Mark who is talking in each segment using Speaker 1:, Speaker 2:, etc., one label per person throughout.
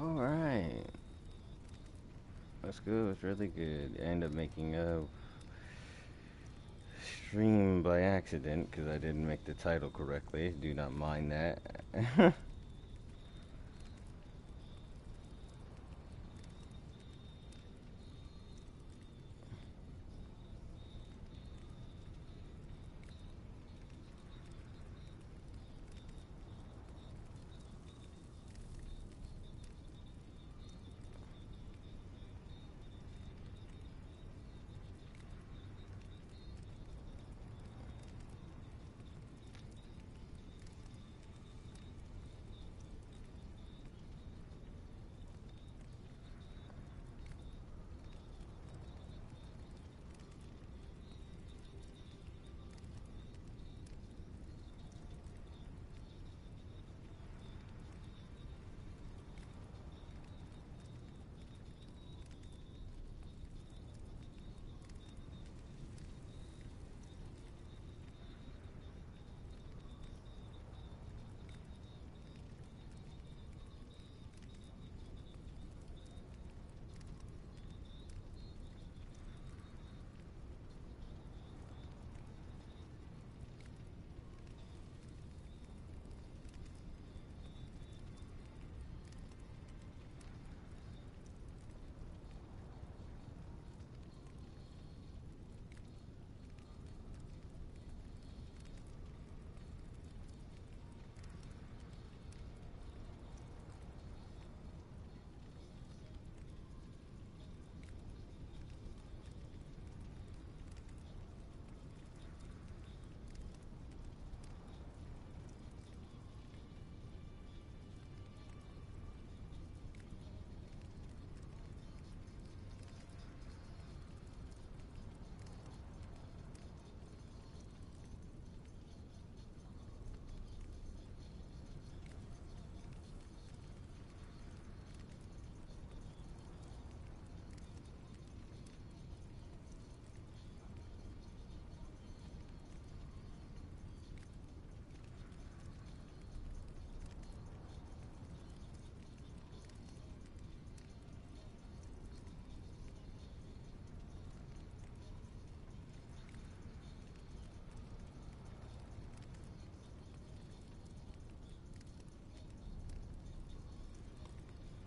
Speaker 1: Alright. That's good. It's really good. I ended up making a stream by accident because I didn't make the title correctly. Do not mind that.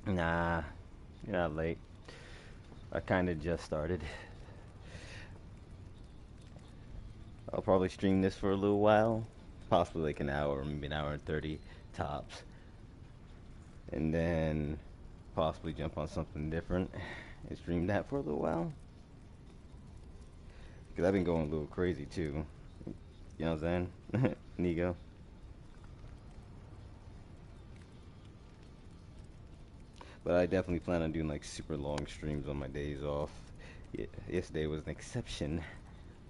Speaker 1: Nah, you're not late. I kind of just started. I'll probably stream this for a little while, possibly like an hour, maybe an hour and 30 tops, and then possibly jump on something different and stream that for a little while. Because I've been going a little crazy too. You know what I'm saying? Nigo. But I definitely plan on doing like super long streams on my days off. Yesterday was an exception.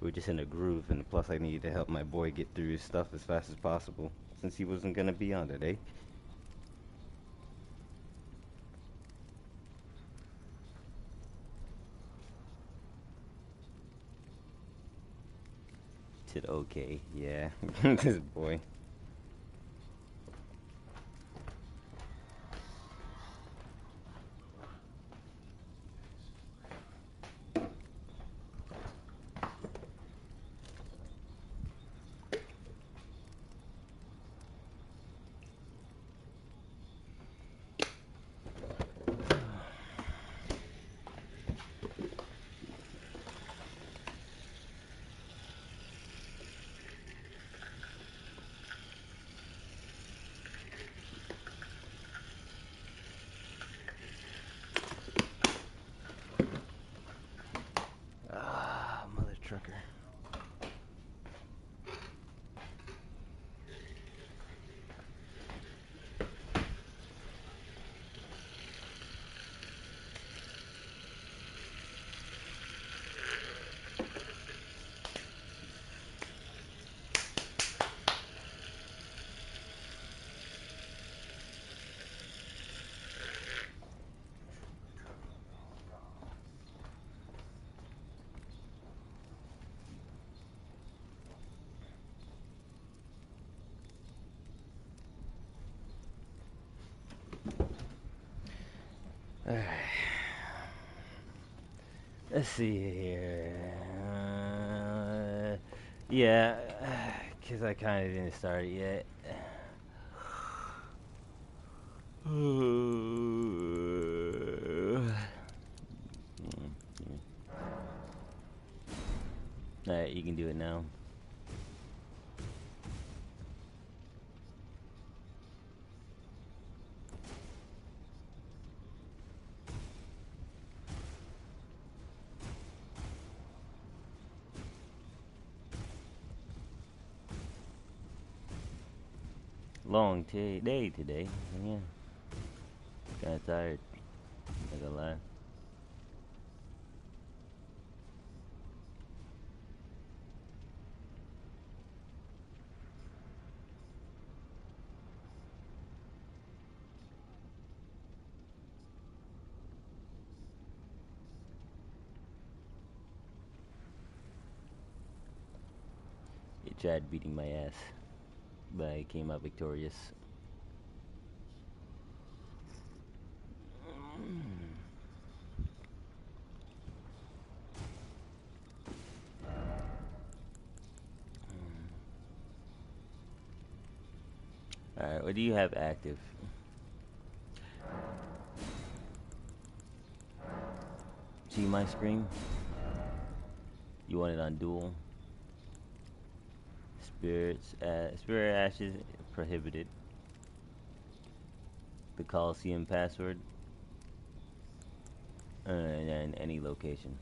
Speaker 1: We were just in a groove, and plus I needed to help my boy get through his stuff as fast as possible since he wasn't gonna be on today. Said okay, yeah, this boy. Ah, mother trucker. Alright. Let's see here. Yeah, because I kind of didn't start it yet. Alright, you can do it now. Long day today. Yeah. Kinda tired. Not gonna lie. It tried beating my ass, but I came out victorious. Alright, what do you have active? See my screen? You want it on dual? Spirit ashes prohibited. The Coliseum password. And any location.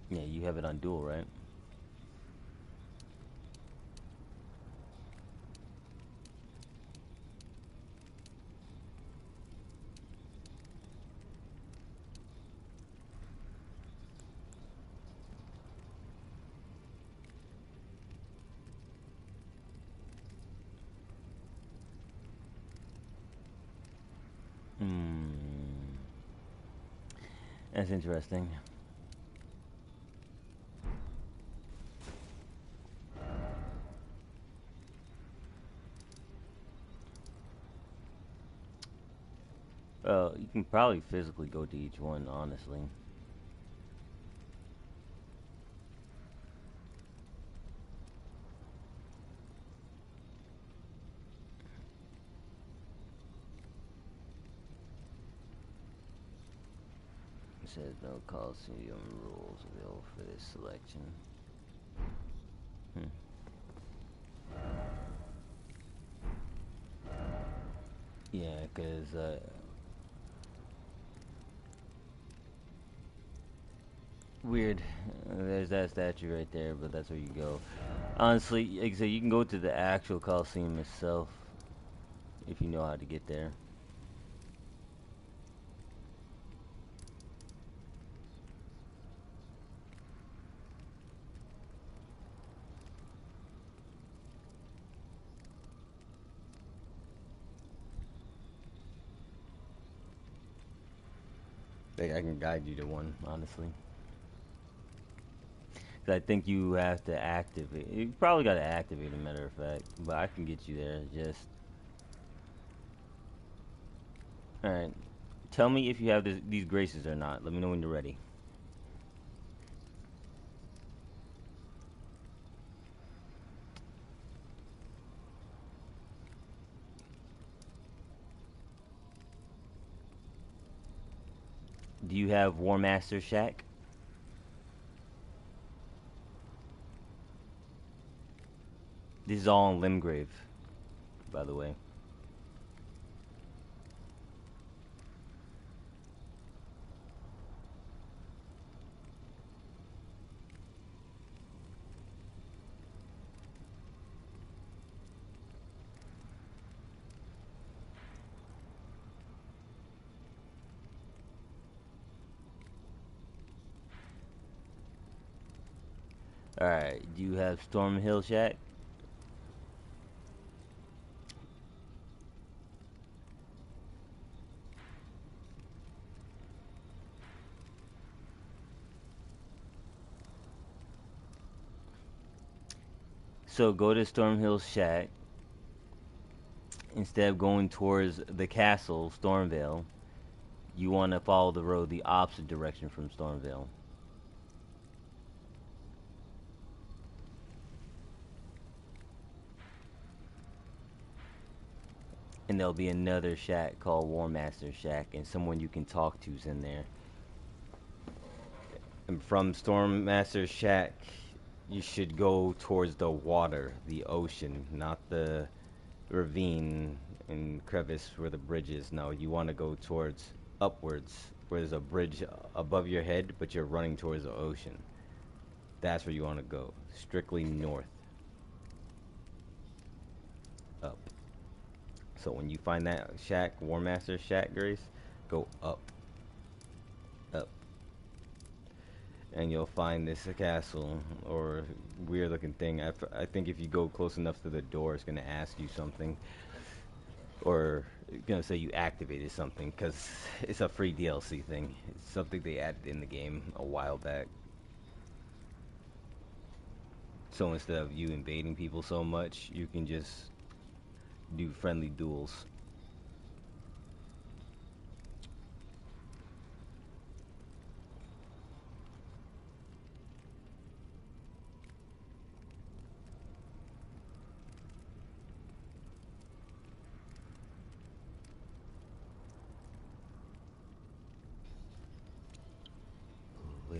Speaker 1: Yeah, you have it on dual, right? That's interesting. Well, you can probably physically go to each one, honestly. It says no Coliseum rules available for this selection. Yeah, because weird. There's that statue right there, but that's where you go. Honestly, like I said, you can go to the actual Coliseum itself if you know how to get there. I can guide you to one, honestly. Cause I think you have to activate. You probably got to activate, a matter of fact. But I can get you there. Just all right. Tell me if you have these graces or not. Let me know when you're ready. Do you have War Master Shack? This is all in Limgrave, by the way. Alright, do you have Stormhill Shack? So go to Stormhill's shack. Instead of going towards the castle, Stormvale, you want to follow the road the opposite direction from Stormvale. And there'll be another shack called War Master Shack, and someone you can talk to's in there. And from Storm Master Shack, you should go towards the water, the ocean, not the ravine and crevice where the bridge is. No, you want to go towards upwards, where there's a bridge above your head, but you're running towards the ocean. That's where you want to go. Strictly north. Up. So when you find that shack, War Master Shack, Grace, go up. Up. And you'll find this castle or weird looking thing. I think if you go close enough to the door, it's going to ask you something. Or it's going to say you activated something, because it's a free DLC thing. It's something they added in the game a while back. So instead of you invading people so much, you can just do friendly duels. Well,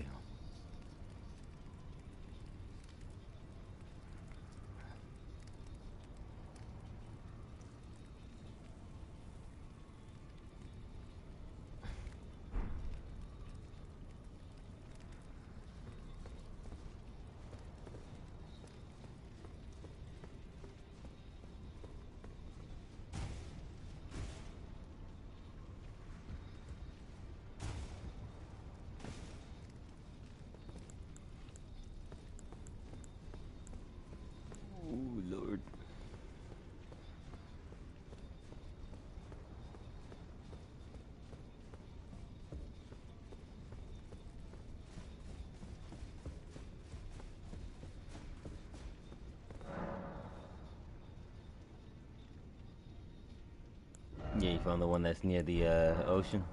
Speaker 1: oh Lord. Yeah, you found the one that's near the ocean?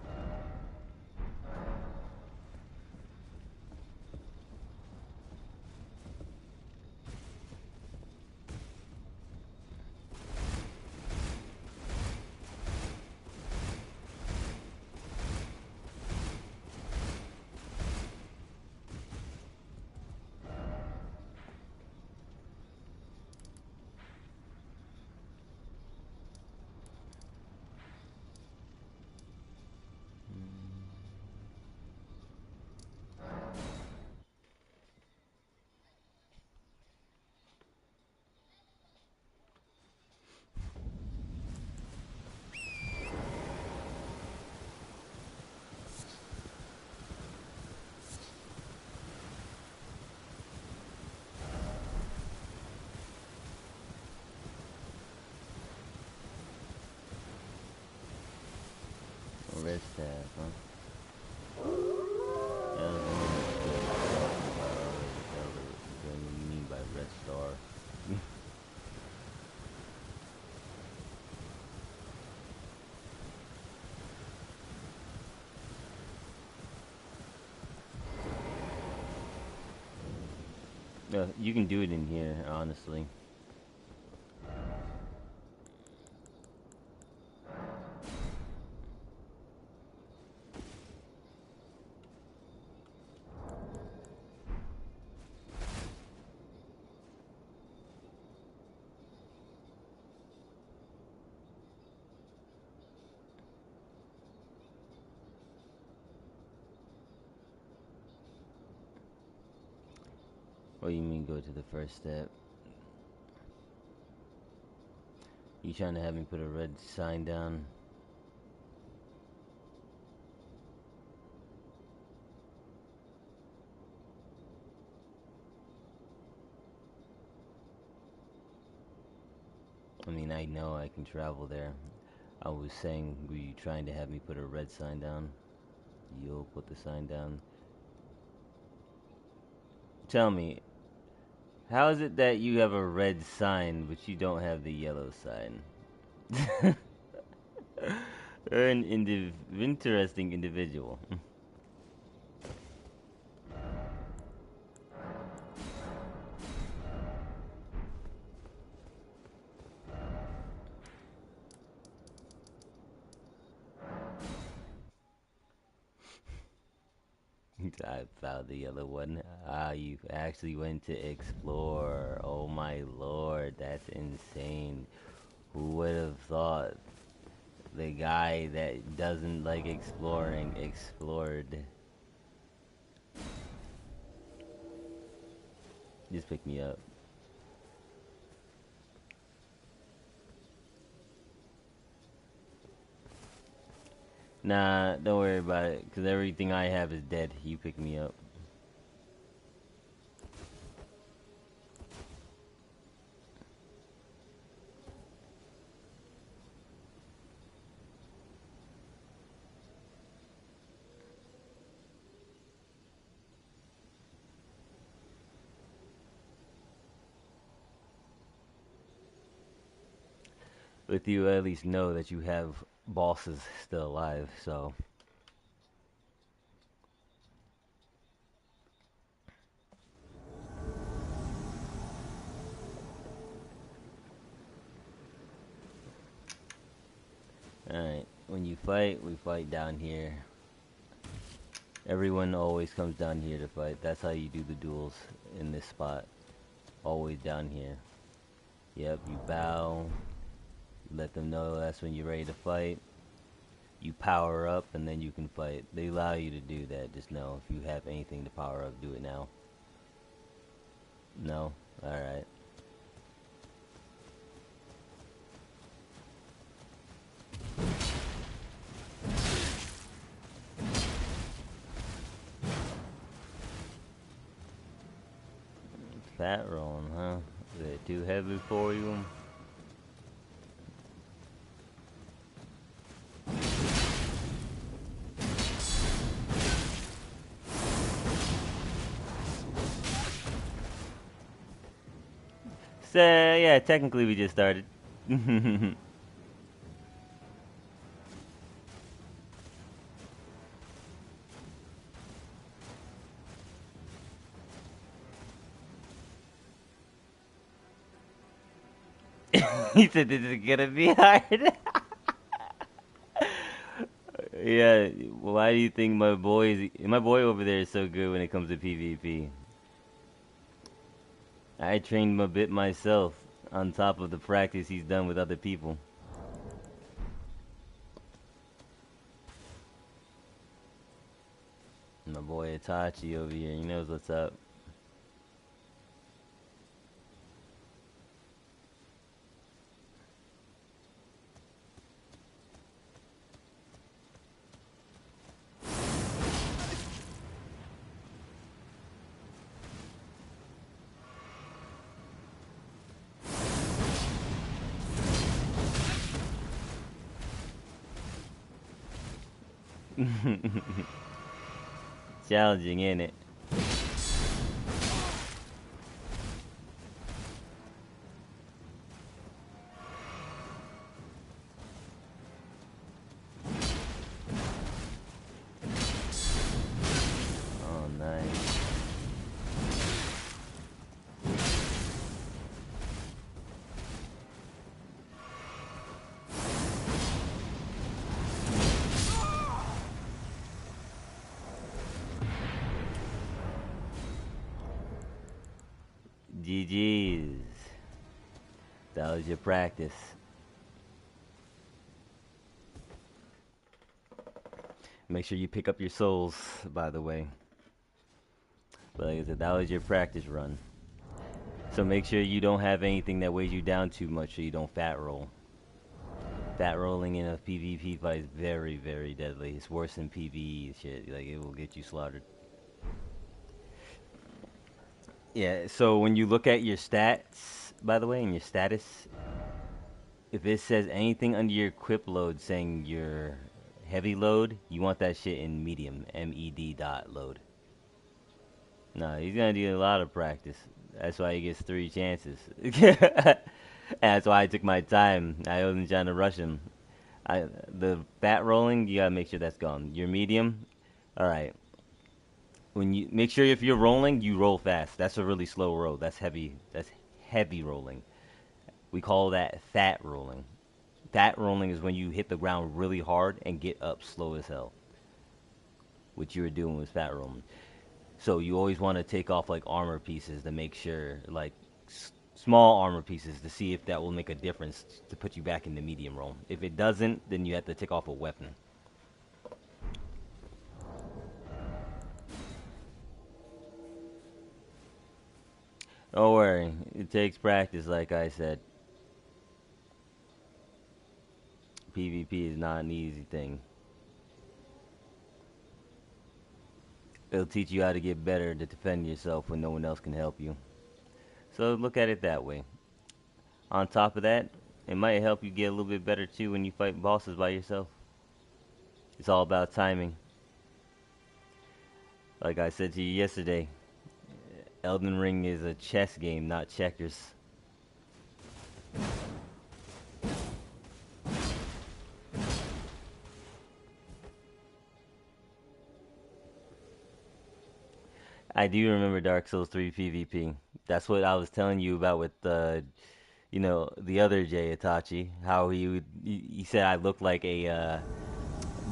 Speaker 1: Red staff, huh? Elden Ring. What do you mean by red star? You can do it in here, honestly. What do you mean go to the first step? You trying to have me put a red sign down? I mean, I know I can travel there. I was saying, were you trying to have me put a red sign down? You'll put the sign down. Tell me, How is it that you have a red sign, but you don't have the yellow sign? You're an interesting individual. I found the yellow one. Ah, you actually went to explore. Oh my lord, that's insane. Who would have thought the guy that doesn't like exploring explored? Just pick me up. Nah, don't worry about it, because everything I have is dead. You pick me up. With you, at least know that you have bosses still alive, so. Alright, when you fight, we fight down here. Everyone always comes down here to fight. That's how you do the duels in this spot. Always down here. Yep, you bow. Let them know that's when you're ready to fight. You power up and then you can fight. They allow you to do that. Just know if you have anything to power up, do it now. No? Alright. Fat rolling, huh? Is it too heavy for you? So, yeah, technically we just started. He said this is gonna be hard. Yeah, why do you think my boy over there is so good when it comes to PvP? I trained him a bit myself on top of the practice he's done with other people. My boy Itachi over here, he knows what's up. Challenging, ain't it? Oh, nice. GG's. That was your practice. Make sure you pick up your souls, by the way. But like I said, that was your practice run. So make sure you don't have anything that weighs you down too much so you don't fat roll. Fat rolling in a PvP fight is very, very deadly. It's worse than PvE shit. Like, it will get you slaughtered. Yeah, so when you look at your stats, by the way, and your status, if it says anything under your equip load saying your heavy load, you want that shit in medium, MED dot load. No, he's gonna do a lot of practice. That's why he gets 3 chances. That's why I took my time. I wasn't trying to rush him. The bat rolling, you gotta make sure that's gone. Your medium, all right. When you make sure if you're rolling, you roll fast. That's a really slow roll. That's heavy. That's heavy rolling. We call that fat rolling. Fat rolling is when you hit the ground really hard and get up slow as hell. What you were doing was fat rolling. So you always want to take off like armor pieces to make sure, like small armor pieces, to see if that will make a difference to put you back in the medium roll. If it doesn't, then you have to take off a weapon. Don't worry, it takes practice, like I said. PvP is not an easy thing. It'll teach you how to get better to defend yourself when no one else can help you. So look at it that way. On top of that, it might help you get a little bit better too when you fight bosses by yourself. It's all about timing. Like I said to you yesterday, Elden Ring is a chess game, not checkers. I do remember Dark Souls 3 PvP. That's what I was telling you about with the other Jay Itachi. How he said I looked like a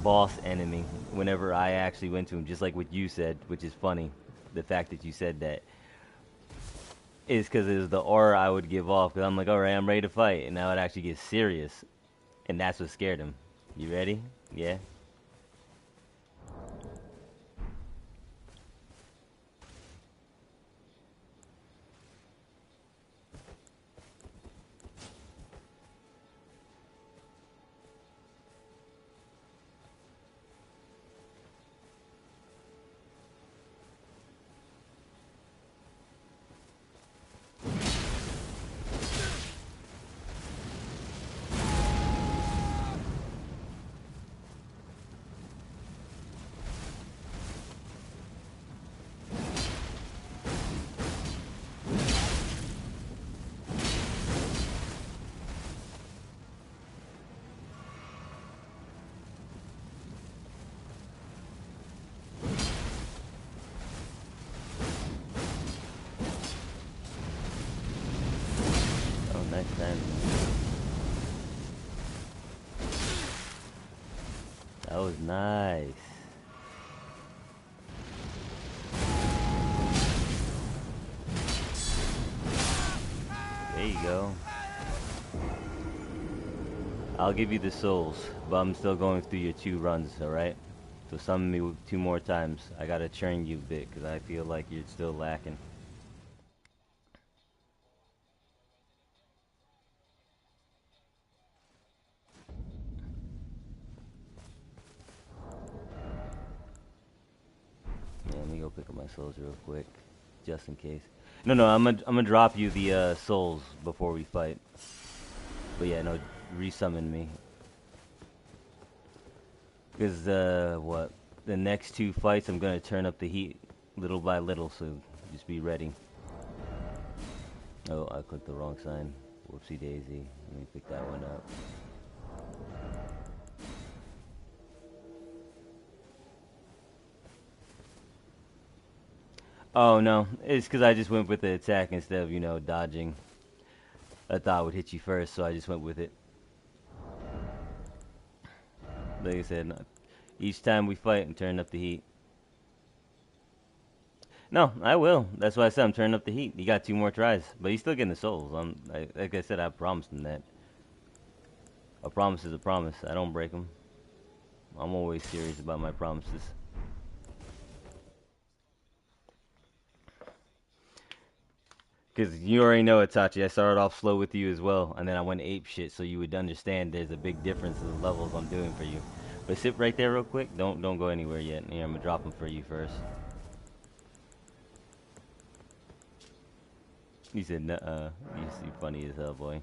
Speaker 1: boss enemy whenever I actually went to him, just like what you said, which is funny. The fact that you said that is because it was the aura I would give off. Because I'm like, all right, I'm ready to fight, and I would actually get serious, and that's what scared him. You ready? Yeah. Oh, nice time. That was nice. There you go. I'll give you the souls, but I'm still going through your 2 runs, alright? So summon me 2 more times. I gotta churn you a bit, because I feel like you're still lacking. Yeah, let me go pick up my souls real quick, just in case. No, I'm gonna drop you the souls before we fight. But yeah, no, resummon me. Because, what? The next 2 fights, I'm gonna turn up the heat little by little, so just be ready. Oh, I clicked the wrong sign. Whoopsie daisy. Let me pick that one up. Oh, no. It's because I just went with the attack instead of, dodging. I thought I would hit you first, so I just went with it. Like I said, each time we fight, I'm turning up the heat. No, I will. That's why I said I'm turning up the heat. He got 2 more tries, but he's still getting the souls. Like I said, I promised him that. A promise is a promise. I don't break them. I'm always serious about my promises. Because you already know, Itachi, I started off slow with you as well, and then I went ape shit, so you would understand there's a big difference in the levels I'm doing for you. But sit right there real quick. Don't go anywhere yet. Here, I'm gonna drop them for you first. He said, "Nuh-uh." You funny as hell, boy.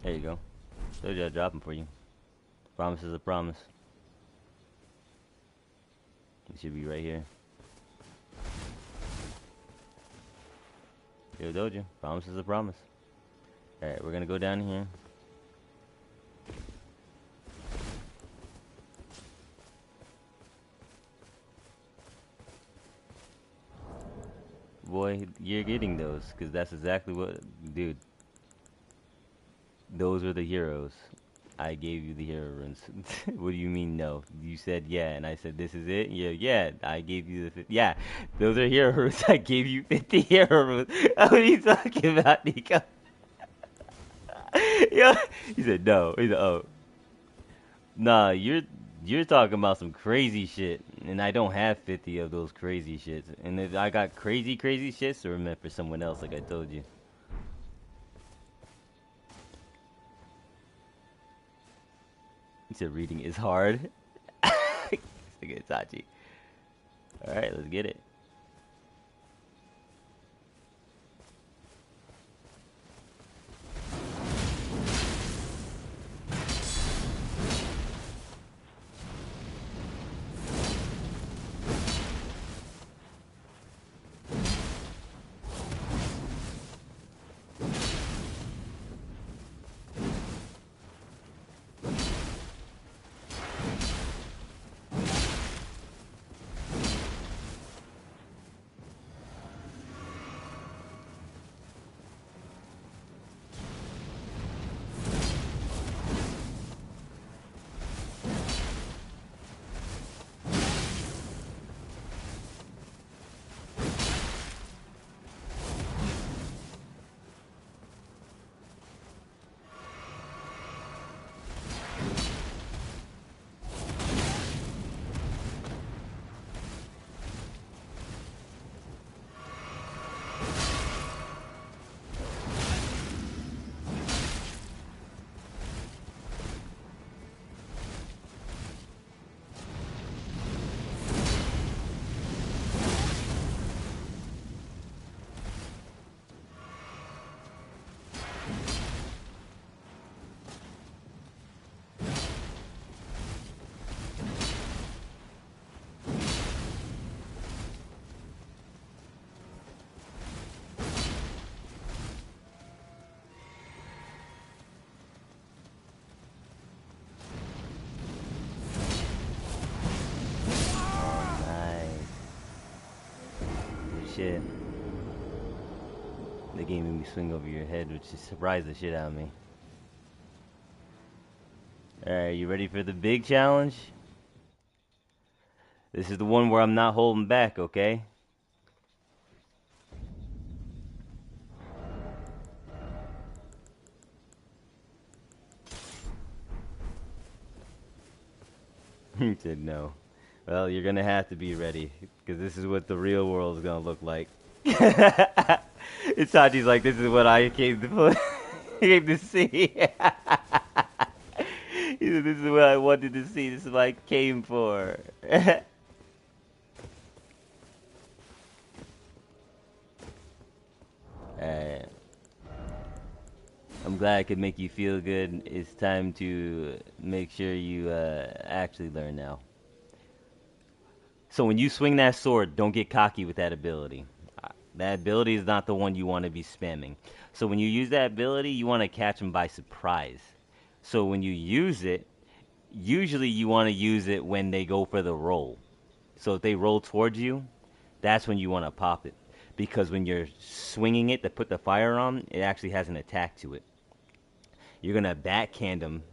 Speaker 1: There you go. Told you I'd drop them for you. Promise is a promise. It should be right here. Yo, Doja. Promise is a promise. Alright, we're gonna go down here. Boy, you're getting those, because that's exactly what... Dude, those are the heroes. I gave you the hero runes. What do you mean no? You said yeah, and I said this is it. Yeah. I gave you the 50. Yeah, those are hero runes. I gave you 50 hero runes. What are you talking about, Nico? Yeah, he said no. He said oh, nah. You're talking about some crazy shit, and I don't have 50 of those crazy shits. And if I got crazy shits, they're meant for someone else, like I told you. He said reading is hard. Look at Tachi. All right, let's get it. Shit. The game made me swing over your head, which just surprised the shit out of me. Alright, you ready for the big challenge? This is the one where I'm not holding back, okay? He said no. Well, you're gonna have to be ready, because this is what the real world is gonna look like. Itachi's like, this is what I came to, came to see. He said, this is what I wanted to see. This is what I came for. Alright. I'm glad I could make you feel good. It's time to make sure you actually learn now. So when you swing that sword, don't get cocky with that ability. That ability is not the one you want to be spamming. So when you use that ability, you want to catch them by surprise. So when you use it, usually you want to use it when they go for the roll. So if they roll towards you, that's when you want to pop it. Because when you're swinging it to put the fire on, it actually has an attack to it. You're going to backhand them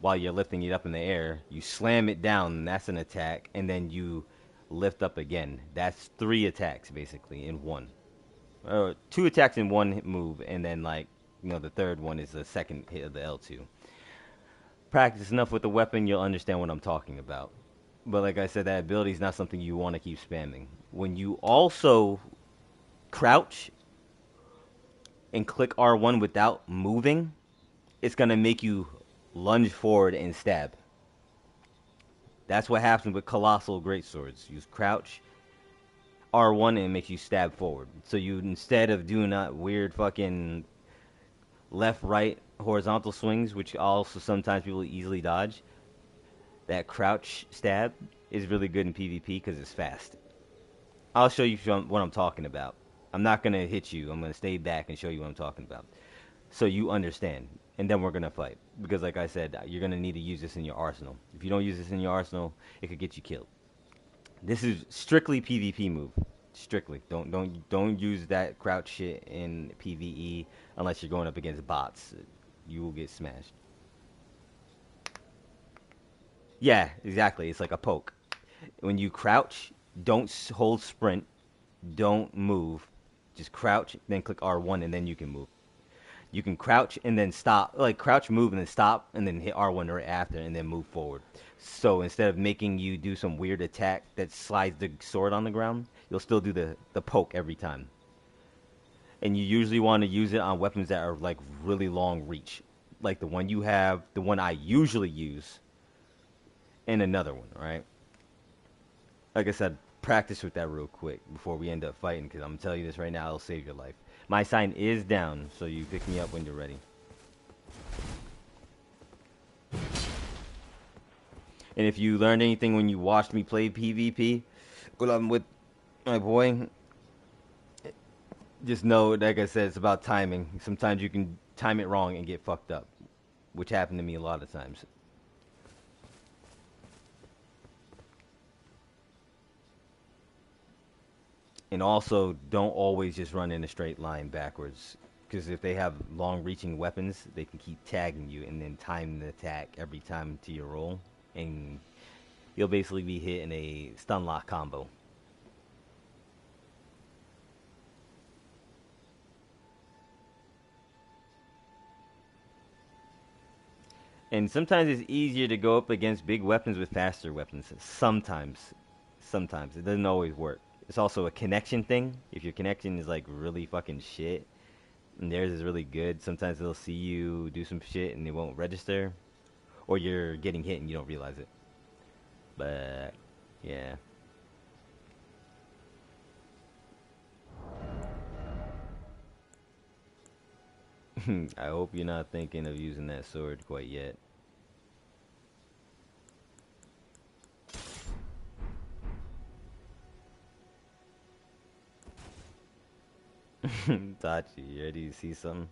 Speaker 1: while you're lifting it up in the air. You slam it down, that's an attack. And then you lift up again. That's 3 attacks, basically, in one. 2 attacks in one move, and then, like, the third one is the second hit of the L2. Practice enough with the weapon, you'll understand what I'm talking about. But like I said, that ability is not something you want to keep spamming. When you also crouch and click R1 without moving, it's going to make you lunge forward and stab. That's what happens with colossal greatswords. You crouch R1 and it makes you stab forward. So you, instead of doing that weird fucking left, right, horizontal swings, which also sometimes people easily dodge, that crouch stab, is really good in PvP because it's fast. I'll show you what I'm talking about. I'm not gonna hit you. I'm gonna stay back and show you what I'm talking about, so you understand. And then we're gonna fight because, like I said, you're gonna need to use this in your arsenal. If you don't use this in your arsenal, it could get you killed. This is strictly PvP move. Strictly. Don't use that crouch shit in PvE unless you're going up against bots. You will get smashed. Yeah, exactly. It's like a poke. When you crouch, don't hold sprint. Don't move. Just crouch, then click R1, and then you can move. You can crouch and then stop, like crouch, move, and then stop, and then hit R1 right after, and then move forward. So instead of making you do some weird attack that slides the sword on the ground, you'll still do the poke every time. And you usually want to use it on weapons that are like really long reach, like the one you have, the one I usually use, and another one, right? Like I said, practice with that real quick before we end up fighting, because I'm telling you this right now, it'll save your life. My sign is down, so you pick me up when you're ready. And if you learned anything when you watched me play PvP, when I'm with my boy, just know, like I said, it's about timing. Sometimes you can time it wrong and get fucked up, which happened to me a lot of times. And also, don't always just run in a straight line backwards. Because if they have long-reaching weapons, they can keep tagging you and then time the attack every time to your roll. And you'll basically be hit in a stun lock combo. And sometimes it's easier to go up against big weapons with faster weapons. Sometimes. Sometimes. It doesn't always work. It's also a connection thing. If your connection is like really fucking shit, and theirs is really good, sometimes they'll see you do some shit and it won't register. Or you're getting hit and you don't realize it. But, yeah. I hope you're not thinking of using that sword quite yet. Tachi, you ready to see something?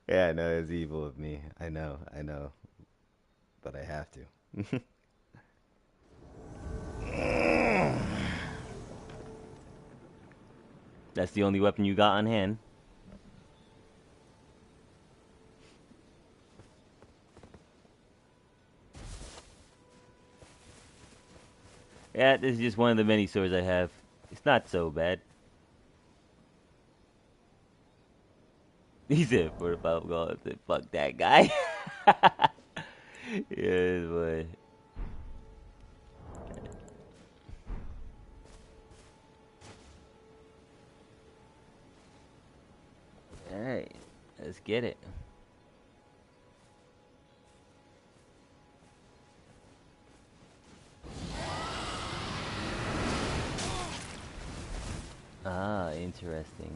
Speaker 1: Yeah, I know it's evil of me. I know. But I have to. That's the only weapon you got on hand. Yeah, this is just one of the many swords I have. It's not so bad. He said 45 gold. I said, fuck that guy. Yes, boy. Alright, let's get it. Ah, interesting.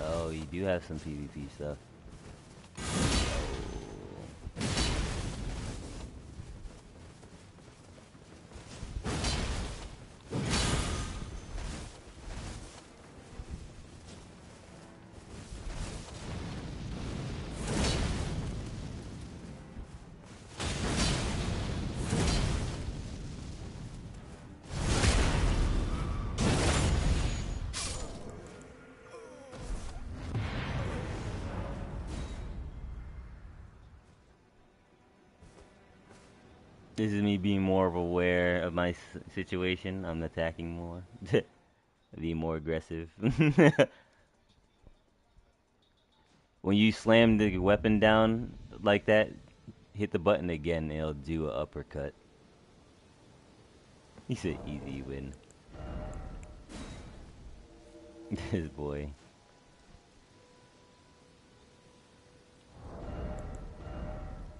Speaker 1: Oh, you do have some PvP stuff. This is me being more of aware of my situation. I'm attacking more. Being more aggressive. When you slam the weapon down like that, hit the button again and it'll do an uppercut. He said easy win. This boy.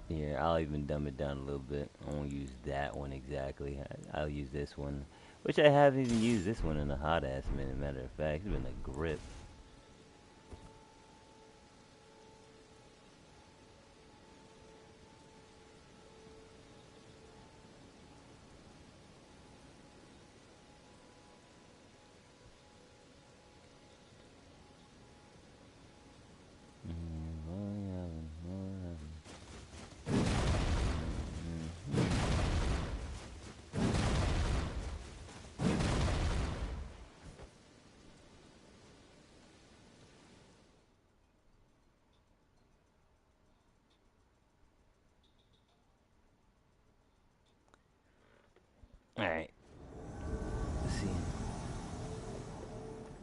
Speaker 1: Here, I'll even dumb it down a little bit. I won't use that one exactly. I'll use this one. Which I haven't even used this one in a hot ass minute, matter of fact. It's been a grip. Alright. Let's see.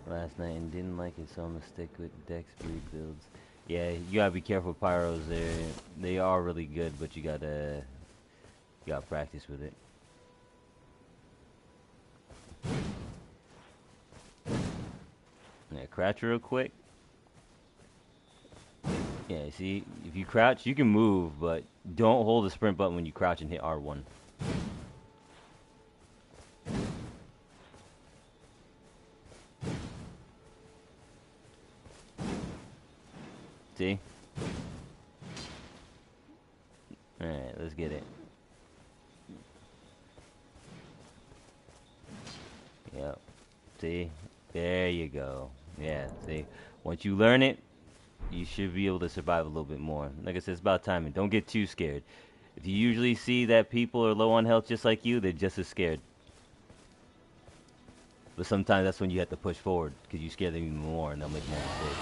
Speaker 1: Last night and didn't like it, so I'm gonna stick with Dex Breed builds. Yeah, you gotta be careful with pyros. They are really good, but you gotta practice with it. Yeah, crouch real quick. Yeah, see, if you crouch, you can move, but don't hold the sprint button when you crouch and hit R1. See? Alright, let's get it. Yep. See? There you go. Yeah, see? Once you learn it, you should be able to survive a little bit more. Like I said, it's about timing. Don't get too scared. If you usually see that people are low on health just like you, they're just as scared. But sometimes that's when you have to push forward, because you scare them even more and they'll make more mistakes.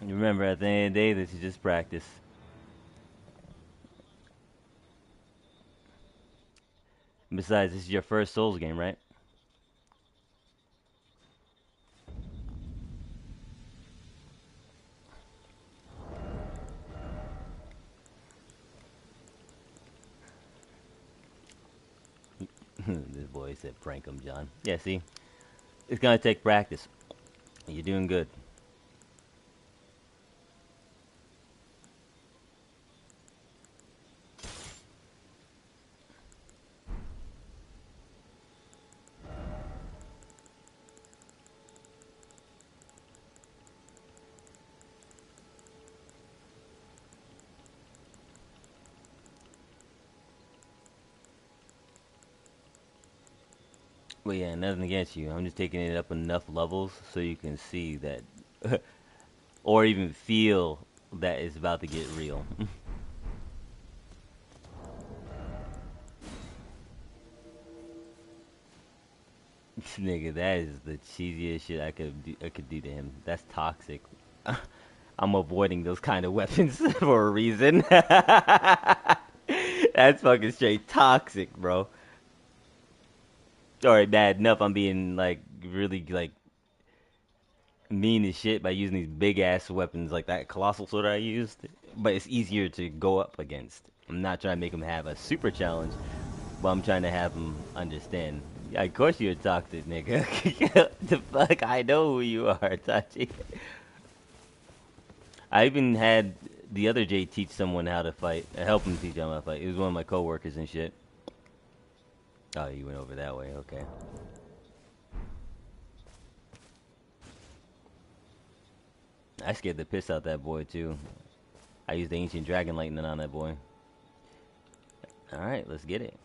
Speaker 1: Remember, at the end of the day, this is just practice. Besides, this is your first Souls game, right? This boy said, prank him, John. Yeah, see? It's gonna take practice. You're doing good. Well, yeah, nothing against you. I'm just taking it up enough levels so you can see that, or even feel that it's about to get real. Nigga, that is the cheesiest shit I could do to him. That's toxic. I'm avoiding those kind of weapons for a reason. That's fucking straight toxic, bro. Alright, bad enough I'm being, like, really, like, mean as shit by using these big ass weapons like that colossal sword I used. But it's easier to go up against. I'm not trying to make him have a super challenge, but I'm trying to have him understand. Yeah, of course you're toxic, nigga. The fuck? I know who you are, Tachi. I even had the other Jay teach someone how to fight, help him teach him how to fight. He was one of my coworkers and shit. Oh, you went over that way, okay. I scared the piss out that boy too. I used the ancient dragon lightning on that boy. Alright, let's get it.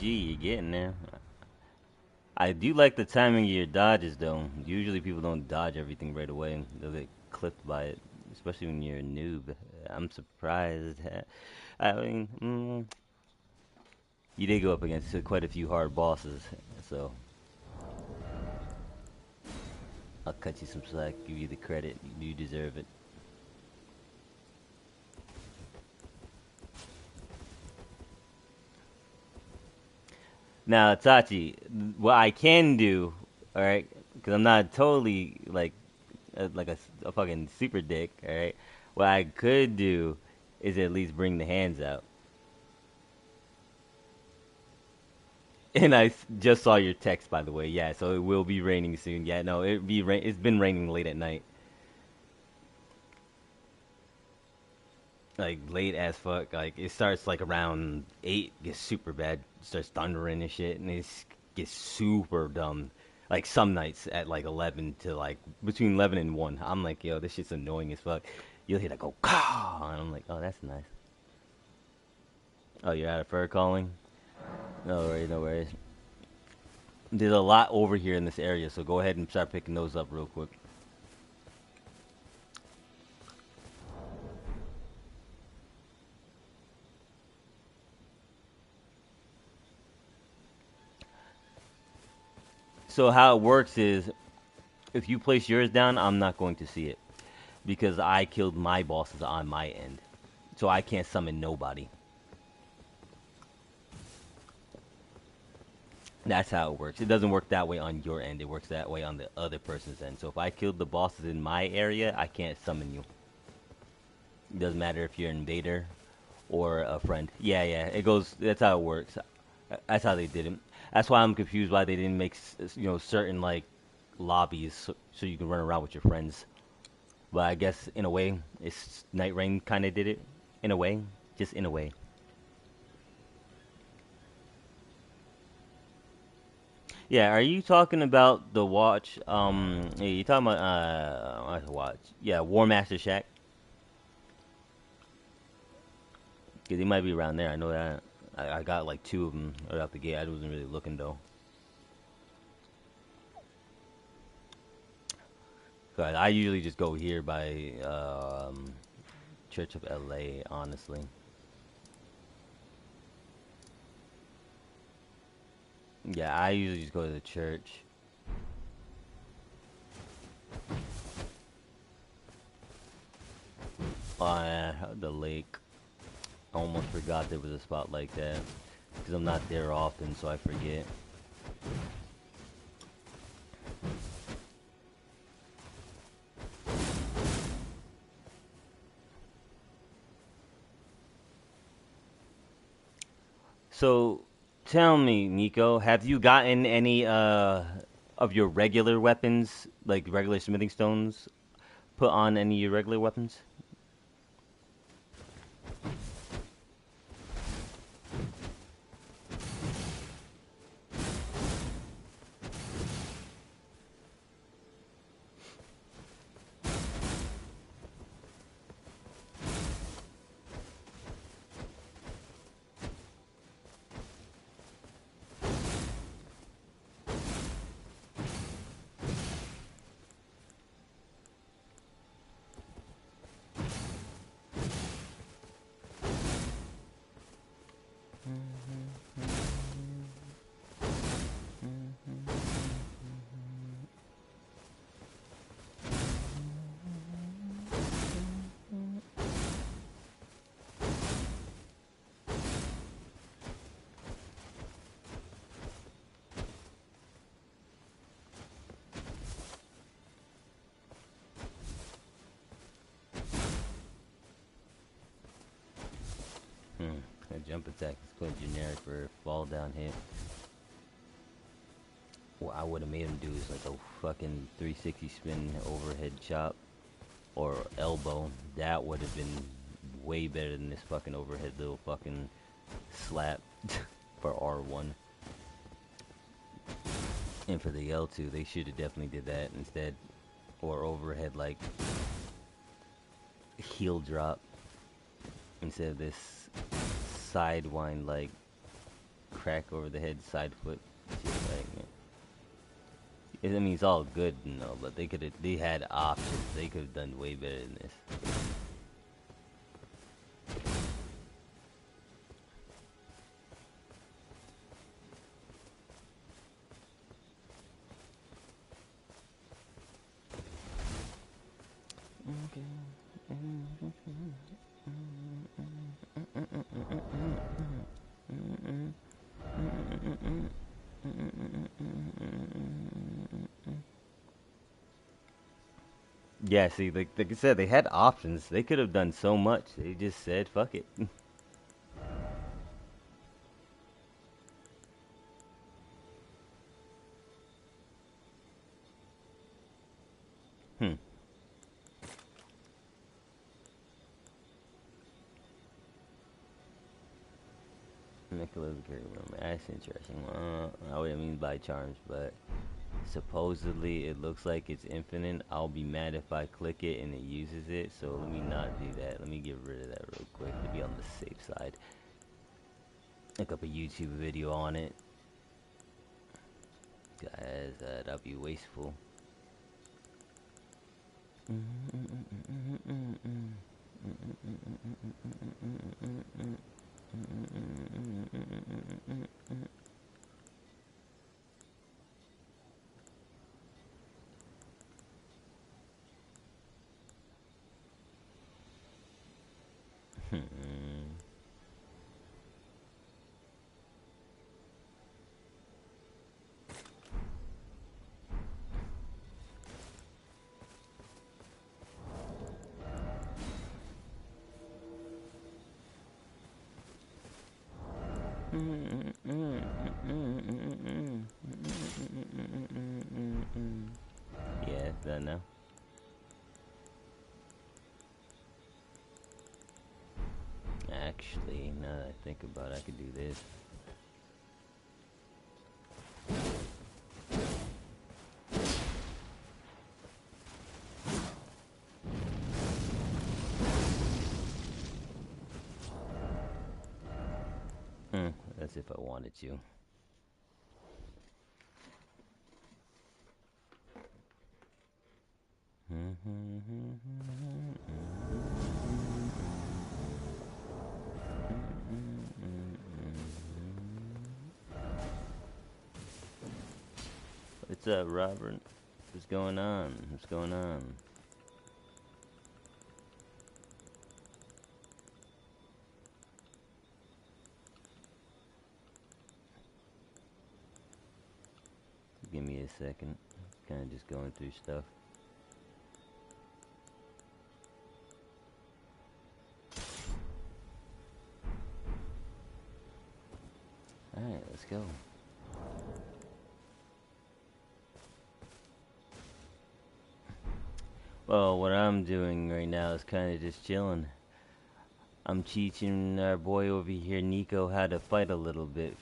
Speaker 1: GG, you're getting there. I do like the timing of your dodges, though. Usually people don't dodge everything right away. They'll get clipped by it, especially when you're a noob. I'm surprised. I mean, you did go up against quite a few hard bosses, so I'll cut you some slack, give you the credit. You deserve it. Now, Tachi, what I can do, all right, because I'm not totally like a fucking super dick, all right. What I could do is at least bring the hands out. And just saw your text, by the way. Yeah, so it will be raining soon. Yeah, no, it's been raining late at night, like late as fuck. Like it starts like around 8, gets super bad, starts thundering and shit, and it gets super dumb. Like some nights at like 11 to like between 11 and 1, I'm like, yo, this shit's annoying as fuck. You'll hear that go, caw, and I'm like, oh, that's nice. Oh, you're out of fur calling? No worries, no worries. There's a lot over here in this area, so go ahead and start picking those up real quick. So how it works is, if you place yours down, I'm not going to see it because I killed my bosses on my end, so I can't summon nobody. That's how it works. It doesn't work that way on your end. It works that way on the other person's end. So if I killed the bosses in my area, I can't summon you. It doesn't matter if you're an invader or a friend. Yeah, yeah. It goes. That's how it works. That's how they did it. That's why I'm confused why they didn't make certain like lobbies so you can run around with your friends. But I guess in a way, it's Night Rain kind of did it. In a way, just in a way. Yeah, are you talking about the watch? Yeah, you talking about watch? Yeah, War Master Shack. Cause he might be around there. I know that. I got like 2 of them right out the gate. I wasn't really looking though. Cause I usually just go here by Church of LA, honestly. Yeah, I usually just go to the church. Oh yeah, the lake. I almost forgot there was a spot like that. Because I'm not there often, so I forget. So, tell me, Nico, have you gotten any of your regular weapons, like regular smithing stones, put on any of your regular weapons? A jump attack is quite generic for a fall down hit. What I would have made him do is like a fucking 360 spin overhead chop or elbow. That would have been way better than this fucking overhead little fucking slap for R1. And for the L2, they should have definitely did that instead. Or overhead like heel drop instead of this sidewind like crack over the head side flip. Like, I mean, it's all good, you know, but they had options. They could have done way better than this. Yeah, see, like I said, they had options. They could have done so much. They just said, "Fuck it." Hmm. Nicholas Gary Roman. That's interesting. I wouldn't mean by charms, but supposedly it looks like it's infinite. I'll be mad if I click it and it uses it. So let me not do that. Let me get rid of that real quick to be on the safe side. Look up a YouTube video on it. Guys, that'll be wasteful. Yeah, it's done now. Actually, now that I think about it, I could do this. That's if I wanted to. What's up, Robert? What's going on? What's going on? Give me a second. Kind of just going through stuff. Alright, let's go. Well, what I'm doing right now is kind of just chilling. I'm teaching our boy over here, Nico, how to fight a little bit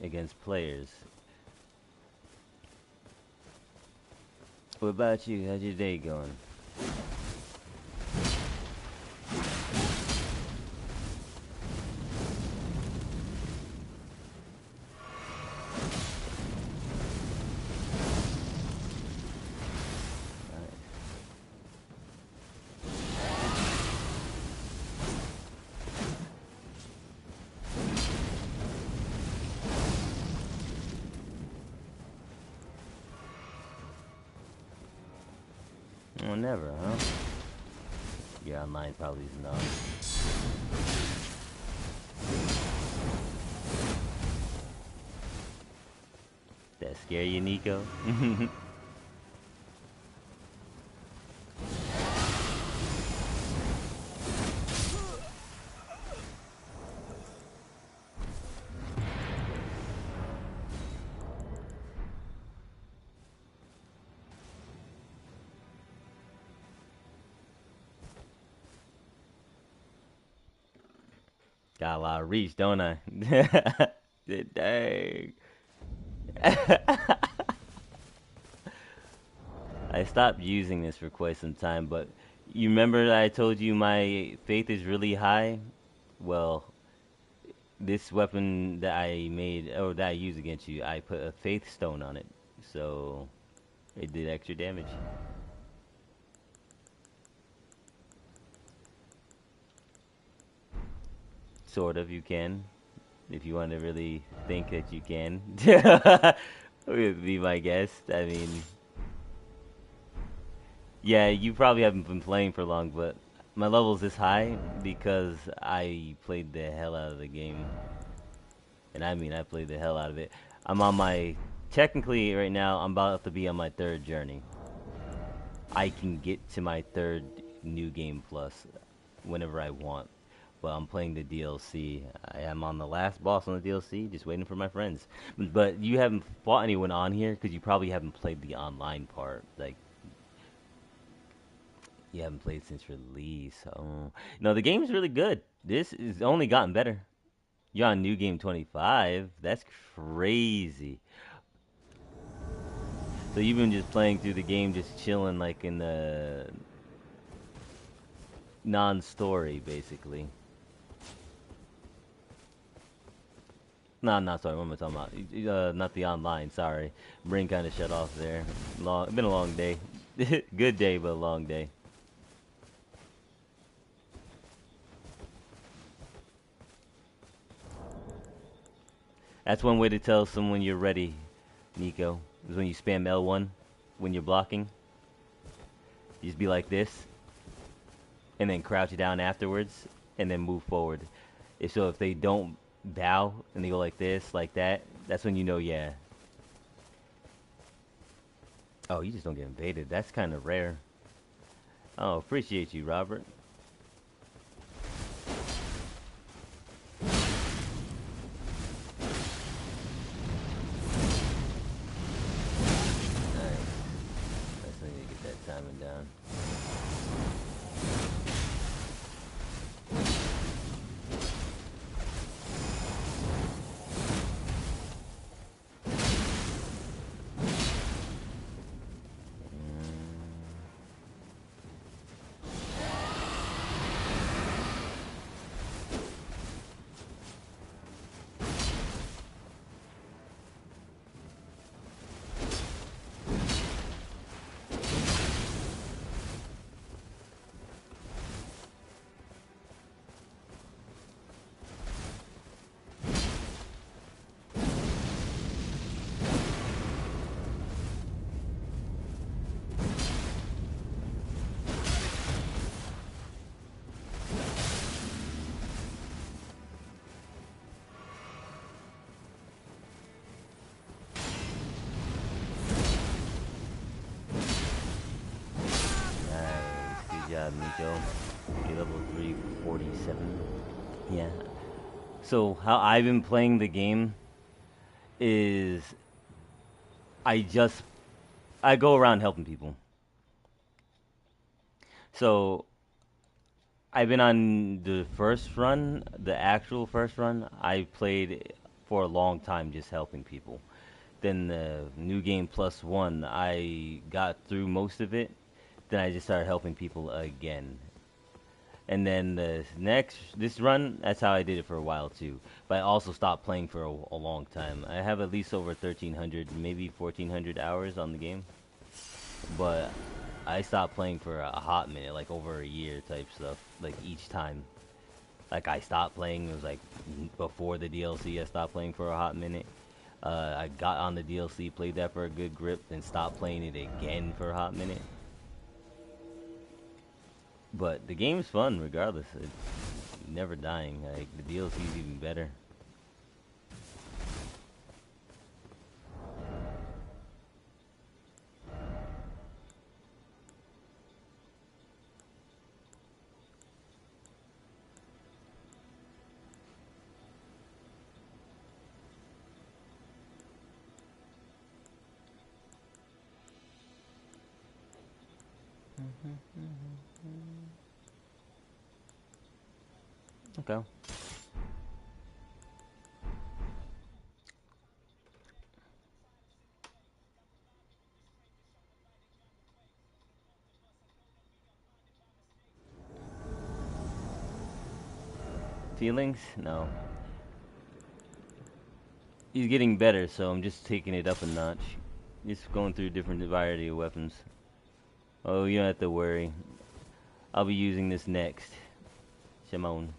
Speaker 1: against players. What about you? How's your day going? Well, never, huh? Yeah, online probably is not. That scare you, Nico? Got a lot of reach, don't I? Dang. I stopped using this for quite some time, but you remember that I told you my faith is really high? Well, This weapon that I made, or that I use against you, I put a faith stone on it, so it did extra damage. Sort of, you can, if you want to really think that you can. Would be my guess. I mean, yeah, you probably haven't been playing for long, but my level's this high because I played the hell out of the game. And I mean, I played the hell out of it. I'm on my, technically right now, I'm about to be on my third journey. I can get to my third new game plus whenever I want. But I'm playing the DLC. I am on the last boss on the DLC, just waiting for my friends. But you haven't fought anyone on here because you probably haven't played the online part. Like, you haven't played since release. Oh. No, the game's really good. This is only gotten better. You're on New Game 25. That's crazy. So you've been just playing through the game, just chilling, like in the non-story, basically. No, I'm not sorry. What am I talking about? Not the online. Sorry, brain kind of shut off there. Long. It's been a long day. Good day, but a long day. That's one way to tell someone you're ready, Nico. Is when you spam L1 when you're blocking. You just be like this, and then crouch down afterwards, and then move forward. If they don't bow and they go like this, like that, that's when you know, yeah. Oh, you just don't get invaded. That's kind of rare. Oh, appreciate you, Robert. Nice. Let's need to get that timing down. Nice. Good job, Nico. Okay, level 347. Yeah. So how I've been playing the game is I just I go around helping people. So I've been on the first run, the actual first run. I played for a long time just helping people. Then the new game plus one, I got through most of it. Then I just started helping people again. And then this run, that's how I did it for a while too. But I also stopped playing for a long time. I have at least over 1,300, maybe 1,400 hours on the game. But I stopped playing for a hot minute, like over a year type stuff. Like each time, like I stopped playing. It was like before the DLC. I stopped playing for a hot minute. I got on the DLC, played that for a good grip, then stopped playing it again for a hot minute. But the game's fun regardless. It's never dying. Like the DLC's even better. Okay. Feelings? No. He's getting better, so I'm just taking it up a notch. Just going through different variety of weapons. Oh, you don't have to worry. I'll be using this next. Shimon.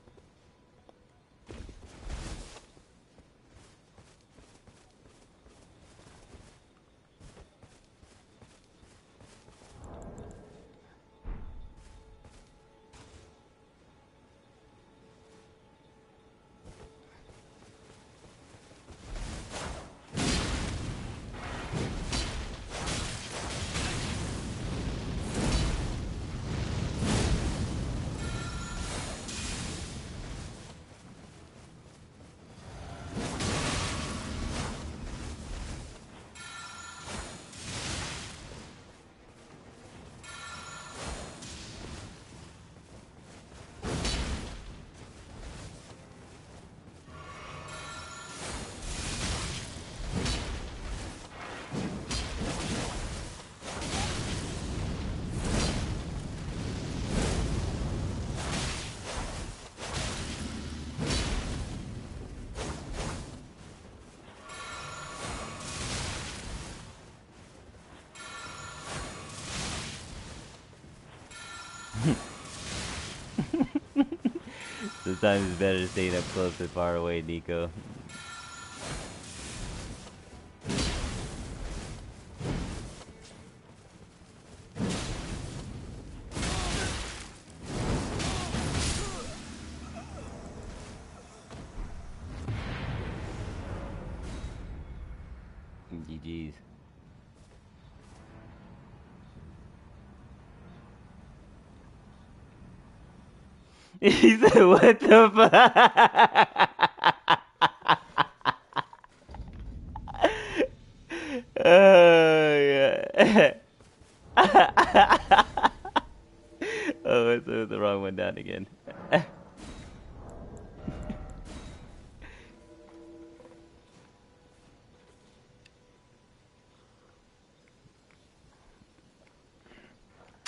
Speaker 1: Sometimes it's better to stay up close than far away, Nico. GG's. He said, what the fuck? Oh, yeah. Oh, it's the wrong one down again.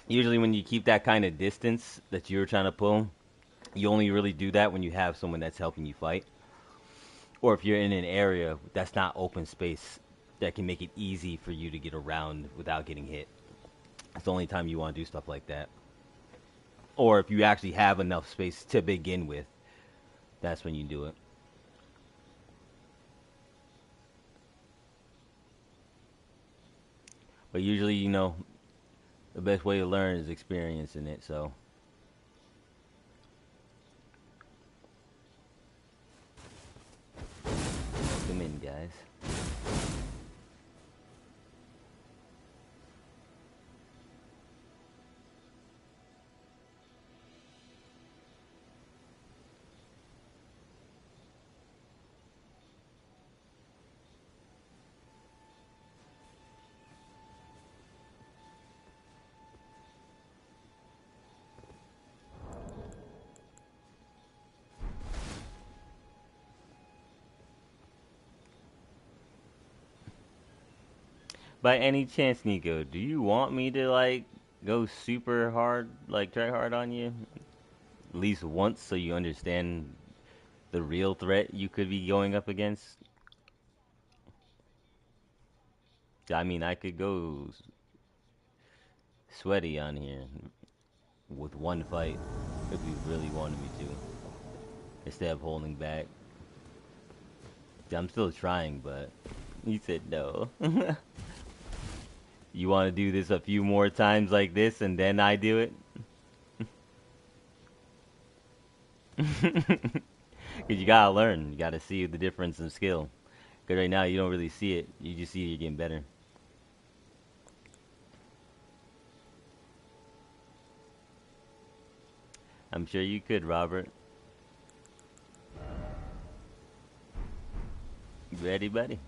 Speaker 1: Usually when you keep that kind of distance that you were trying to pull, you only really do that when you have someone that's helping you fight. Or if you're in an area that's not open space that can make it easy for you to get around without getting hit. It's the only time you want to do stuff like that. Or if you actually have enough space to begin with, that's when you do it. But usually, the best way to learn is experiencing it, so. Come in, guys. By any chance, Nico, do you want me to, go super hard, try hard on you? At least once so you understand the real threat you could be going up against? I mean, I could go sweaty on here with one fight if you really wanted me to, instead of holding back. I'm still trying, but you said no. You want to do this a few more times like this and then I do it? Because you gotta learn. You gotta see the difference in skill. Because right now you don't really see it. You just see you're getting better. I'm sure you could, Robert. You ready, buddy?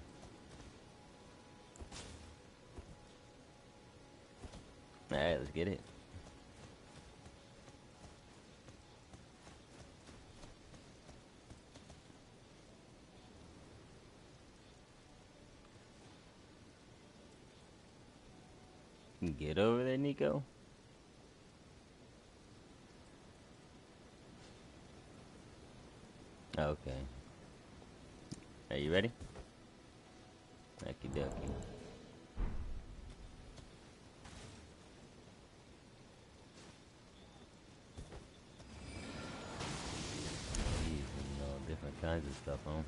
Speaker 1: Alright, let's get it. Get over there, Nico. Okay. Are you ready? yucky. Jeez, different kinds of stuff, huh?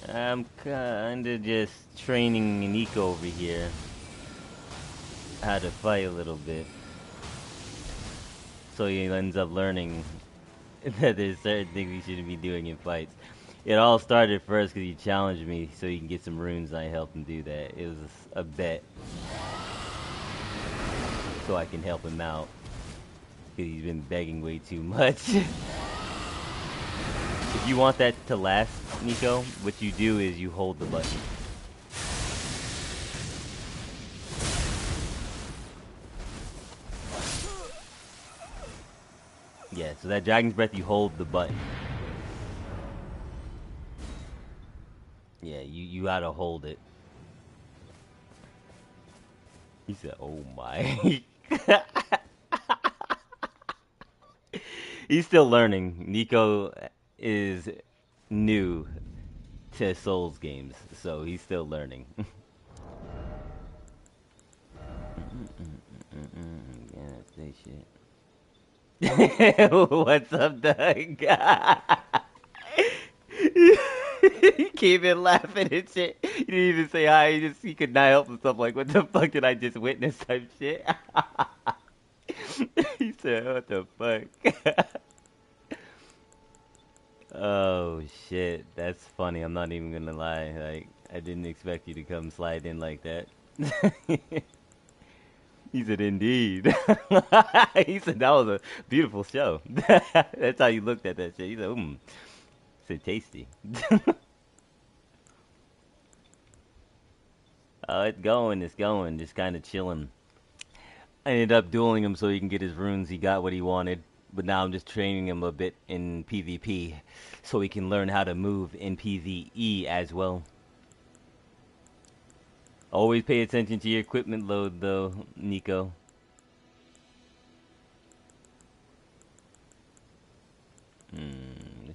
Speaker 1: I'm kinda just training Nico over here how to fight a little bit. So he ends up learning that there's certain things he shouldn't be doing in fights. It all started first because he challenged me so he can get some runes, and I helped him do that. It was a bet. So I can help him out. Because he's been begging way too much. If you want that to last, Nico, what you do is you hold the button. Yeah, so that Dragon's Breath, you hold the button. Yeah, you gotta hold it. He said, oh my. He's still learning. Nico is new to Souls games, so he's still learning. Yeah, say shit. What's up, Doug? He came in laughing and shit. He didn't even say hi. He could not help himself. Like, what the fuck did I just witness? Type shit. He said, "What the fuck?" Oh shit, that's funny. I'm not even gonna lie. Like, I didn't expect you to come slide in like that. He said, "Indeed." He said, "That was a beautiful show." That's how you looked at that shit. He said, Said tasty." Oh, it's going. Just kind of chilling. I ended up dueling him so he can get his runes. He got what he wanted. But now I'm just training him a bit in PvP so he can learn how to move in PvE as well. Always pay attention to your equipment load, though, Nico.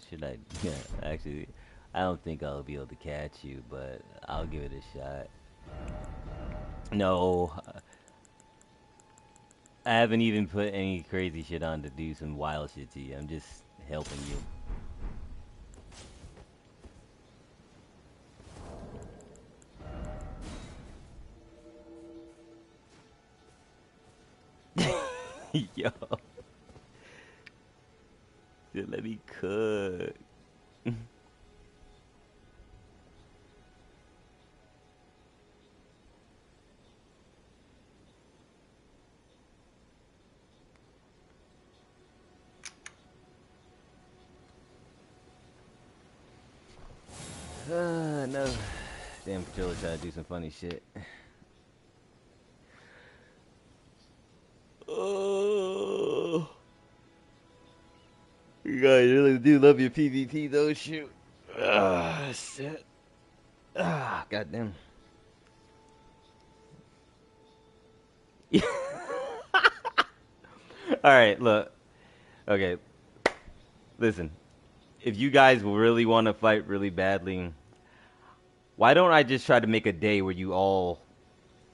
Speaker 1: Should I? Yeah, actually, I don't think I'll be able to catch you, but I'll give it a shot. No, I haven't even put any crazy shit on to do some wild shit to you. I'm just helping you. Yo, just let me cook. No. Damn controller trying to do some funny shit. Oh. You guys really do love your PvP though, shoot. Ah, shit. Ah, goddamn. Alright, look. Okay. Listen. If you guys really want to fight really badly, why don't I just try to make a day where you all,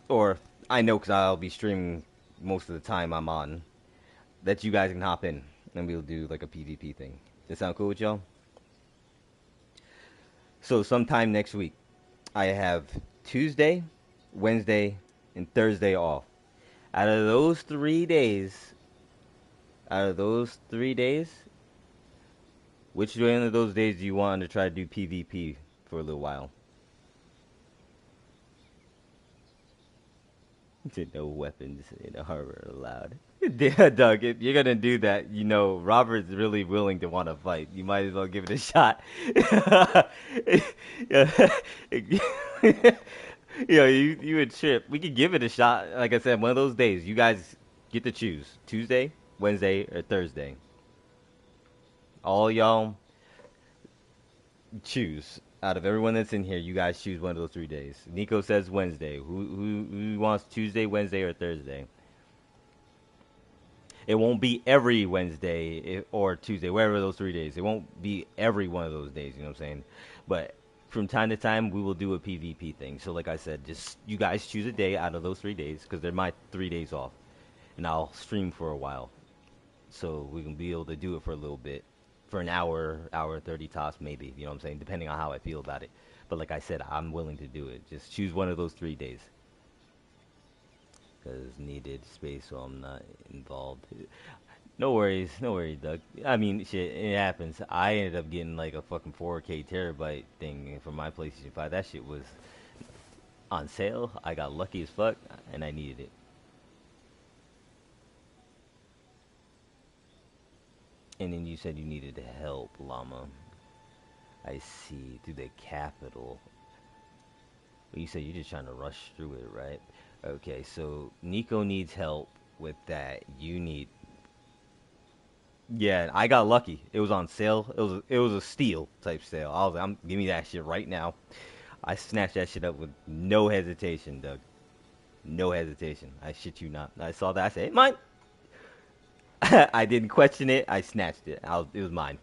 Speaker 1: or I know because I'll be streaming most of the time I'm on, that you guys can hop in and we'll do like a PvP thing. Does that sound cool with y'all? So sometime next week, I have Tuesday, Wednesday, and Thursday off. Out of those 3 days, out of those 3 days, which one of those days do you want to try to do PvP for a little while? No weapons in the harbor allowed. Yeah, Doug, if you're gonna do that, Robert's really willing to want to fight. You might as well give it a shot. You would trip. We could give it a shot. Like I said, one of those days, you guys get to choose Tuesday, Wednesday, or Thursday. All y'all choose. Out of everyone that's in here, you guys choose one of those 3 days. Nico says Wednesday. Who wants Tuesday, Wednesday, or Thursday? It won't be every Wednesday or Tuesday, wherever those 3 days. It won't be every one of those days. You know what I'm saying? But from time to time, we will do a PvP thing. So, like I said, just you guys choose a day out of those 3 days because they're my 3 days off, and I'll stream for a while, so we can be able to do it for a little bit, for an hour, hour 30 tops, maybe. You know what I'm saying? Depending on how I feel about it. But like I said, I'm willing to do it. Just choose one of those 3 days. Because needed space, so I'm not involved. No worries, Doug. I mean, shit, it happens. I ended up getting like a fucking 4K terabyte thing for my PlayStation 5. That shit was on sale. I got lucky as fuck, and I needed it. And then you said you needed help, Llama. I see. Through the capital. But you said you're just trying to rush through it, right? Okay, so Nico needs help with that. You need. Yeah, I got lucky. It was on sale. It was a steal type sale. I was like, give me that shit right now. I snatched that shit up with no hesitation, Doug. No hesitation. I shit you not. I saw that. I said, hey, mine. I didn't question it. I snatched it. It was mine.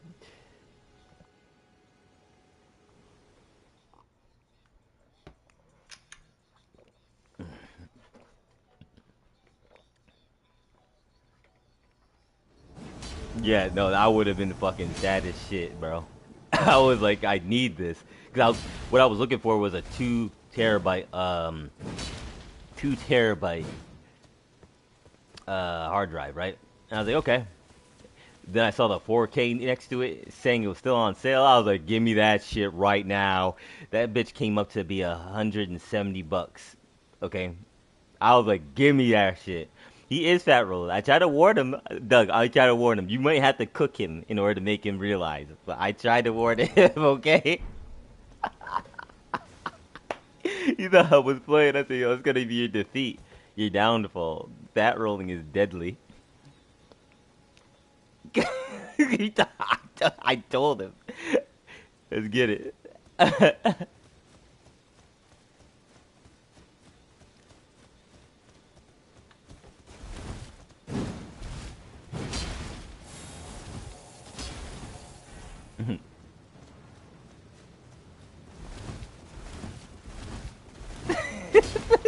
Speaker 1: Yeah, no, I would have been fucking sad as shit, bro. I was like, I need this because what I was looking for was a 2 terabyte, 2 terabyte hard drive, right? And I was like, okay. Then I saw the 4K next to it saying it was still on sale. I was like, give me that shit right now. That bitch came up to be $170. Okay, I was like, give me that shit. He is fat rolling. I tried to warn him, Doug. I tried to warn him. You might have to cook him in order to make him realize. But I tried to warn him. Okay. You thought I was playing. I said, yo, it's gonna be your defeat, your downfall. Fat rolling is deadly. I told him. Let's get it.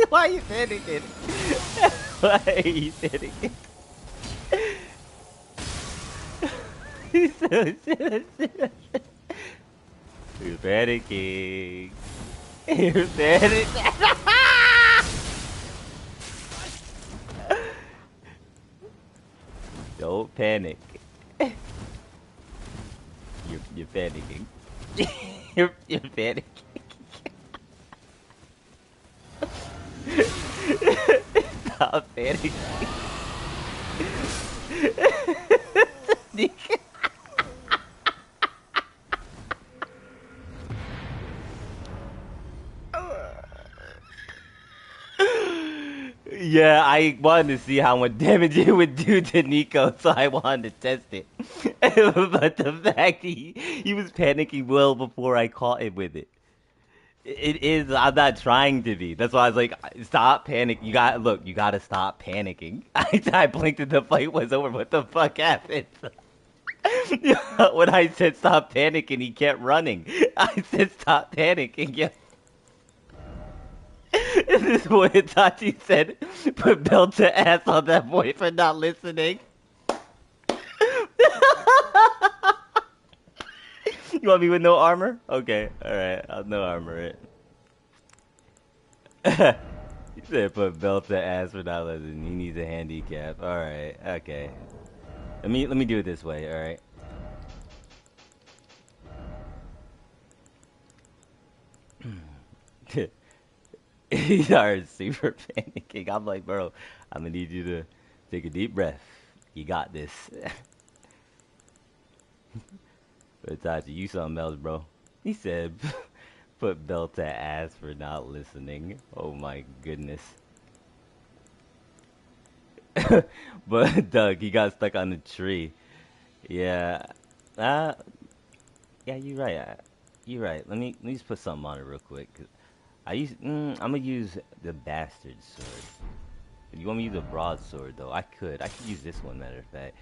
Speaker 1: Why are you panicking? Why are you panicking? He's so You're panicking. You're panicking. Don't panic. You're panicking. You're panicking. Stop panicking. Yeah, I wanted to see how much damage it would do to Nico, so I wanted to test it. But the fact he was panicking well before I caught him with it. It is. I'm not trying to be. That's why I was like, stop panic. You gotta stop panicking. I blinked and the fight was over. What the fuck happened? When I said stop panicking, he kept running. I said stop panicking. Yeah. This is what Itachi said. Put belt to ass on that boy for not listening. You want me with no armor? Okay, alright. I'll no armor it. He said put belt to ass for not listening. He needs a handicap. Alright, okay. Let me do it this way, alright? He started super panicking. I'm like, bro, I'm gonna need you to take a deep breath. You got this. But Tachi, you something else, bro. He said, put belt to ass for not listening. Oh my goodness. But Doug, he got stuck on the tree. Yeah. Uh, yeah, you're right. You're right. Let me just put something on it real quick. I'm gonna use the bastard sword You want me to use a broadsword though? I could. I could use this one, matter of fact.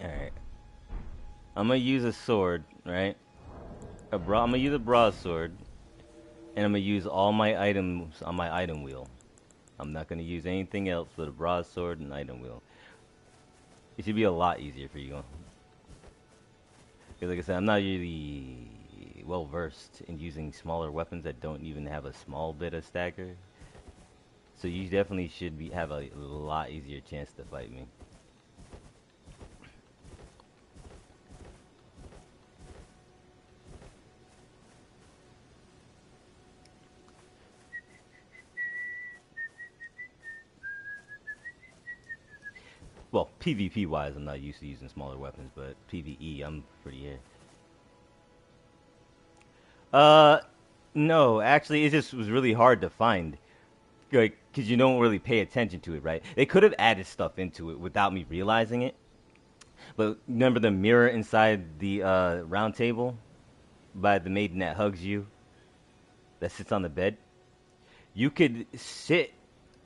Speaker 1: Alright. I'm gonna use a sword, right? I'm gonna use a broadsword, and I'm gonna use all my items on my item wheel. I'm not gonna use anything else but a broadsword and item wheel. It should be a lot easier for you. Because like I said, I'm not really well versed in using smaller weapons that don't even have a small bit of stagger. So you definitely should have a lot easier chance to fight me. Well, PvP wise, I'm not used to using smaller weapons, but PvE, I'm pretty here. Uh, no, actually, it just was really hard to find, like, because you don't really pay attention to it, right? They could have added stuff into it without me realizing it. But remember the mirror inside the round table by the maiden that hugs you, that sits on the bed? You could sit.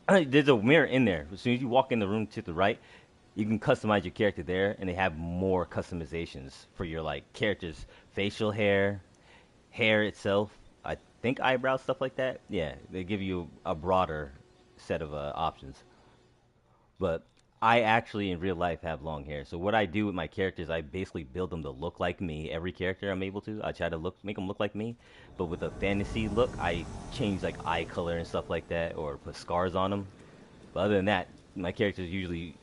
Speaker 1: There's a mirror in there. As soon as you walk in the room to the right, you can customize your character there, and they have more customizations for your like character's facial hair, hair itself. I think eyebrows, stuff like that. Yeah, they give you a broader set of options. But I actually in real life have long hair. So what I do with my characters, I basically build them to look like me. Every character I'm able to, I try to make them look like me. But with a fantasy look, I change like eye color and stuff like that, or put scars on them. But other than that, my characters usually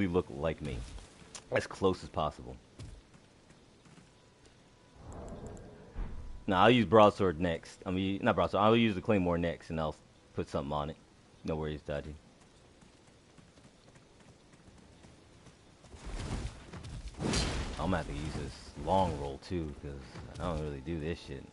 Speaker 1: look like me, as close as possible. Now I'll use broadsword next. Not broadsword. I'll use the claymore next, and I'll put something on it. No worries, Dodgy. I'm gonna have to use this long roll too, because I don't really do this shit.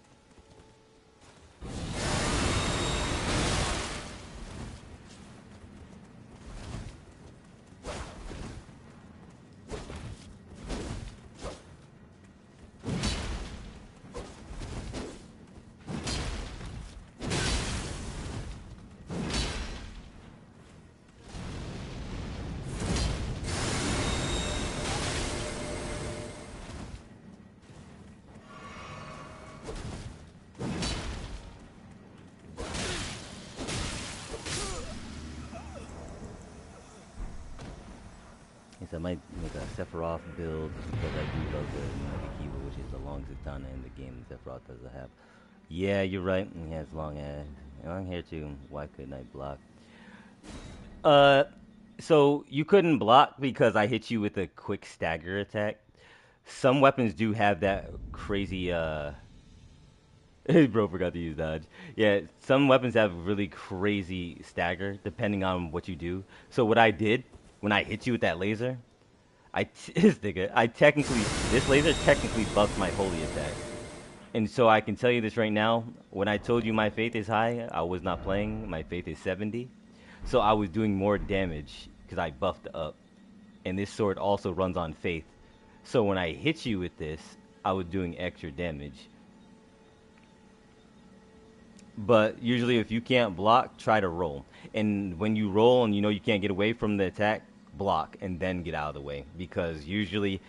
Speaker 1: I might make a Sephiroth build because I do love the Kiva, which is the longest katana in the game. Sephiroth doesn't have. Yeah, you're right. He has long hair too. Why couldn't I block? Uh, so you couldn't block because I hit you with a quick stagger attack. Some weapons do have that crazy. Bro forgot to use dodge. Yeah, some weapons have really crazy stagger depending on what you do. So what I did when I hit you with that laser, I technically this laser technically buffed my holy attack. And so I can tell you this right now. When I told you my faith is high, I was not playing. My faith is 70. So I was doing more damage because I buffed up. And this sword also runs on faith. So when I hit you with this, I was doing extra damage. But usually if you can't block, try to roll. And when you roll and you know you can't get away from the attack, block and then get out of the way. Because usually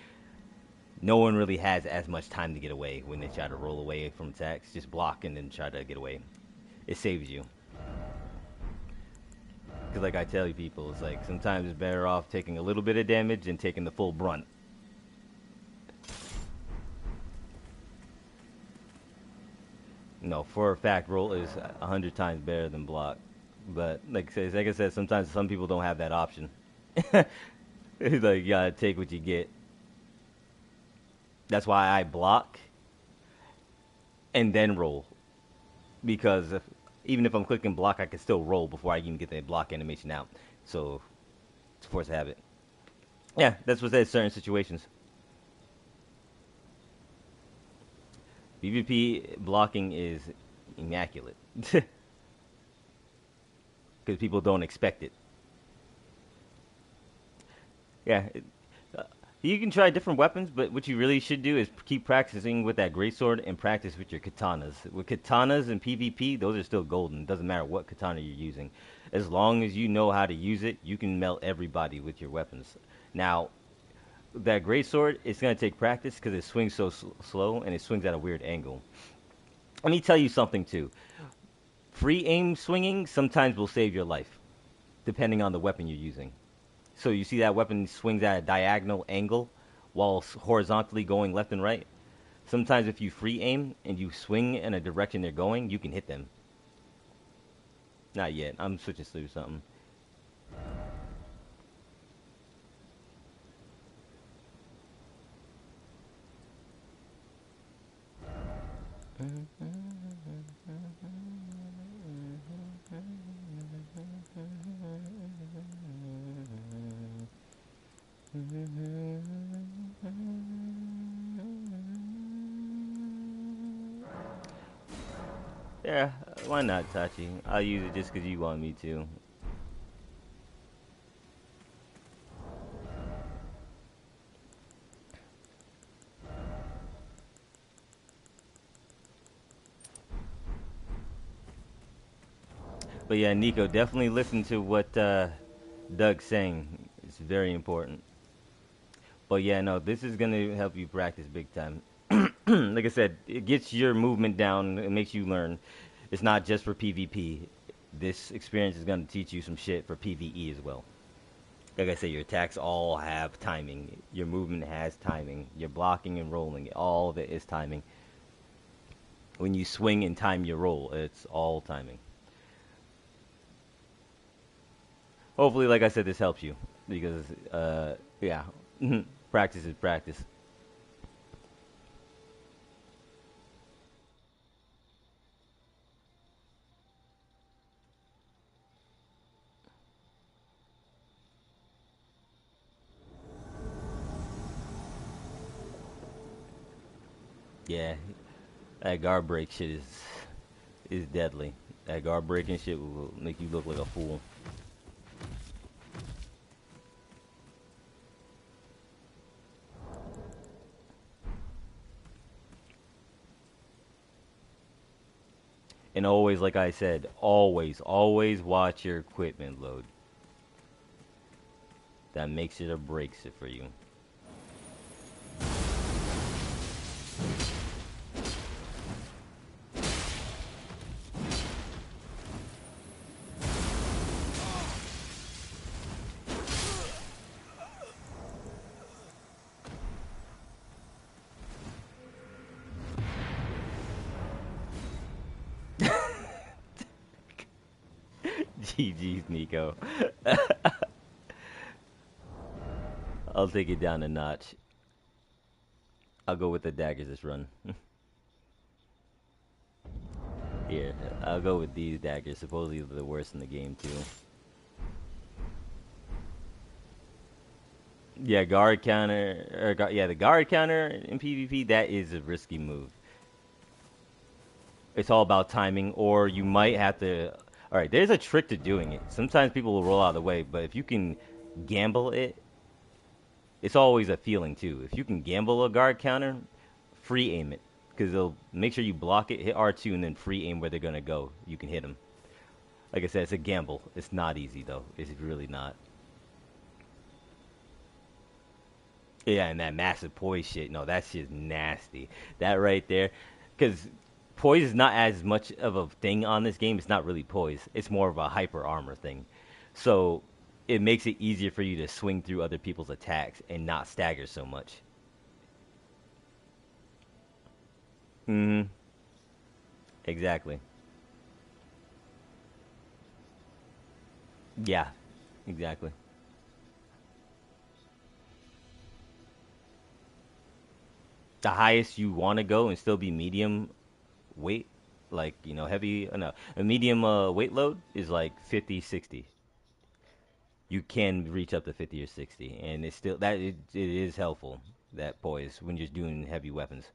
Speaker 1: no one really has as much time to get away when they try to roll away from attacks. Just block and then try to get away. It saves you. Because like I tell you people, it's like sometimes it's better off taking a little bit of damage than taking the full brunt. No, for a fact, roll is 100 times better than block. But like I said, sometimes some people don't have that option. It's like you gotta take what you get. That's why I block and then roll. Because even if I'm clicking block, I can still roll before I even get the block animation out. So it's a force of habit. Yeah, that's what it says certain situations. PvP blocking is immaculate. Because people don't expect it. Yeah.
Speaker 2: You can try different weapons, but what you really should do is keep practicing with that greatsword and practice with your katanas. With katanas and PvP, those are still golden. Doesn't matter what katana you're using. As long as you know how to use it, you can melt everybody with your weapons. Now, that greatsword, it's going to take practice because it swings so slow and it swings at a weird angle. Let me tell you something too. Free aim swinging sometimes will save your life, depending on the weapon you're using. So you see that weapon swings at a diagonal angle while horizontally going left and right. Sometimes if you free aim and you swing in a direction they're going, you can hit them. Not yet. I'm switching to something. Yeah, why not, Tachi? I'll use it just because you want me to. But yeah, Nico, definitely listen to what Doug's saying. It's very important. But yeah, no, this is gonna help you practice big time. Like I said, it gets your movement down. It makes you learn. It's not just for PvP. This experience is gonna teach you some shit for PvE as well. Like I said, your attacks all have timing. Your movement has timing. Your blocking and rolling, all of it is timing. When you swing and time your roll, it's all timing. Hopefully, like I said, this helps you because, yeah, practice is practice. Yeah, that guard break shit is deadly. That guard breaking shit will make you look like a fool. And always, like I said, always watch your equipment load. That makes it or breaks it for you. GG's, Nico. I'll take it down a notch. I'll go with the daggers this run. Here, I'll go with these daggers. Supposedly the worst in the game too. Yeah, guard counter. Yeah, the guard counter in PvP, that is a risky move. It's all about timing, or you might have to. All right, there's a trick to doing it. Sometimes people will roll out of the way, but if you can gamble it, it's always a feeling too. If you can gamble a guard counter, free aim it because they'll make sure you block it, hit R2, and then free aim where they're gonna go. You can hit them. Like I said, it's a gamble. It's not easy though. It's really not. Yeah, and that massive poise shit. No, that shit's nasty. That right there, because poise is not as much of a thing on this game. It's not really poise. It's more of a hyper armor thing. So it makes it easier for you to swing through other people's attacks and not stagger so much. Hmm. Exactly. Yeah. Exactly. The highest you want to go and still be medium weight, like heavy. No, a medium weight load is like 50, 60. You can reach up to 50 or 60, and it's still it is helpful, that poise when you're doing heavy weapons.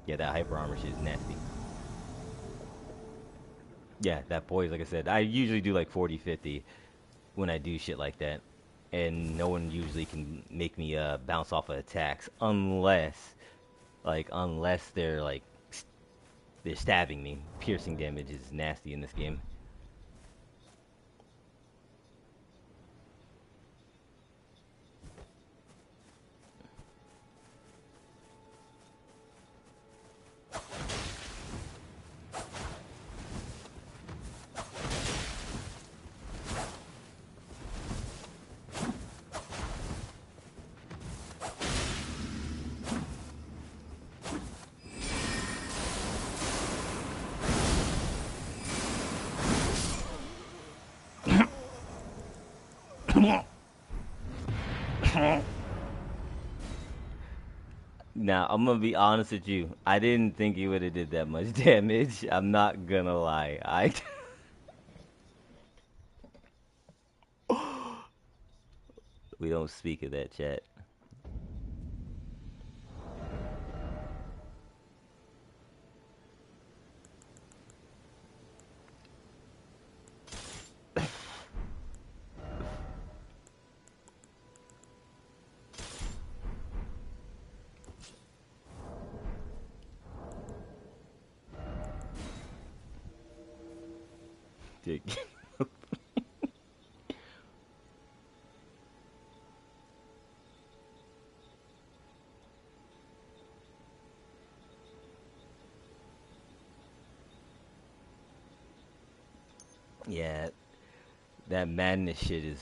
Speaker 2: Yeah, that hyper armor shit is nasty. Yeah, that poise, like I said, I usually do like 40, 50 when I do shit like that, and no one usually can make me bounce off of attacks unless they're like they're stabbing me. Piercing damage is nasty in this game. Now, I'm gonna be honest with you. I didn't think he would have did that much damage. I'm not gonna lie. We don't speak of that, chat. Dick. Yeah, that madness shit is.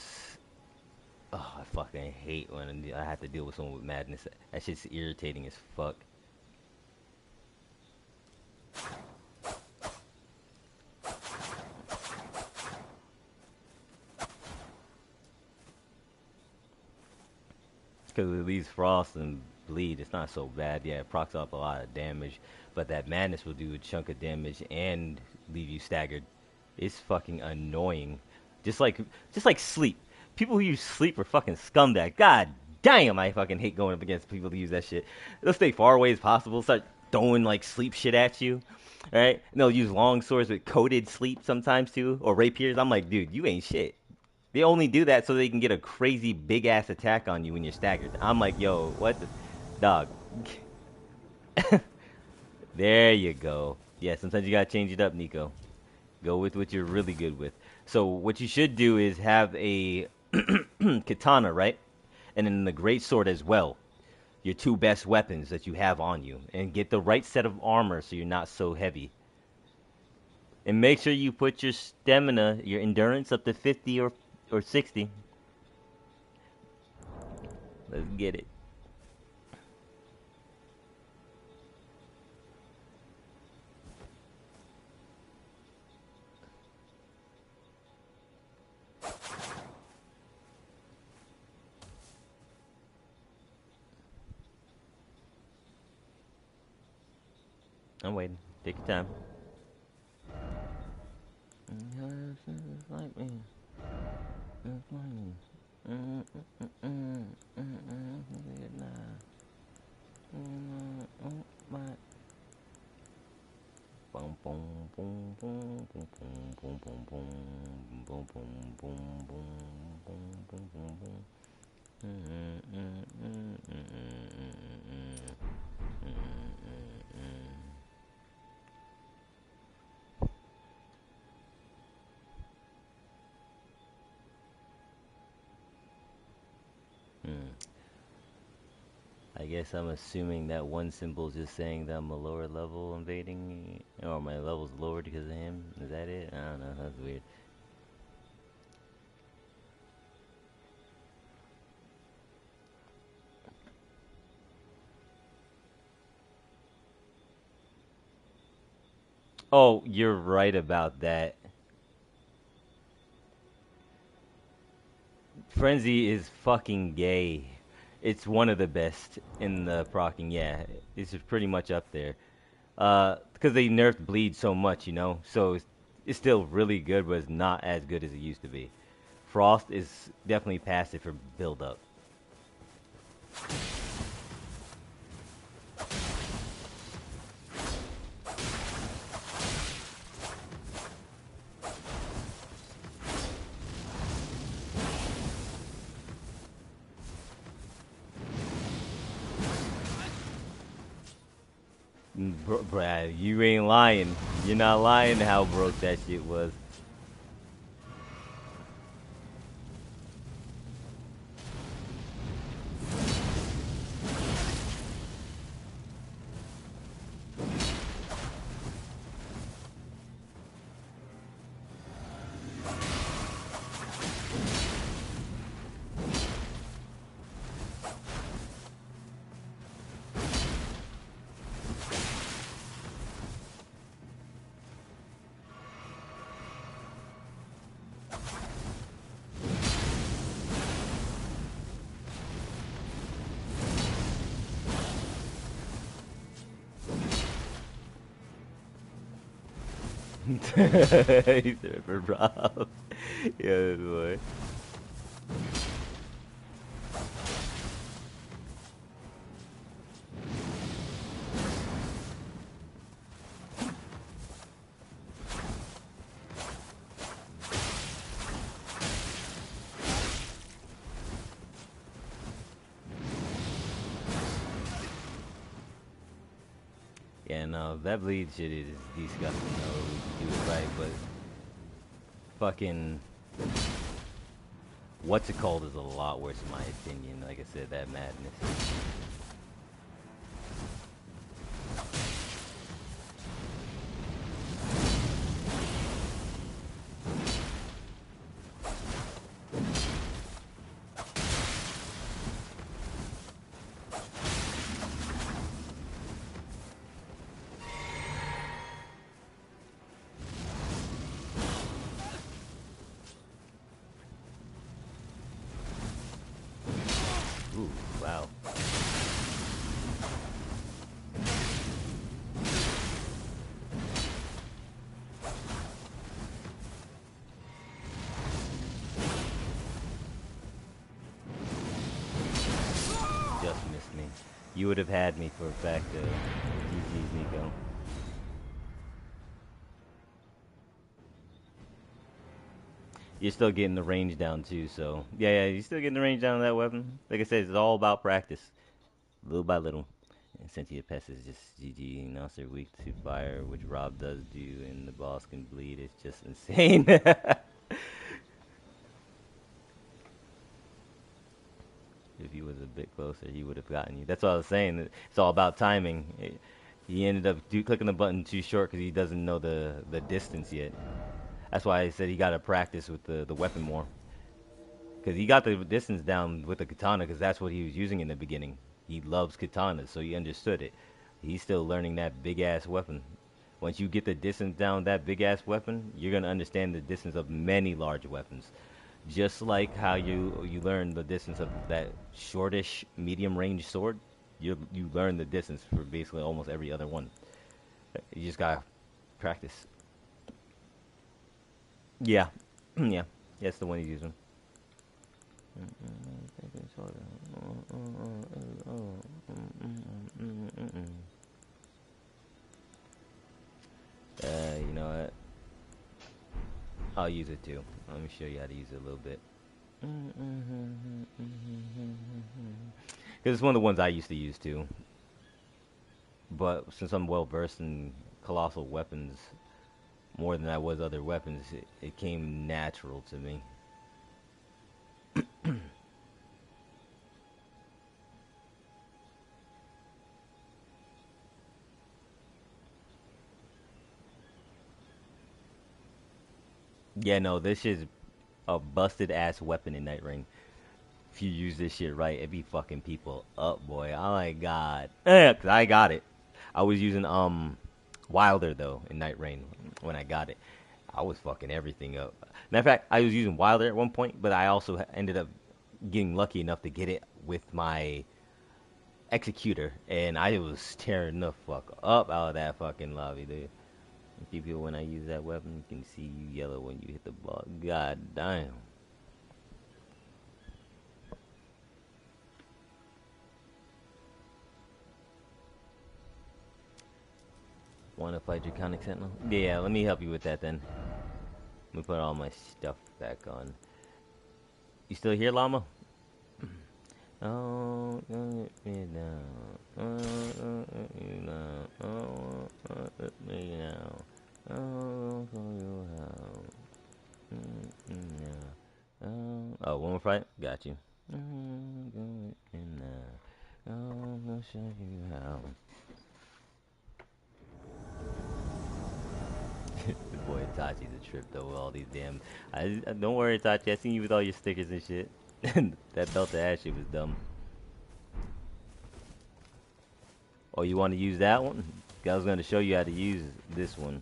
Speaker 2: Oh, I fucking hate when I have to deal with someone with madness. That shit's irritating as fuck. Because at least frost and bleed, it's not so bad. Yeah, it procs up a lot of damage, but that madness will do a chunk of damage and leave you staggered. It's fucking annoying. Just like sleep. People who use sleep are fucking scumbag. God damn, I fucking hate going up against people who use that shit. They'll stay far away as possible, start throwing like sleep shit at you. Right? And they'll use long swords with coated sleep sometimes too, or rapiers. I'm like, dude, you ain't shit. They only do that so they can get a crazy big ass attack on you when you're staggered. I'm like, yo, what the dog? There you go. Yeah, sometimes you gotta change it up, Nico. Go with what you're really good with. So what you should do is have a katana, right? And then the great sword as well. Your two best weapons that you have on you, and get the right set of armor so you're not so heavy. And make sure you put your stamina, your endurance up to 50 or 60. Let's get it. I'm waiting. Take your time. Like me. Boom, boom, boom, boom, boom, boom, boom, boom, boom, boom, boom, boom, boom, boom, boom, boom. I guess I'm assuming that one symbol is just saying that I'm a lower level invading, or my level's lowered because of him. Is that it? I don't know. That's weird. Oh, you're right about that. Frenzy is fucking gay. It's one of the best in the procking. Yeah, it's pretty much up there. Because they nerfed bleed so much, you know. So it's still really good, but it's not as good as it used to be. Frost is definitely past it for build up. Bruh, you ain't lying. You're not lying how broke that shit was. He's there for Rob. Yeah, boy. Yeah, no, that bleed shit is disgusting. No, we do it right, but fucking what's it called is a lot worse in my opinion. Like I said, that madness. Ooh, wow. Just missed me. You would have had me for a fact. GG's, Nico. You're still getting the range down too, so yeah, you're still getting the range down on that weapon. Like I said, it's all about practice, little by little. And Sentient Pest is just GG. Now they're weak to fire, which Rob does do, and the boss can bleed. It's just insane. If he was a bit closer, he would have gotten you. That's what I was saying. It's all about timing. He ended up clicking the button too short because he doesn't know the distance yet. That's why I said he got to practice with the weapon more. Because he got the distance down with the katana because that's what he was using in the beginning. He loves katanas, so he understood it. He's still learning that big ass weapon. Once you get the distance down that big ass weapon, you're gonna understand the distance of many large weapons. Just like how you learn the distance of that shortish medium range sword, you learn the distance for basically almost every other one. You just gotta practice. Yeah, yeah, that's the one he's using. You know what? I'll use it too. Let me show you how to use it a little bit. Because it's one of the ones I used to use too. But since I'm well versed in colossal weapons more than I was other weapons, it came natural to me. Yeah, no, this is a busted ass weapon in Night Ring. If you use this shit right, it be fucking people up, boy. Oh my god. 'Cause I got it. I was using Wilder though in Night Rain when I got it. I was fucking everything up. Matter of fact, I was using Wilder at one point, but I also ended up getting lucky enough to get it with my Executor, and I was tearing the fuck up out of that fucking lobby, dude. People, when I use that weapon, you can see you yellow when you hit the ball. God damn. Want to fight Draconic Sentinel? Yeah, let me help you with that then. Let me put all my stuff back on. You still here, Llama? Oh, let me down. Oh, let me down. Oh, one more fight? Got you. And I'll show you how. The boy Itachi's a trip though with all these damn. Don't worry, Itachi. I seen you with all your stickers and shit. That belt to ass shit was dumb. Oh, you want to use that one? I was gonna show you how to use this one.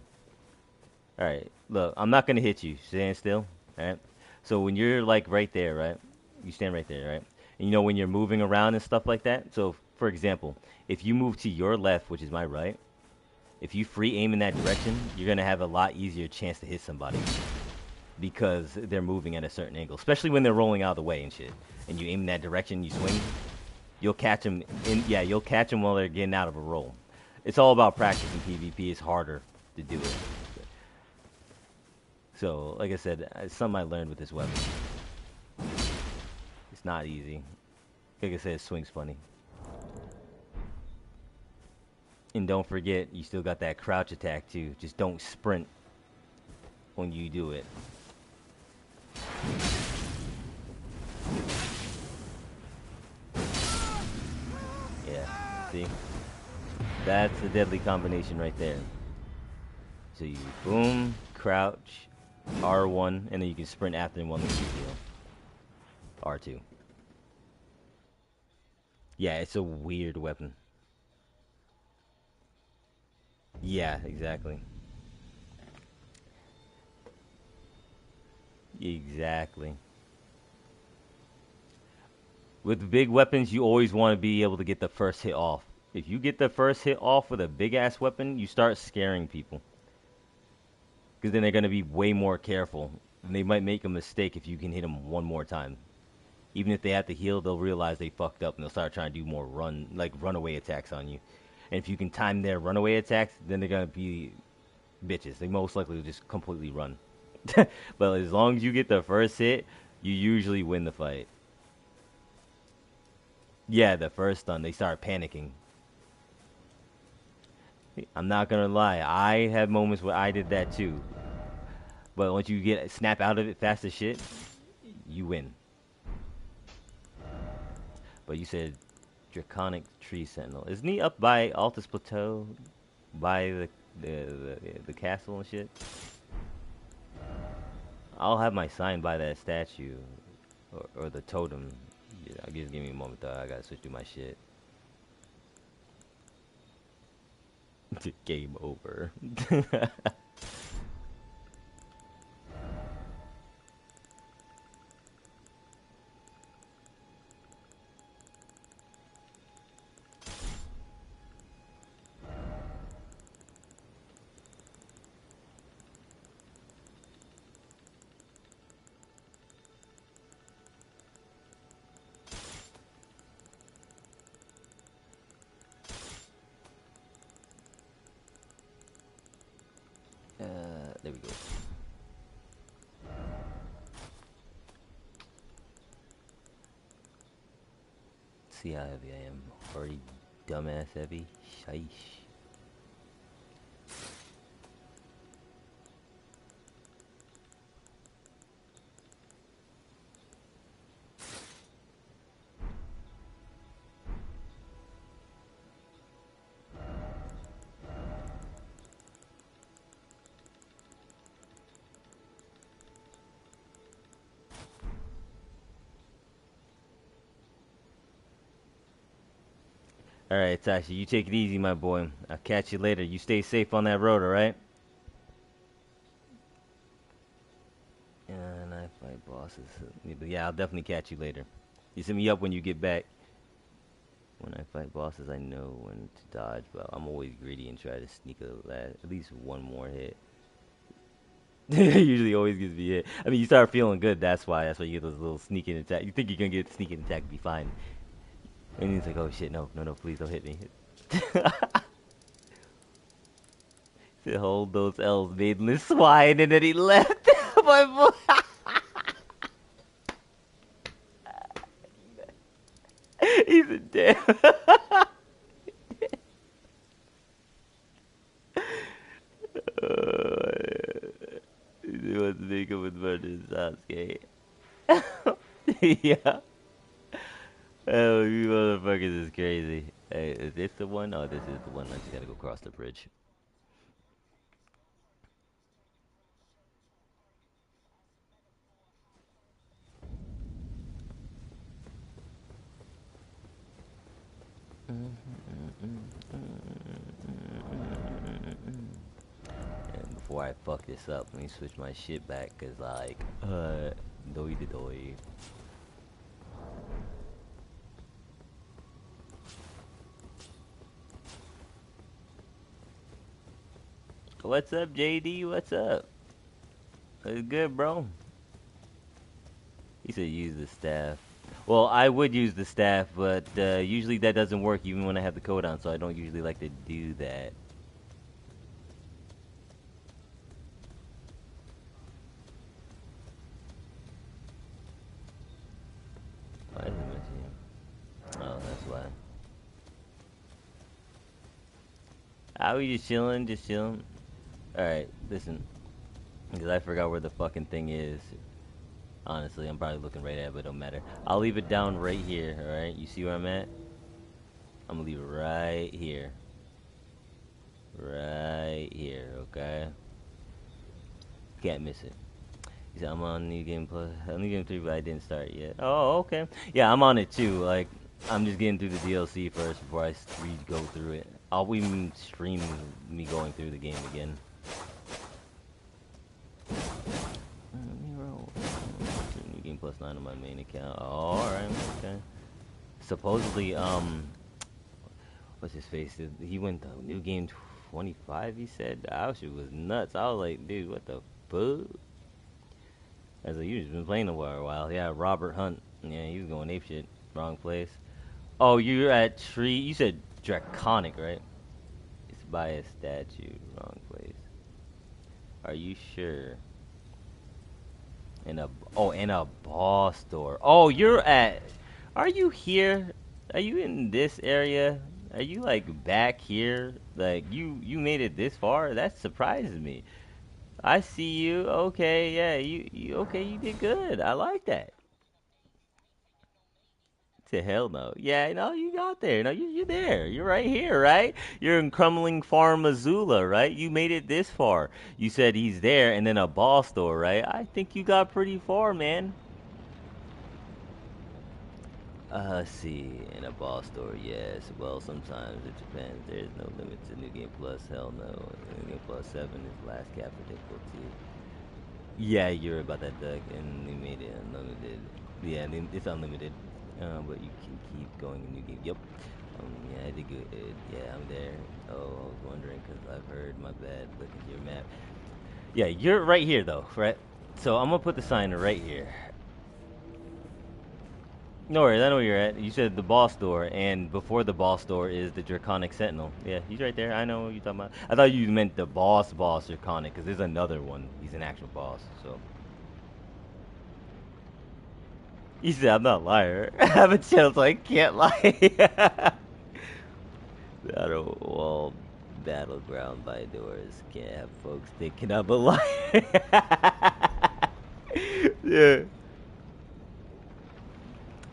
Speaker 2: All right, look. I'm not gonna hit you. Stand still. All right. So when you're like right there, right? You stand right there, right? And you know when you're moving around and stuff like that. So for example, if you move to your left, which is my right, if you free aim in that direction, you're gonna have a lot easier chance to hit somebody because they're moving at a certain angle, especially when they're rolling out of the way and shit. And you aim in that direction, you swing, you'll catch them. You'll catch them while they're getting out of a roll. It's all about practice in PvP. It's harder to do it. So, like I said, it's something I learned with this weapon. It's not easy. Like I said, it swings funny. And don't forget, you still got that crouch attack too. Just don't sprint when you do it. Yeah, see? That's a deadly combination right there. So you boom, crouch, R1, and then you can sprint after him while you heal. R2. Yeah, it's a weird weapon. Yeah, exactly. Exactly. With big weapons, you always want to be able to get the first hit off. If you get the first hit off with a big ass weapon, you start scaring people. Because then they're going to be way more careful. And they might make a mistake if you can hit them one more time. Even if they have to heal, they'll realize they fucked up and they'll start trying to do more runaway attacks on you. And if you can time their runaway attacks, then they're going to be bitches. They most likely will just completely run. But as long as you get the first hit, you usually win the fight. Yeah, the first stun, they start panicking. I'm not gonna lie, I have moments where I did that too. But once you get snap out of it fast as shit, you win. But you said Draconic Tree Sentinel. Isn't he up by Altus Plateau? By the castle and shit? I'll have my sign by that statue. Or the totem. Yeah, just give me a moment though, I gotta switch through my shit. Game over. There we go. See how heavy I am. Already dumbass heavy. Shaish. Alright, Tashi, you take it easy, my boy. I'll catch you later. You stay safe on that road, alright? And I fight bosses. Yeah, I'll definitely catch you later. You send me up when you get back. When I fight bosses, I know when to dodge, but I'm always greedy and try to sneak at least one more hit. Usually always gives me a hit. I mean, you start feeling good, that's why. That's why you get those little sneaking attack. You think you're gonna get sneaking attack, be fine. And he's like, oh shit, no, please don't hit me. To hold those L's, maidenless swine, and then he left. My boy. He's a damn. He wants to make him with murder Sasuke. Yeah. Oh, you motherfuckers is crazy. Hey, is this the one? Oh, this is the one. I just gotta go cross the bridge. And before I fuck this up, let me switch my shit back, cause like, doy de doy. What's up, JD? What's up? It's good, bro. He said use the staff. Well, I would use the staff, but usually that doesn't work even when I have the code on, so I don't usually like to do that. Why is it missing? Oh, that's why. Are we just chilling? Just chilling? Alright, listen. Because I forgot where the fucking thing is. Honestly, I'm probably looking right at it, but it don't matter. I'll leave it down right here, alright? You see where I'm at? I'm gonna leave it right here. Right here, okay? Can't miss it. He said, I'm on New Game Plus. New Game 3, but I didn't start yet. Oh, okay. Yeah, I'm on it too. Like, I'm just getting through the DLC first before I go through it. I'll even stream me going through the game again. New Game Plus 9 on my main account. Oh, alright, okay. Supposedly, what's his face? He went to New Game 25, he said. That shit was nuts. I was like, dude, what the fuck? As a you've been playing for a while. Yeah, Robert Hunt. Yeah, he was going apeshit. Wrong place. Oh, you're at Tree. You said Draconic, right? It's by a statue. Wrong place. Are you sure? In a boss store. Oh, you're at. Are you here? Are you in this area? Are you like back here? Like you made it this far? That surprises me. I see you. Okay, yeah, you okay, you did good. I like that. To hell no. Yeah, no, you got there. No, you're there. You're right here, right? You're in Crumbling Farm, Missoula, right? You made it this far. You said he's there, and then a ball store, right? I think you got pretty far, man. Let's see. In a ball store, yes. Well, sometimes it depends. There's no limit to New Game Plus. Hell no. New Game Plus 7 is last cap for difficulty. Yeah, you're about that duck, and they made it unlimited. Yeah, it's unlimited, but you can keep going in new game. Yep. Yeah, I did good. Yeah, I'm there. Oh, I was wondering because I've heard. My bad. Look at your map. Yeah, you're right here though, right? So I'm gonna put the sign right here. No worries, I know where you're at. You said the boss door, and before the boss door is the Draconic Sentinel. Yeah, he's right there. I know what you're talking about. I thought you meant the boss Draconic, because there's another one. He's an actual boss, so. You said I'm not a liar. I have a chance, I can't lie. Battle wall, battleground by doors. Can't have folks thinking I'm a liar. Yeah.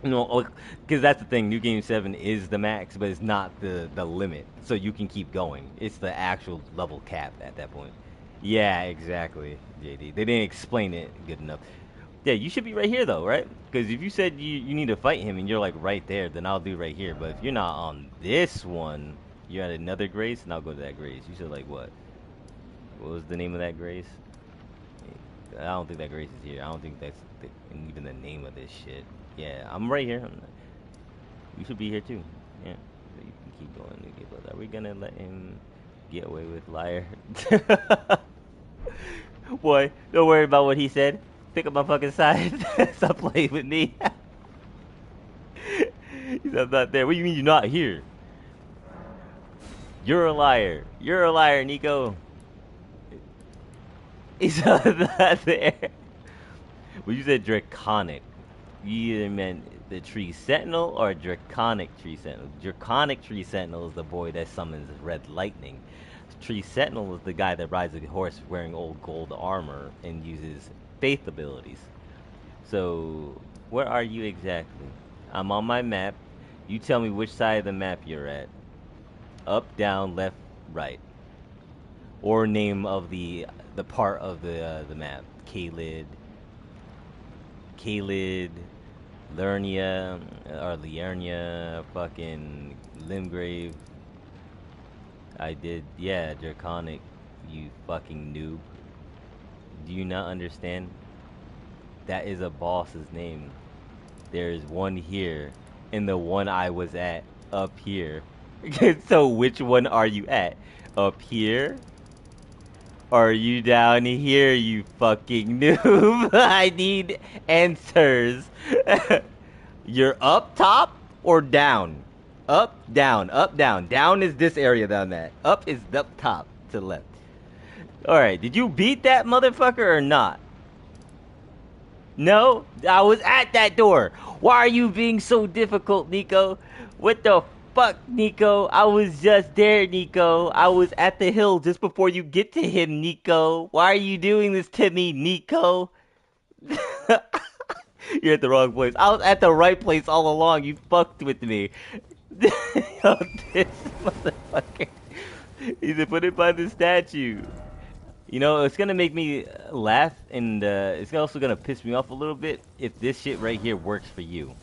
Speaker 2: No, because that's the thing. New Game 7 is the max, but it's not the limit. So you can keep going. It's the actual level cap at that point. Yeah, exactly, JD. They didn't explain it good enough. Yeah, you should be right here though, right? Because if you said you need to fight him and you're like right there, then I'll do right here. But if you're not on this one, you're at another grace, and I'll go to that grace. You said like what? What was the name of that grace? I don't think that grace is here. I don't think that's even the name of this shit. Yeah, I'm right here. You should be here too. Yeah, so you can keep going. Are we gonna let him get away with liar? Boy, don't worry about what he said. Pick up my fucking side. Stop playing with me. He said, I'm not there. What do you mean you're not here? You're a liar. You're a liar, Nico. He's not there. Well, you said draconic. You either meant the tree sentinel or draconic tree sentinel. Draconic tree sentinel is the boy that summons red lightning. Tree sentinel is the guy that rides a horse wearing old gold armor and uses faith abilities. So Where are you exactly? I'm on my map. You tell me which side of the map you're at. Up, down, left, right. Or name of the part of the map. Kalid, Lernia, or Liurnia, fucking Limgrave. I did, yeah, Draconic, you fucking noob. Do you not understand? That is a boss's name. There's one here, and the one I was at up here. So which one are you at? Up here? Or are you down here, you fucking noob? I need answers. You're up top or down? Up, down, up, down. Down is this area down that. Up is up top to the left. Alright, did you beat that motherfucker or not? No? I was at that door. Why are you being so difficult, Nico? What the fuck, Nico? I was just there, Nico. I was at the hill just before you get to him, Nico. Why are you doing this to me, Nico? You're at the wrong place. I was at the right place all along. You fucked with me. Yo, this motherfucker. He said, put it by the statue. You know, it's gonna make me laugh, and it's also gonna piss me off a little bit if this shit right here works for you.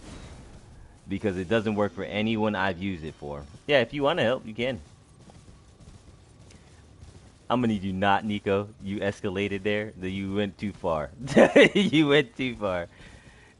Speaker 2: Because it doesn't work for anyone I've used it for. Yeah, if you want to help, you can. I'm gonna need you not, Nico. You escalated there. You went too far. You went too far.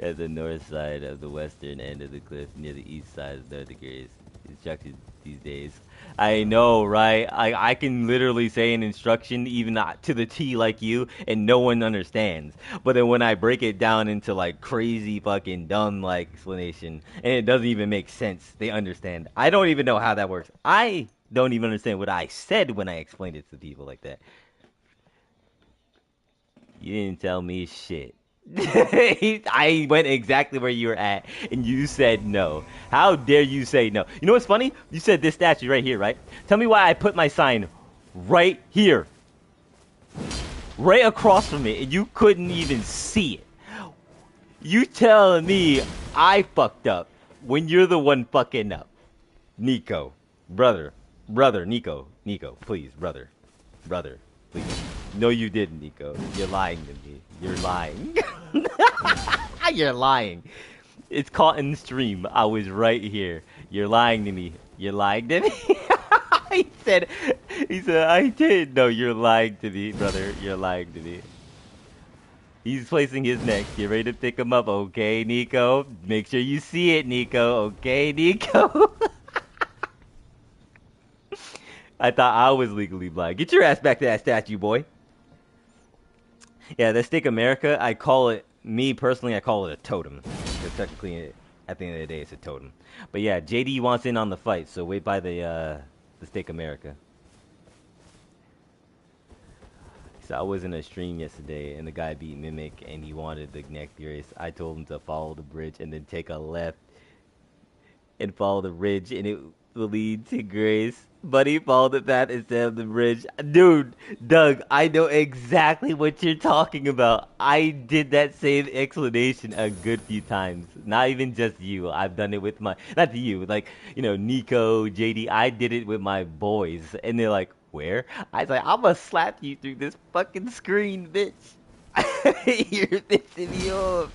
Speaker 2: At the north side of the western end of the cliff, near the east side of the degrees. Instructed these days. I know, right? I can literally say an instruction even to the T like you, and no one understands. But then when I break it down into like crazy fucking dumb like explanation, and it doesn't even make sense, they understand. I don't even know how that works. I don't even understand what I said when I explained it to people like that. You didn't tell me shit. I went exactly where you were at, and you said no. How dare you say no? You know what's funny? You said this statue right here, right? Tell me why I put my sign right here. Right across from it, and you couldn't even see it. You telling me I fucked up when you're the one fucking up. Nico. Brother, Nico, please, brother, please. No, you didn't, Nico. You're lying to me. You're lying. You're lying. It's caught in the stream. I was right here. You're lying to me. You're lying to me. he said, I did. No, you're lying to me, brother. You're lying to me. He's placing his next. Get ready to pick him up, okay, Nico? Make sure you see it, Nico. Okay, Nico? I thought I was legally blind. Get your ass back to that statue, boy. Yeah, the Stake America, I call it, me personally, I call it a totem. Because technically, at the end of the day, it's a totem. But yeah, JD wants in on the fight, so wait by the Stake America. So I was in a stream yesterday, and the guy beat Mimic, and he wanted the next race. I told him to follow the bridge and then take a left and follow the ridge, and it will lead to Grace. But he followed the path instead of the bridge. Dude, Doug, I know exactly what you're talking about. I did that same explanation a good few times. Not even just you. I've done it with my, not you, like, you know, Nico, JD. I did it with my boys. And they're like, where? I was like, I'm gonna slap you through this fucking screen, bitch. You're pissing me off.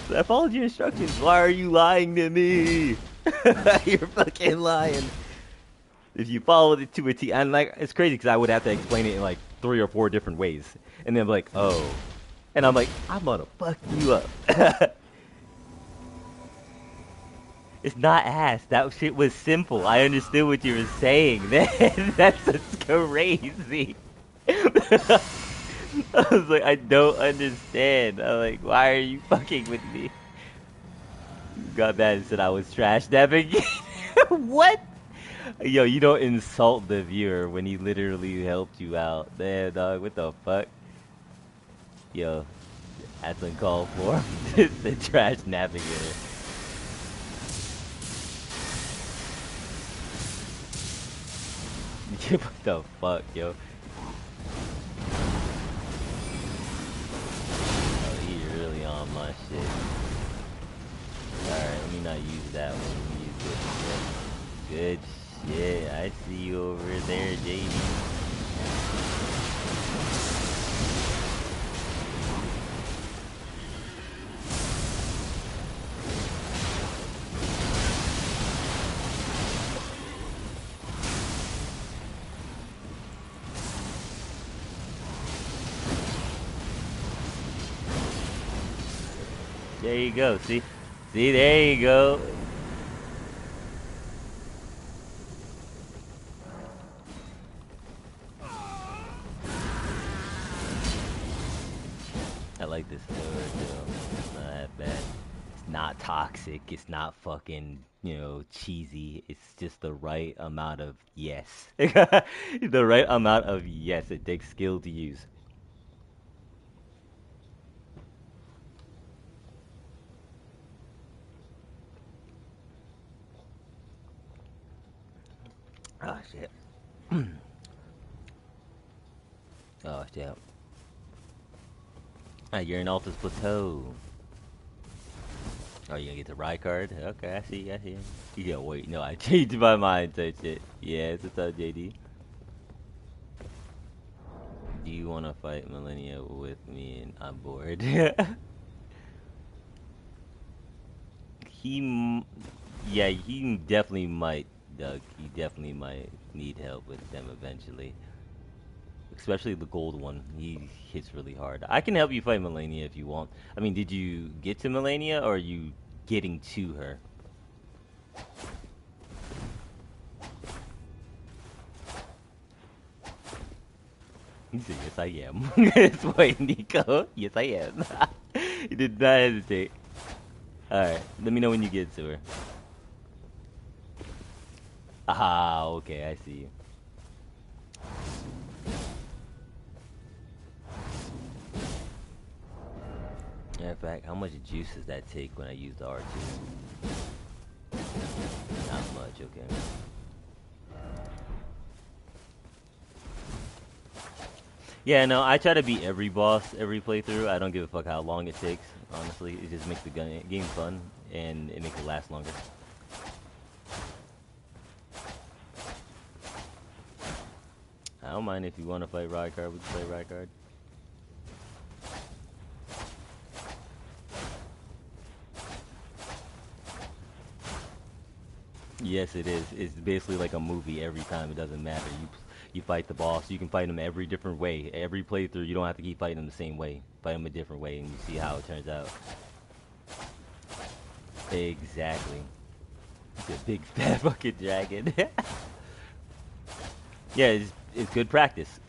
Speaker 2: So I followed your instructions. Why are you lying to me? You're fucking lying. If you followed it to a T, and like it's crazy because I would have to explain it in like 3 or 4 different ways, and then like, oh, and I'm like, I'm gonna fuck you up. It's not ass. That shit was simple. I understood what you were saying. That's just crazy. I was like, I don't understand. I'm like, why are you fucking with me? Got mad and said I was trash navigating. What? Yo, you don't insult the viewer when he literally helped you out. Man, dog, what the fuck? Yo, that's uncalled for. The trash navigator. What the fuck, yo? Oh, he really on my shit. not use that one. Use this. Good shit. I see you over there, Jayy. There you go. See, there you go. I like this sword, though. It's not that bad. It's not toxic. It's not fucking, cheesy. It's just the right amount of yes. The right amount of yes. It takes skill to use. Oh shit. Oh shit. Ah, you're in Altus Plateau. Oh, you gonna get the ride card? Okay, I see, I see. You gotta wait. No, I changed my mind. Type shit. Yeah, it's a JD. Do you want to fight Millennia with me? And I'm bored. Yeah, he definitely might, Doug. He definitely might need help with them eventually. Especially the gold one. He hits really hard. I can help you fight Melania if you want. I mean, did you get to Melania or are you getting to her? He said, yes, I am. That's why, Nico. Yes, I am. He did not hesitate. Alright, let me know when you get to her. Ah, okay, I see you. Matter of fact, how much juice does that take when I use the R2? Not much, okay. Yeah, no, I try to beat every boss, every playthrough. I don't give a fuck how long it takes, honestly. It just makes the game fun, and it makes it last longer. I don't mind if you want to fight Rykard, we can play Rykard. Yes, it is. It's basically like a movie every time. It doesn't matter. You fight the boss. You can fight him every different way. Every playthrough, you don't have to keep fighting him the same way. Fight him a different way, and you see how it turns out. Exactly. It's a big fat fucking dragon. Yeah, it's good practice.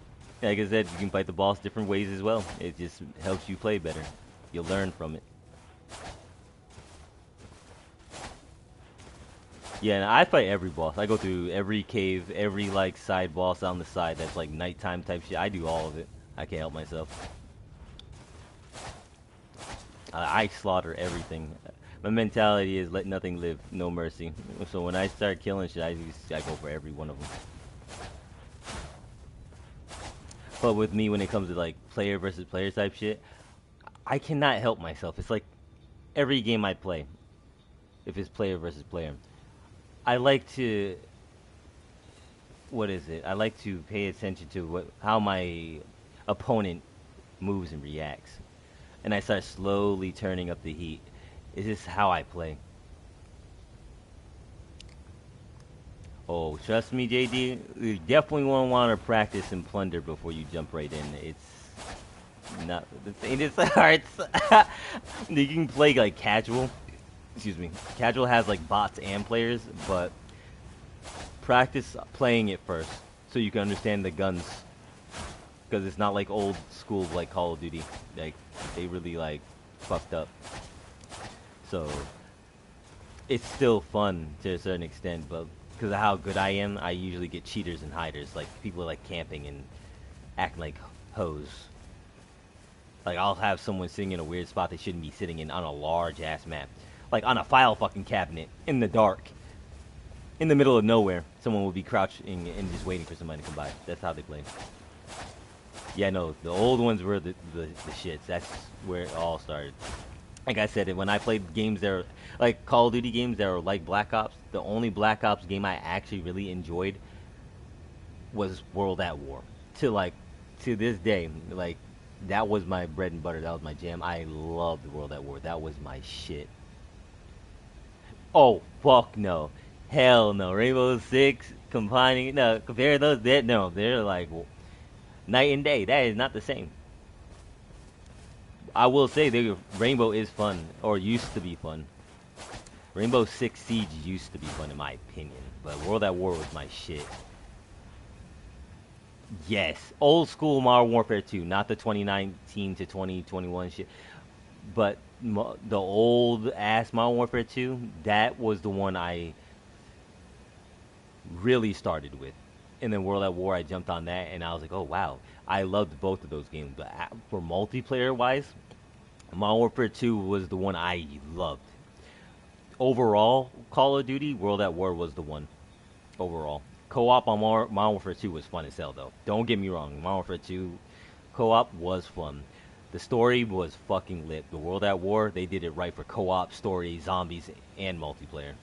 Speaker 2: Like I said, you can fight the boss different ways as well. It just helps you play better. You'll learn from it. Yeah, and I fight every boss. I go through every cave, every like side boss on the side that's like nighttime type shit. I do all of it. I can't help myself. I slaughter everything. My mentality is let nothing live, no mercy. So when I start killing shit, I go for every one of them. But with me, when it comes to like player versus player type shit, I cannot help myself. It's like every game I play, if it's player versus player, I like to, what is it? I like to pay attention to how my opponent moves and reacts, and I start slowly turning up the heat. It's just how I play. Oh, trust me, JD, you definitely won't want to practice and plunder before you jump right in. It's not the thing. It's hard. You can play like casual. Excuse me. Casual has like bots and players, but practice playing it first so you can understand the guns. Because it's not like old school like Call of Duty. Like they really like fucked up. So it's still fun to a certain extent, but because of how good I am, I usually get cheaters and hiders. Like people are like camping and acting like hoes. Like I'll have someone sitting in a weird spot they shouldn't be sitting in on a large ass map. Like on a file fucking cabinet in the dark. In the middle of nowhere. Someone will be crouching and just waiting for somebody to come by. That's how they play. Yeah, no, the old ones were the shits. That's where it all started. Like I said, when I played games that are like Call of Duty games that are like Black Ops, the only Black Ops game I actually really enjoyed was World at War. To like to this day, like that was my bread and butter. That was my jam. I loved World at War. That was my shit. Oh fuck no, hell no. Rainbow Six combining no compare those. That no, they're like night and day. That is not the same. I will say the Rainbow is fun or used to be fun. Rainbow Six Siege used to be fun in my opinion, but World at War was my shit. Yes, old school Modern Warfare 2, not the 2019 to 2021 shit, but the old ass Modern Warfare 2. That was the one I really started with. And then World at War, I jumped on that, and I was like, oh wow, I loved both of those games. But for multiplayer wise, Modern Warfare 2 was the one I loved. Overall, Call of Duty, World at War was the one. Overall, co-op on Modern Warfare 2 was fun as hell, though. Don't get me wrong, Modern Warfare 2 co-op was fun. The story was fucking lit. The World at War, they did it right for co-op, story, zombies, and multiplayer.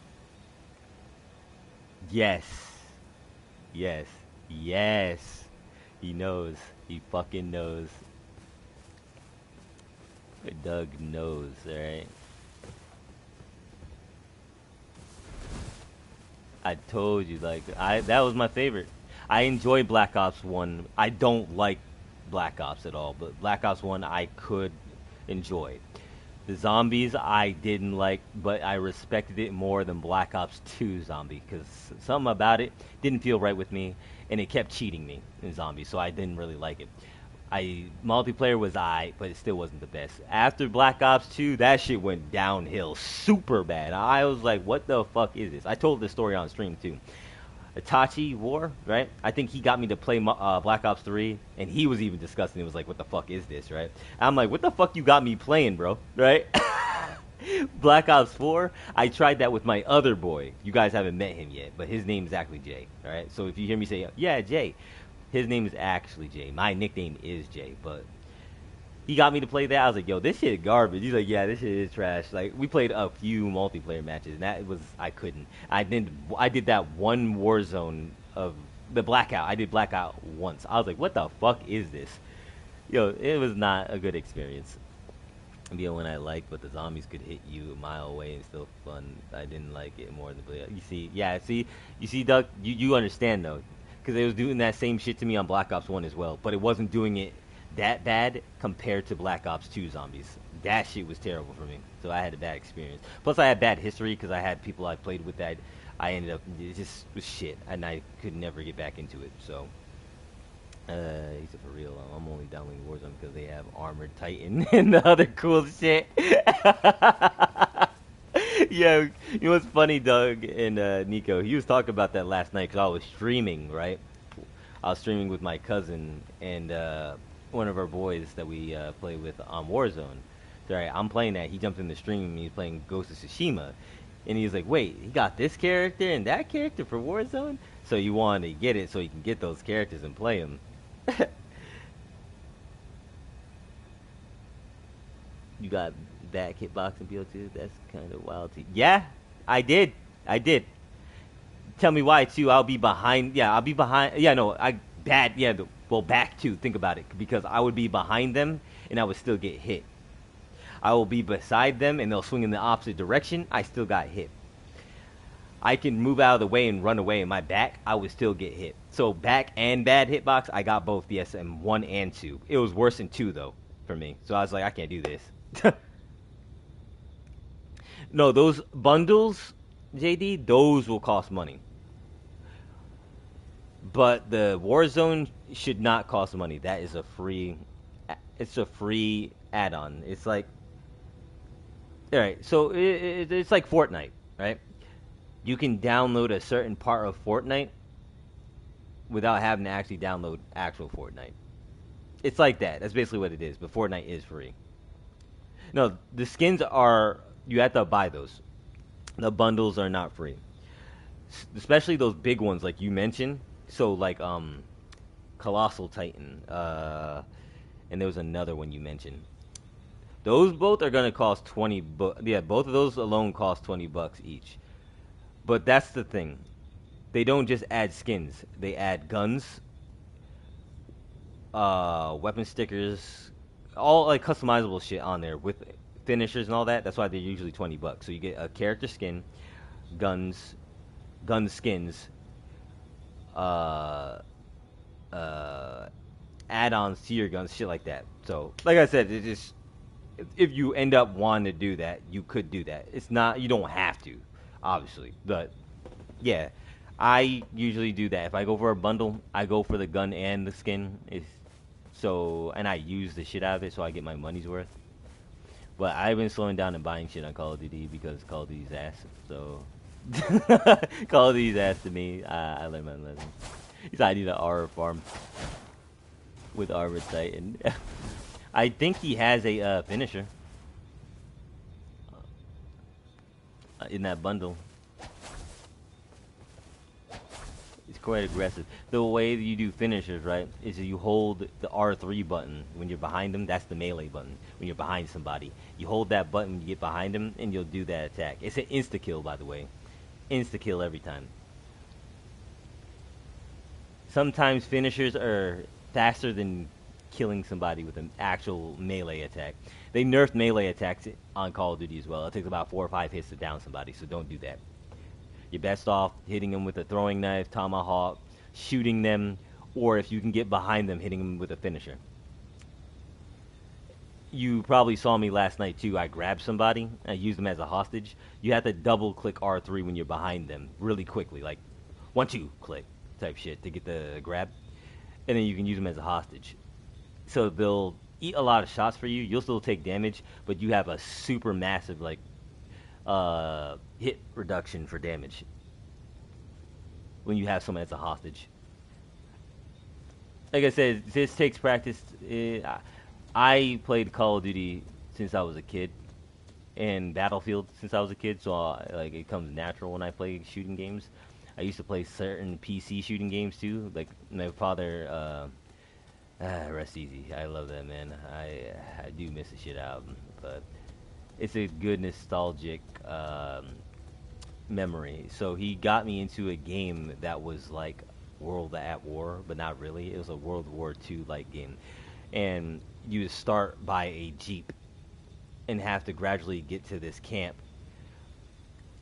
Speaker 2: Yes, yes, yes. He knows. He fucking knows. Doug knows, alright? I told you, like, that was my favorite. I enjoy Black Ops 1. I don't like Black Ops at all, but Black Ops 1 I could enjoy. The zombies I didn't like, but I respected it more than Black Ops 2 zombie because something about it didn't feel right with me, and it kept cheating me in zombies, so I didn't really like it. I multiplayer was but it still wasn't the best. After Black Ops 2, that shit went downhill super bad. I was like, what the fuck is this? I told this story on stream too. Itachi War, right? I think he got me to play Black Ops 3, and he was even disgusting. It was like, what the fuck is this, right? I'm like, what the fuck you got me playing, bro? Right? Black Ops 4, I tried that with my other boy. You guys haven't met him yet, but his name is actually Jay, all right? So if you hear me say, yeah, Jay, his name is actually Jay. My nickname is Jay, but he got me to play that. I was like, yo, this shit is garbage. He's like, yeah, this shit is trash. Like, we played a few multiplayer matches, and that was, I couldn't. I did that one Warzone of the Blackout. I did Blackout once. I was like, what the fuck is this? Yo, it was not a good experience. Be a one I liked, but the zombies could hit you a mile away and still fun. I didn't like it more than you see. Yeah, you see, Doug, you understand though, because it was doing that same shit to me on Black Ops 1 as well, but it wasn't doing it that bad compared to Black Ops 2 zombies. That shit was terrible for me, so I had a bad experience. Plus, I had bad history because I had people I played with that I ended up it just was shit, and I could never get back into it. So. He said, for real, I'm only downloading Warzone because they have Armored Titan and the other cool shit. Yeah, you know what's funny, Doug and Nico? He was talking about that last night because I was streaming, right? I was streaming with my cousin and one of our boys that we play with on Warzone. So, right, I'm playing that. He jumped in the stream and he's playing Ghost of Tsushima. And he's like, wait, he got this character and that character for Warzone? So you want to get it so you can get those characters and play them. You got that kickboxing PO2? That's kind of wild. Yeah, I did. I did. Tell me why too. I'll be behind. Yeah, I'll be behind. Yeah, no, I bad. Yeah, well, back too. Think about it, because I would be behind them and I would still get hit. I will be beside them and they'll swing in the opposite direction. I still got hit. I can move out of the way and run away in my back, I would still get hit. So back and bad hitbox, I got both the SM1 and 2. It was worse in 2 though for me. So I was like, I can't do this. No, those bundles, JD, those will cost money. But the Warzone should not cost money. That is a free. It's a free add-on. It's like, all right. So it's like Fortnite, right? You can download a certain part of Fortnite without having to actually download actual Fortnite. It's like that. That's basically what it is. But Fortnite is free. No, the skins are, you have to buy those. The bundles are not free. Especially those big ones like you mentioned. So like Colossal Titan, and there was another one you mentioned. Those both are gonna cost 20 yeah, both of those alone cost $20 each. But that's the thing. They don't just add skins. They add guns, weapon stickers, all like customizable shit on there with finishers and all that. That's why they're usually $20. So you get a character skin, guns, gun skins, uh, uh, add-ons to your guns, shit like that. So, like I said, it just if you end up wanting to do that, you could do that. It's not you don't have to, obviously, but yeah, I usually do that. If I go for a bundle, I go for the gun and the skin. And I use the shit out of it so I get my money's worth. But I've been slowing down and buying shit on Call of Duty because Call of Duty's ass. So Call of Duty's ass to me. I learned my lesson. So I need an aura farm with armor titan. I think he has a finisher in that bundle. It's quite aggressive. The way that you do finishers, right, is you hold the R3 button when you're behind them. That's the melee button. When you're behind somebody, you hold that button when you get behind them, and you'll do that attack. It's an insta kill, by the way. Insta kill every time. Sometimes finishers are faster than killing somebody with an actual melee attack. They nerfed melee attacks on Call of Duty as well. It takes about 4 or 5 hits to down somebody, so don't do that. You're best off hitting them with a throwing knife, tomahawk, shooting them, or if you can get behind them, hitting them with a finisher. You probably saw me last night too. I grabbed somebody, I used them as a hostage. You have to double click R3 when you're behind them really quickly, like 1-2 click type shit to get the grab, and then you can use them as a hostage. So they'll eat a lot of shots for you. You'll still take damage, but you have a super massive like hit reduction for damage when you have someone as a hostage. Like I said, this takes practice. I played Call of Duty since I was a kid, and Battlefield since I was a kid, so like it comes natural when I play shooting games. I used to play certain PC shooting games too. Like my father, rest easy. I love that man. I do miss the shit out, but it's a good nostalgic memory. So he got me into a game that was like World at War, but not really. It was a World War II like game, and you would start by a jeep and have to gradually get to this camp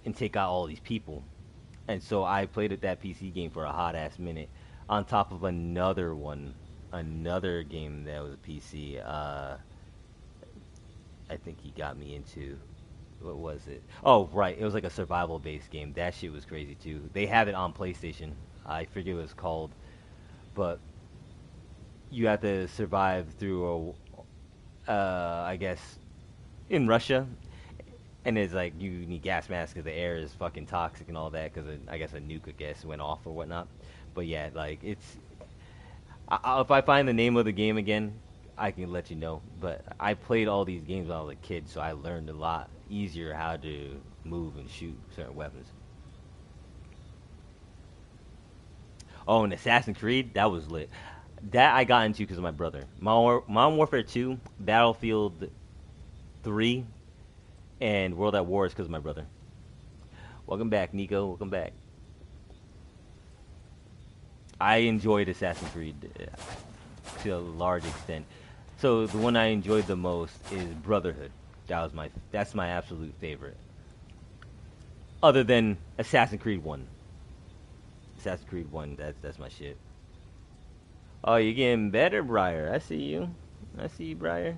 Speaker 2: and take out all these people. And so I played at that PC game for a hot ass minute, on top of another game that was a PC. I think he got me into. What was it? Oh, right. It was like a survival based game. That shit was crazy too. They have it on PlayStation. I forget what it's called, but you have to survive through I guess, in Russia, and it's like you need gas masks because the air is fucking toxic and all that. Because I guess a nuke, I guess, went off or whatnot. But yeah, like it's. If I find the name of the game again, I can let you know. But I played all these games when I was a kid, so I learned a lot easier how to move and shoot certain weapons. Oh, and Assassin's Creed, that was lit. That I got into because of my brother. Modern Warfare 2, Battlefield 3, and World at War is because of my brother. Welcome back, Nico. Welcome back. I enjoyed Assassin's Creed to a large extent. So the one I enjoyed the most is Brotherhood. That's my absolute favorite. Other than Assassin's Creed 1. Assassin's Creed 1, that's my shit. Oh, you're getting better, Briar. I see you. I see you, Briar.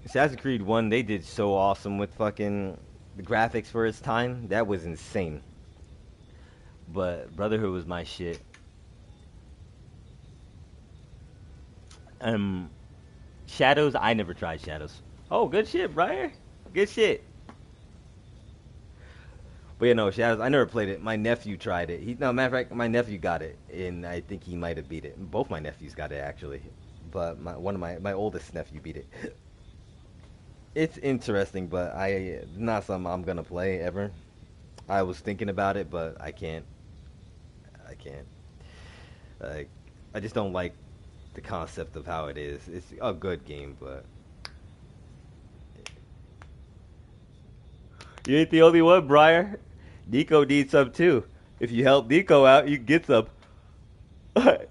Speaker 2: Assassin's Creed 1, they did so awesome with fucking the graphics for its time. That was insane. But Brotherhood was my shit. Shadows, I never tried Shadows. Oh, good shit, Briar. Good shit. But yeah, no, Shadows, I never played it. My nephew tried it. No, matter of fact, my nephew got it, and I think he might have beat it. Both my nephews got it, actually. But one of my oldest nephew beat it. It's interesting, but not something I'm gonna play ever. I was thinking about it, but I can't. Like, I just don't like
Speaker 1: the concept of how it is. It's a good game, but
Speaker 2: You ain't the only one, Briar. Nico needs some too. If you help Nico out, you can get some.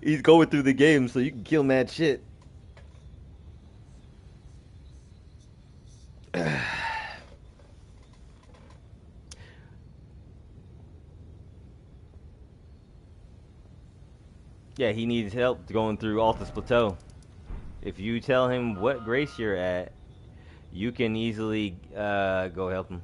Speaker 2: He's going through the game, so you can kill mad shit. Yeah, he needs help going through Altus Plateau. If you tell him what grace you're at, you can easily go help him.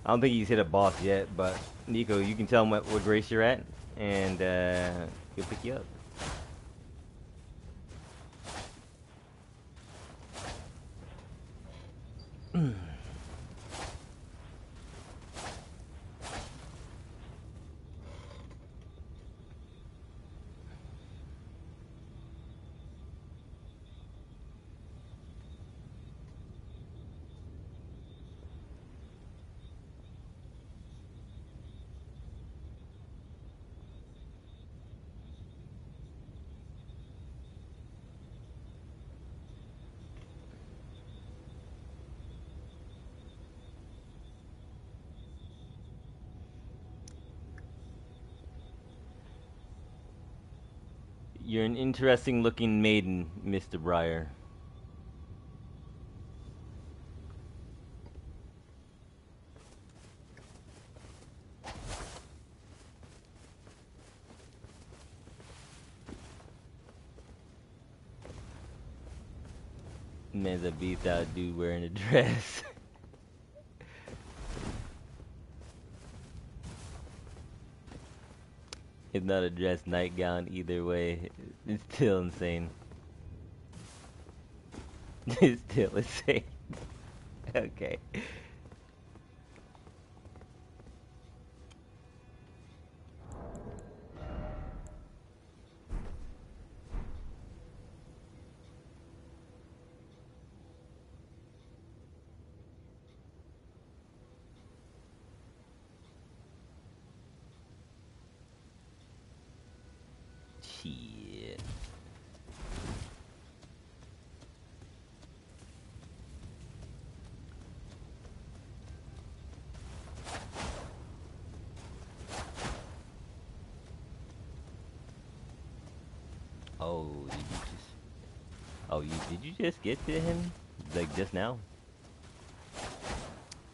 Speaker 2: I don't think he's hit a boss yet, but Nico, you can tell him what grace you're at, and he'll pick you up. You're an interesting looking maiden, Mr. Briar. Man's a beat out dude wearing a dress. It's not a dress nightgown either way. It's still insane. It's still insane. Okay. Shit. Oh, did you just? Oh, did you just get to him? Like just now?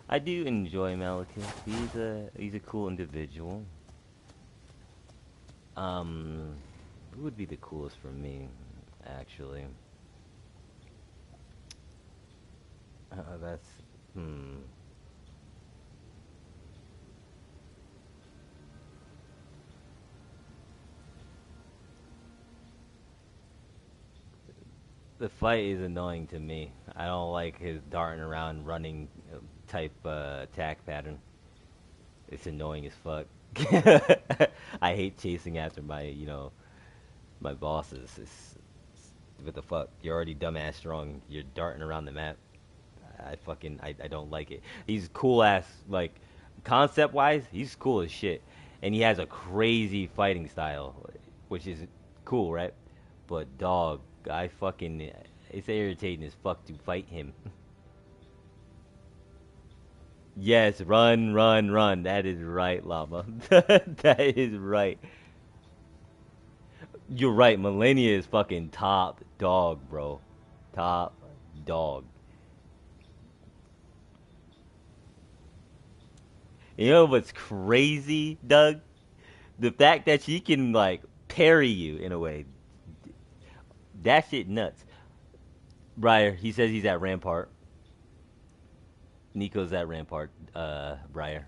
Speaker 2: I do enjoy Malekith. He's a cool individual. Who would be the coolest for me, actually? That's hmm. The fight is annoying to me. I don't like his darting around, running type attack pattern. It's annoying as fuck. I hate chasing after my bosses. What the fuck? You're already dumbass strong. You're darting around the map. I don't like it. He's cool ass, like concept wise, he's cool as shit. And he has a crazy fighting style, which is cool, right? But dog, it's irritating as fuck to fight him. Yes, run, run, run. That is right, Llama. That is right. You're right. Millennia is fucking top dog, bro. Top dog. You know what's crazy, Doug? The fact that she can like parry you in a way. That shit nuts. Briar, he says he's at Rampart. Nico's at Rampart, Briar.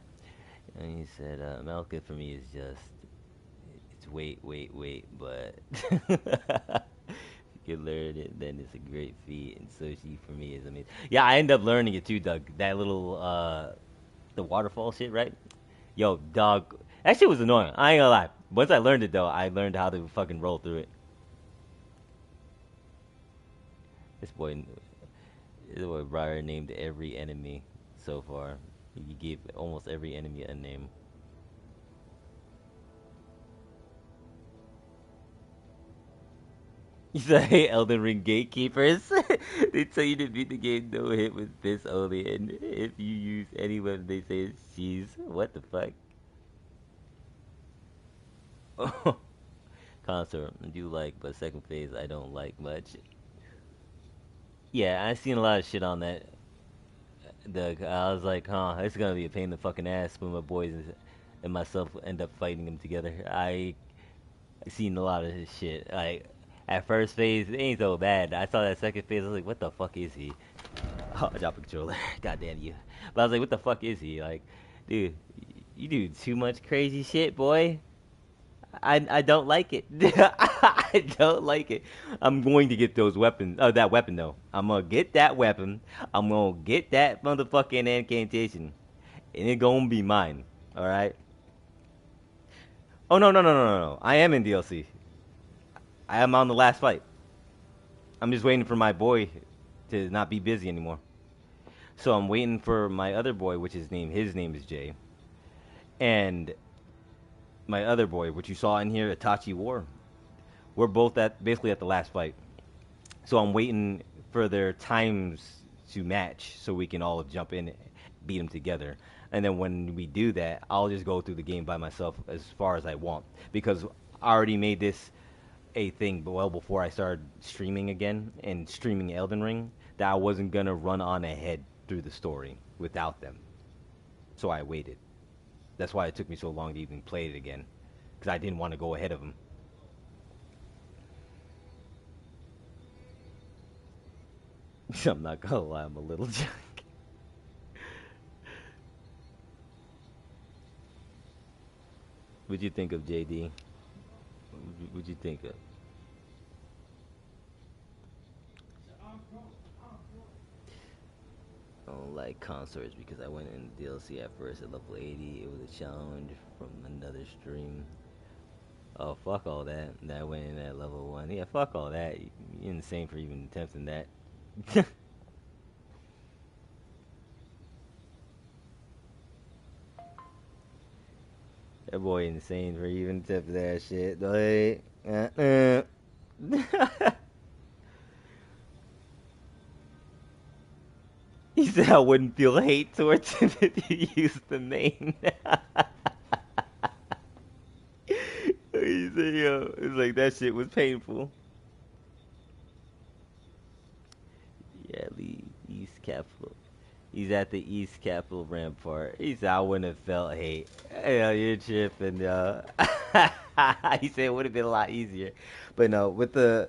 Speaker 2: And he said, Melka for me is just, it's wait, wait, wait, but you can learn it, then it's a great feat, and sushi for me is amazing. Yeah, I end up learning it too, Doug. That little, the waterfall shit, right? Yo, dog, that shit was annoying. I ain't gonna lie. Once I learned it, though, I learned how to fucking roll through it. This boy, Briar named every enemy so far. You gave almost every enemy a name. You say Elden Ring gatekeepers. They tell you to beat the game no hit with this only, and if you use any weapon, they say it's cheese. What the fuck? Concert, I do like, but second phase I don't like much. Yeah, I seen a lot of shit on that. I was like, huh, it's gonna be a pain in the fucking ass when my boys and myself end up fighting them together. I seen a lot of his shit. Like at first phase, it ain't so bad. I saw that second phase, I was like, what the fuck is he? Oh, I dropped the controller. God damn you. But I was like, what the fuck is he? Like, dude, you do too much crazy shit, boy. I don't like it. I don't like it. I'm going to get those weapons. Oh, that weapon though. I'm gonna get that weapon. I'm gonna get that motherfucking incantation, and it gonna be mine. All right. Oh no. I am in DLC. I am on the last fight. I'm just waiting for my boy to not be busy anymore. So I'm waiting for my other boy, which his name is Jay, and my other boy, which you saw in here, Itachi War. We're both at basically at the last fight. So I'm waiting for their times to match so we can all jump in, beat them together. And then when we do that, I'll just go through the game by myself as far as I want because I already made this a thing well before I started streaming again and streaming Elden Ring that I wasn't gonna run on ahead through the story without them. So I waited. That's why it took me so long to even play it again because I didn't want to go ahead of them. I'm not gonna lie, I'm a little drunk. What'd you think of JD? What'd you think of? I don't like concerts because I went in DLC at first at level 80. It was a challenge from another stream. Oh, fuck all that. That I went in at level 1. Yeah, fuck all that. You're insane for even attempting that. That boy insane for even attempting that shit. Like, He said I wouldn't feel hate towards him if you used the name. He said, yo, it's like that shit was painful. Yeah, leave East Capitol. He's at the East Capitol Rampart. He said I wouldn't have felt hate. Yeah, you're tripping, he said it would have been a lot easier. But no, with the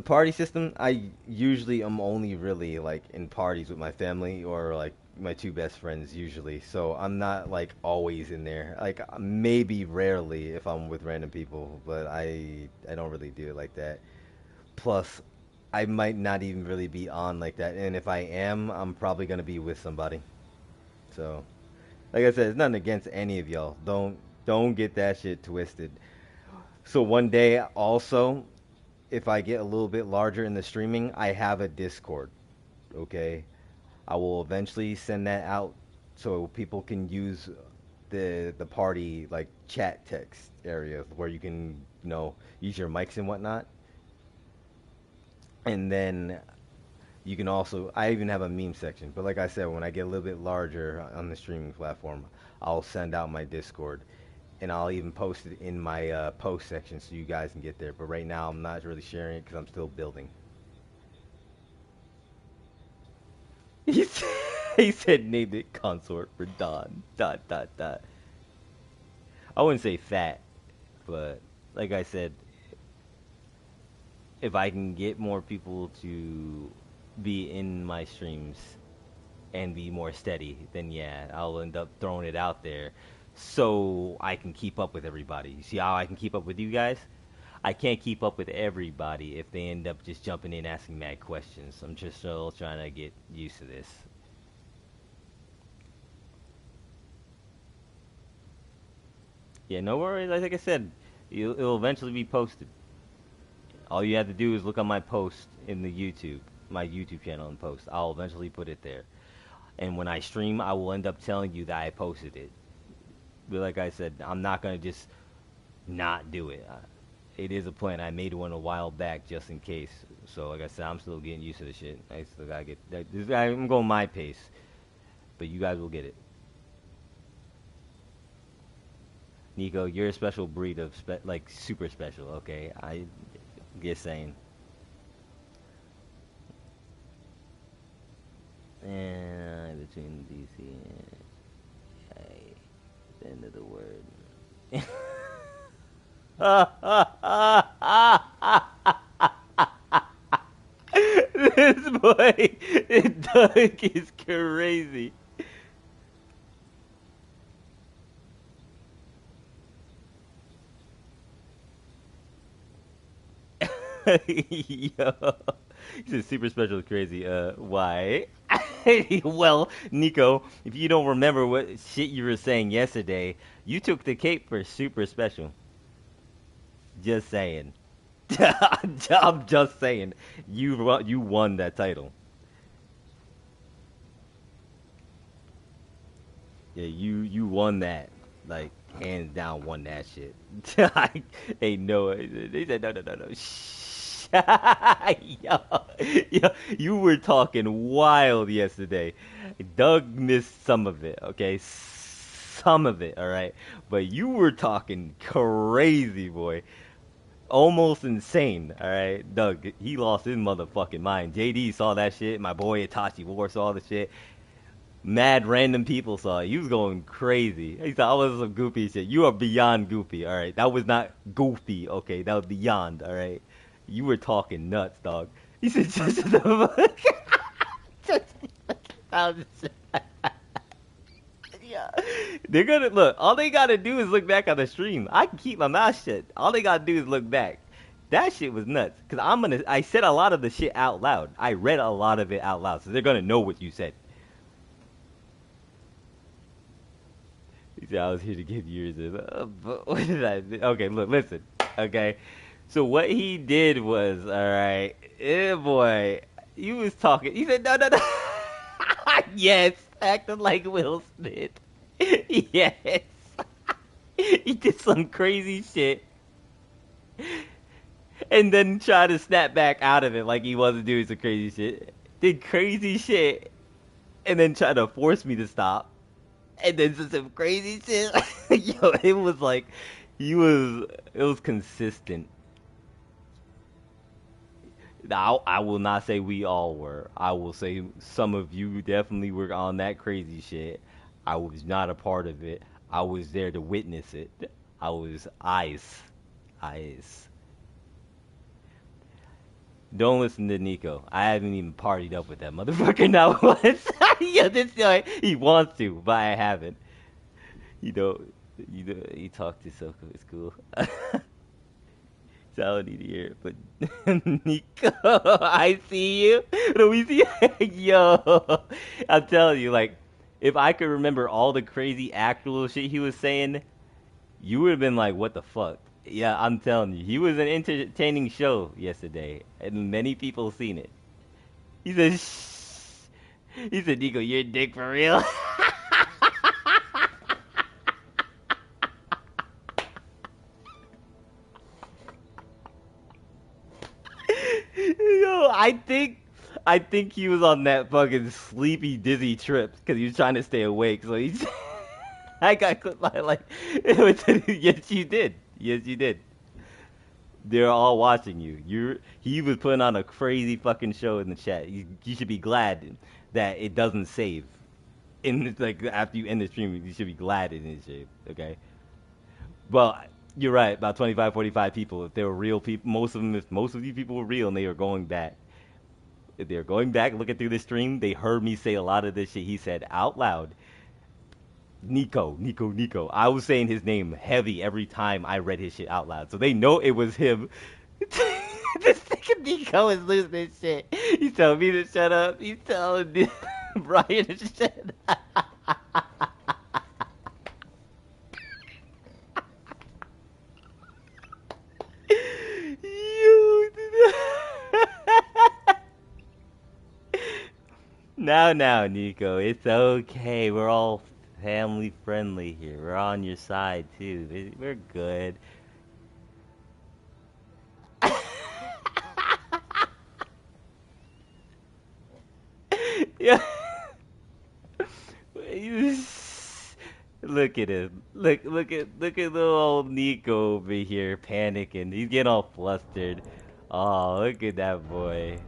Speaker 2: party system, I usually am only really like in parties with my family or like my two best friends usually. So I'm not like always in there. Like maybe rarely if I'm with random people, but I don't really do it like that. Plus, I might not even really be on like that, and if I am, I'm probably gonna be with somebody. So, like I said, it's nothing against any of y'all. Don't get that shit twisted. So one day also, if I get a little bit larger in the streaming, I have a Discord. Okay, I will eventually send that out so people can use the party like chat text area where you can use your mics and whatnot. And then you can also I even have a meme section. But like I said, when I get a little bit larger on the streaming platform, I'll send out my Discord and I'll even post it in my post section so you guys can get there. But right now, I'm not really sharing it because I'm still building. He said, he said name it consort for Don. Dot dot dot. I wouldn't say fat, but like I said, if I can get more people to be in my streams and be more steady, then yeah, I'll end up throwing it out there so I can keep up with everybody. You see how I can keep up with you guys? I can't keep up with everybody if they end up just jumping in asking mad questions. I'm just still trying to get used to this. Yeah, no worries. Like I said, it'll eventually be posted. All you have to do is look on my post in the YouTube, my YouTube channel and post. I'll eventually put it there. And when I stream, I will end up telling you that I posted it. But like I said, I'm not gonna just not do it. It is a plan. I made one a while back just in case. So like I said, I'm still getting used to the shit. I still gotta get. I'm going my pace, but you guys will get it. Nico, you're a special breed of like super special. Okay, I just saying. And between DC and A, the end of the word. This boy, Doug is crazy. Yo, he's super special, crazy. Why? Well, Nico, if you don't remember what shit you were saying yesterday, you took the cape for super special. Just saying. I'm just saying. You won that title. Yeah, you won that. Like hands down, won that shit. I ain't no. They said no. Shh. Yo, yo, you were talking wild yesterday. Doug missed some of it. Okay, some of it. All right, but you were talking crazy, boy. Almost insane. All right, Doug, he lost his motherfucking mind. JD saw that shit. My boy Itachi War saw the shit. Mad random people saw it. You was going crazy. He thought I was some goofy shit. You are beyond goofy, alright? That was not goofy, okay? That was beyond, alright? You were talking nuts, dog. He said, just the fuck. Yeah. They're gonna look. All they gotta do is look back on the stream. I can keep my mouth shut. All they gotta do is look back. That shit was nuts. Cause I said a lot of the shit out loud. I read a lot of it out loud, so they're gonna know what you said. He said, I was here to give yours. But what did I do? Okay, look, listen. Okay. So what he did was, all right, boy, he was talking. He said, no. Yes, acting like Will Smith. Yes. He did some crazy shit and then tried to snap back out of it like he wasn't doing some crazy shit. Did crazy shit and then tried to force me to stop and then some crazy shit. Yo, it was like it was consistent. Now, I will not say we all were. I will say some of you definitely were on that crazy shit. I was not a part of it. I was there to witness it. I was eyes. Don't listen to Nico. I haven't even partied up with that motherfucker now once. Yeah, this guy, he wants to, but I haven't. You know, he talked to Soko. It's cool. So I don't need to hear it. But Nico, I see you. No, we see. Yo, I'm telling you, like, if I could remember all the crazy actual shit he was saying, you would have been like, "What the fuck?" Yeah, I'm telling you, he was an entertaining show yesterday, and many people seen it. He said, Shh. He said, "Nico, you're a dick for real." Yo, I think he was on that fucking sleepy, dizzy trip because he was trying to stay awake. So he's, I got clipped by like, yes, you did. Yes, you did. They're all watching you. He was putting on a crazy fucking show in the chat. You should be glad that it doesn't save. In like after you end the stream, you should be glad it didn't save. Okay. Well, you're right. About 25, 45 people. If they were real people, most of them, if most of you people were real and they were going back, if they're going back looking through the stream, they heard me say a lot of this shit he said out loud. Nico. I was saying his name heavy every time I read his shit out loud, so they know it was him. This nigga Nico is losing his shit. He's telling me to shut up. He's telling Brian to shut up. You. Now, Nico, it's okay. We're all family friendly here. We're on your side too. We're good. Yeah. Look at him. Look at little old Nico over here panicking. He's getting all flustered. Oh, look at that boy.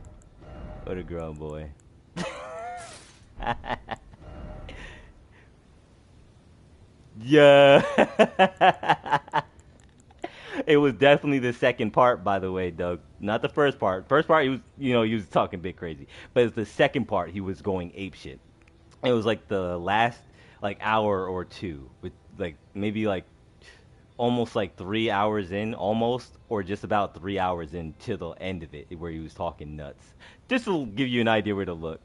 Speaker 2: What a grown boy. Yeah. It was definitely the second part, by the way, Doug. Not the first part. First part, he was talking big crazy. But it's the second part, he was going ape shit. It was like the last like hour or two, with like maybe like almost like 3 hours in, almost, or just about 3 hours in to the end of it, where he was talking nuts. Just to give you an idea where to look.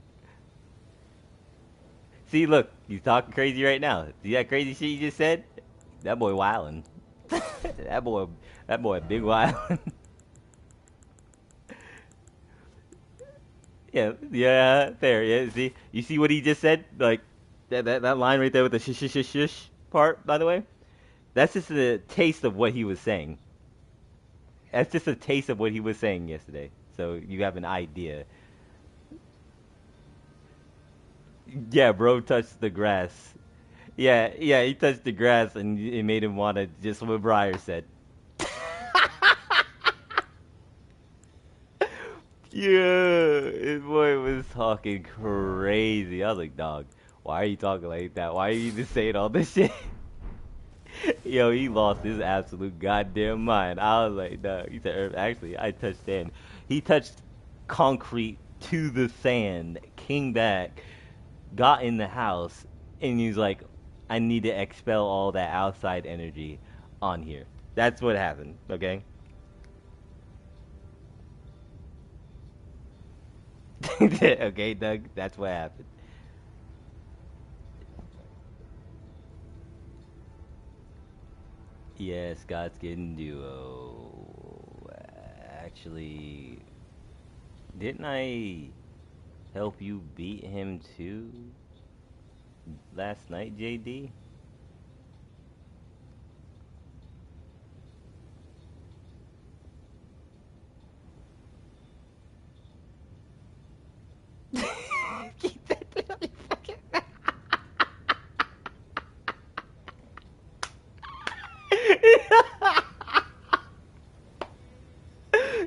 Speaker 2: See, look, he's talking crazy right now. See that crazy shit you just said? That boy wildin'. that boy, that boy, big wildin'. Yeah, yeah, fair. Yeah, see, you see what he just said? Like that line right there with the shush shush shush shush part. By the way, that's just a taste of what he was saying. That's just a taste of what he was saying yesterday. So you have an idea. Yeah, bro touched the grass. Yeah, yeah, he touched the grass and it made him want to just what Briar said. Yeah, his boy was talking crazy. I was like, dog, why are you talking like that? Why are you just saying all this shit? Yo, he lost his absolute goddamn mind. I was like, no. He said, actually, I touched sand. He touched concrete to the sand, came back, got in the house, and he's like, I need to expel all that outside energy on here. That's what happened, okay? Okay, Doug, that's what happened. Yes, God's getting duo. Actually, didn't I help you beat him too last night, JD? Keep that really fucking.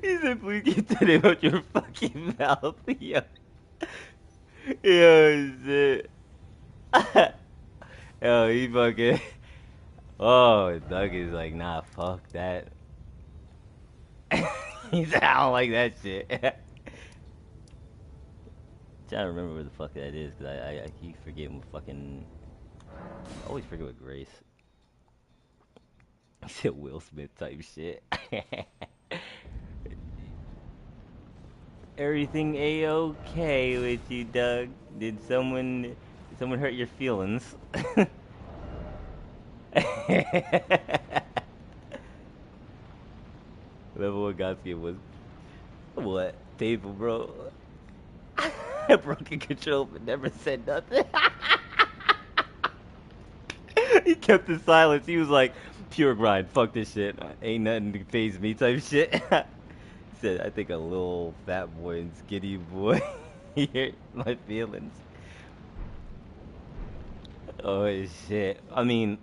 Speaker 2: He said, please keep that out your fucking mouth. Yo, yo, shit. Yo, he fucking. Oh, Doug is like, nah, fuck that. He said, I don't like that shit. Trying to remember where the fuck that is, because I keep forgetting what fucking. I always forget what Grace. He said Will Smith type shit. Everything a-okay with you, Doug? Did someone hurt your feelings? Level one Godskin was what? Painful, bro. Broken control, but never said nothing. He kept his silence. He was like, pure grind. Fuck this shit. Ain't nothing to phase me type shit. He said, I think a little fat boy and skinny boy hurt my feelings. Oh shit. I mean,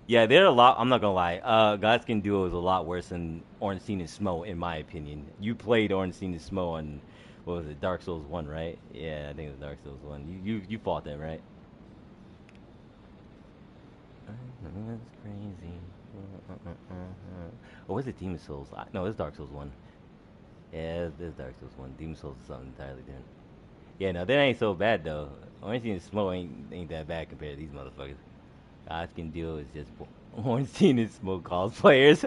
Speaker 2: yeah, they're a lot. I'm not gonna lie. Godskin Duo is a lot worse than Ornstein and Smo, in my opinion. You played Ornstein and Smo on what was it, Dark Souls 1, right? Yeah, I think it was Dark Souls 1. You fought them, right? That's crazy. Or was it Demon Souls? No, it's Dark Souls 1. Yeah, it's Dark Souls 1. Demon Souls is something entirely different. Yeah, no, that ain't so bad though. Ornstein and Smo ain't that bad compared to these motherfuckers. Godskin Duo is just Ornstein and Smo cosplayers.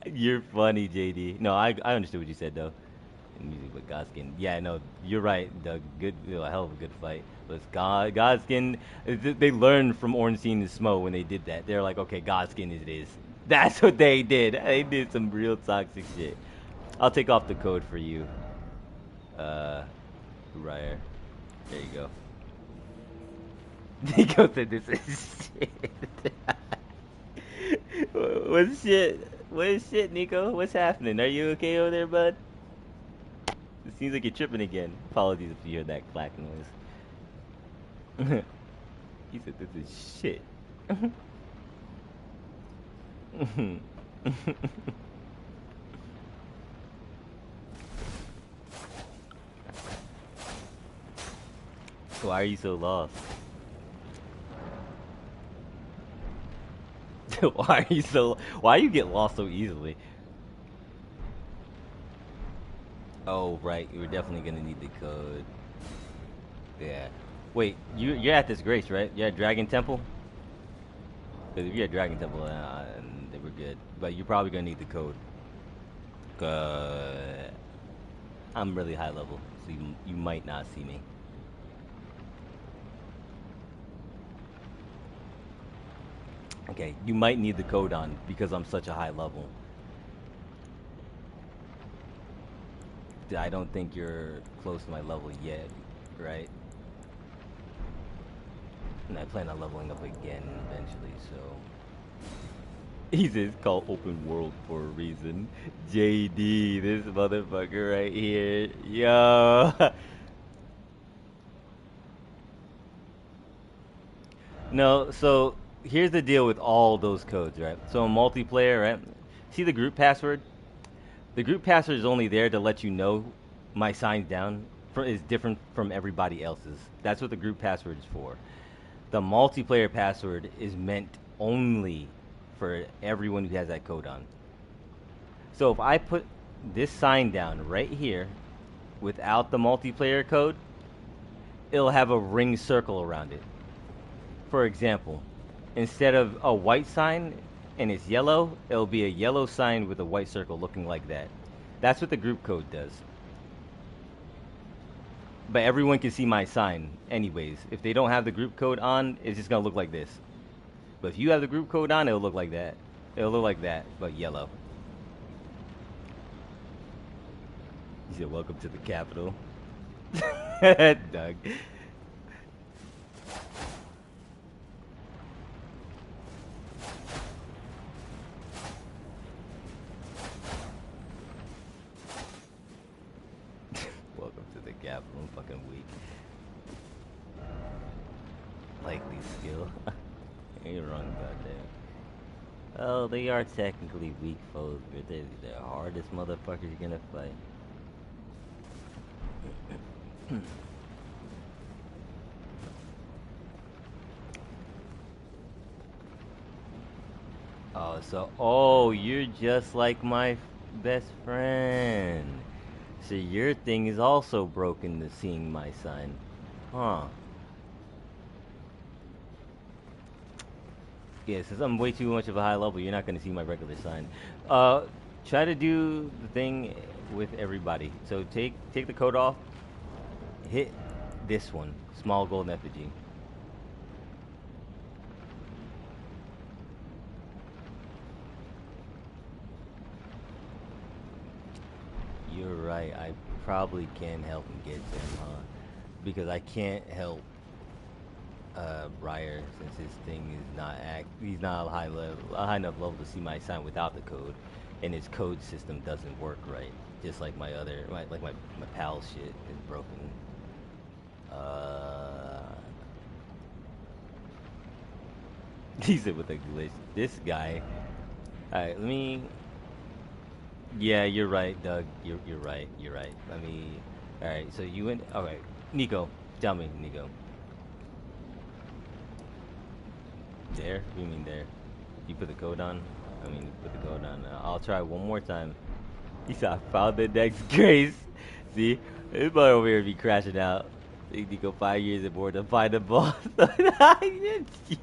Speaker 2: You're funny, JD. No, I understood what you said though. Music with Godskin. Yeah, no, you're right, Doug. Good, a hell of a good fight. But Godskin, they learned from Ornstein and Smo when they did that. They're like, okay, Godskin it is. That's what they did. They did some real toxic shit. I'll take off the code for you. Uh, Ryer. There you go. Nico said this is shit. What's shit? What is shit, Nico? What's happening? Are you okay over there, bud? It seems like you're tripping again. Apologies if you heard that clack noise. He said this is shit. Why are you so lost? Why you get lost so easily? Oh, right. You're definitely gonna need the code. Yeah. Wait, you're at this Grace, right? You're at Dragon Temple? Because if you're at Dragon Temple, then we're good. But you're probably gonna need the code. I'm really high level, so you might not see me. Okay, you might need the code on because I'm such a high level. I don't think you're close to my level yet, right? And I plan on leveling up again eventually, so. He says called open world for a reason. JD, this motherfucker right here. Yo. No, so here's the deal with all those codes, right? So in multiplayer, right? See the group password? The group password is only there to let you know my signs down is different from everybody else's. That's what the group password is for. The multiplayer password is meant only for everyone who has that code on. So if I put this sign down right here without the multiplayer code, it'll have a ring circle around it. For example, instead of a white sign and it's yellow, it'll be a yellow sign with a white circle looking like that. That's what the group code does. But everyone can see my sign anyways. If they don't have the group code on, it's just gonna look like this. But if you have the group code on, it'll look like that. It'll look like that, but yellow. He said, welcome to the capital. Doug. Welcome to the capital. I'm fucking weak. Likely skill. Ain't wrong about that. Oh, they are technically weak foes, but they're the hardest motherfuckers you're gonna fight. Oh, you're just like my best friend. So your thing is also broken to seeing my sign. Huh. Yeah, since I'm way too much of a high level, you're not gonna see my regular sign. Uh, Try to do the thing with everybody. So take the code off. Hit this one, small golden effigy. You're right. I probably can help him get to him, huh? Because I can't help Ryer since his thing is not he's not a high enough level to see my sign without the code, and his code system doesn't work right. Just like my pal shit is broken. Uh, he said with a glitch. This guy. All right, let me. Yeah, you're right, Doug. You're right. You're right. Let me. All right, so you went. All right, Nico, tell me, Nico. There? You mean there? You put the code on? I mean, put the code on. I'll try one more time. He said, I found the next Grace. See? This boy over here be crashing out. Think you go 5 years and more to find a boss.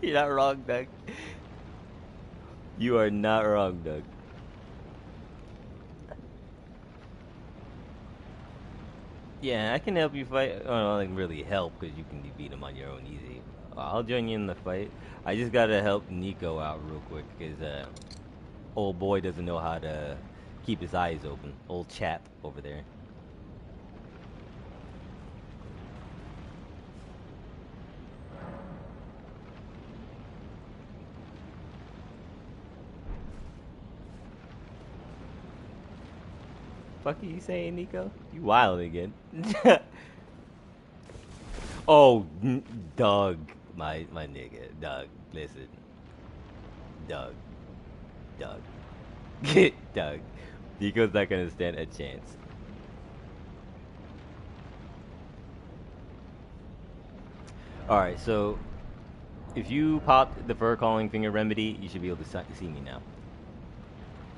Speaker 2: You're not wrong, Doug. You are not wrong, Doug. Yeah, I can help you fight. Oh, no, I can really help because you can defeat him on your own easy. I'll join you in the fight. I just gotta help Nico out real quick because old boy doesn't know how to keep his eyes open. Old chap over there. fuck are you saying, Nico? You wild again. Oh, Doug, my nigga, Doug. Listen, Doug, Doug, Doug. Nico's not gonna stand a chance. All right, so if you pop the fur calling finger remedy, you should be able to see me now.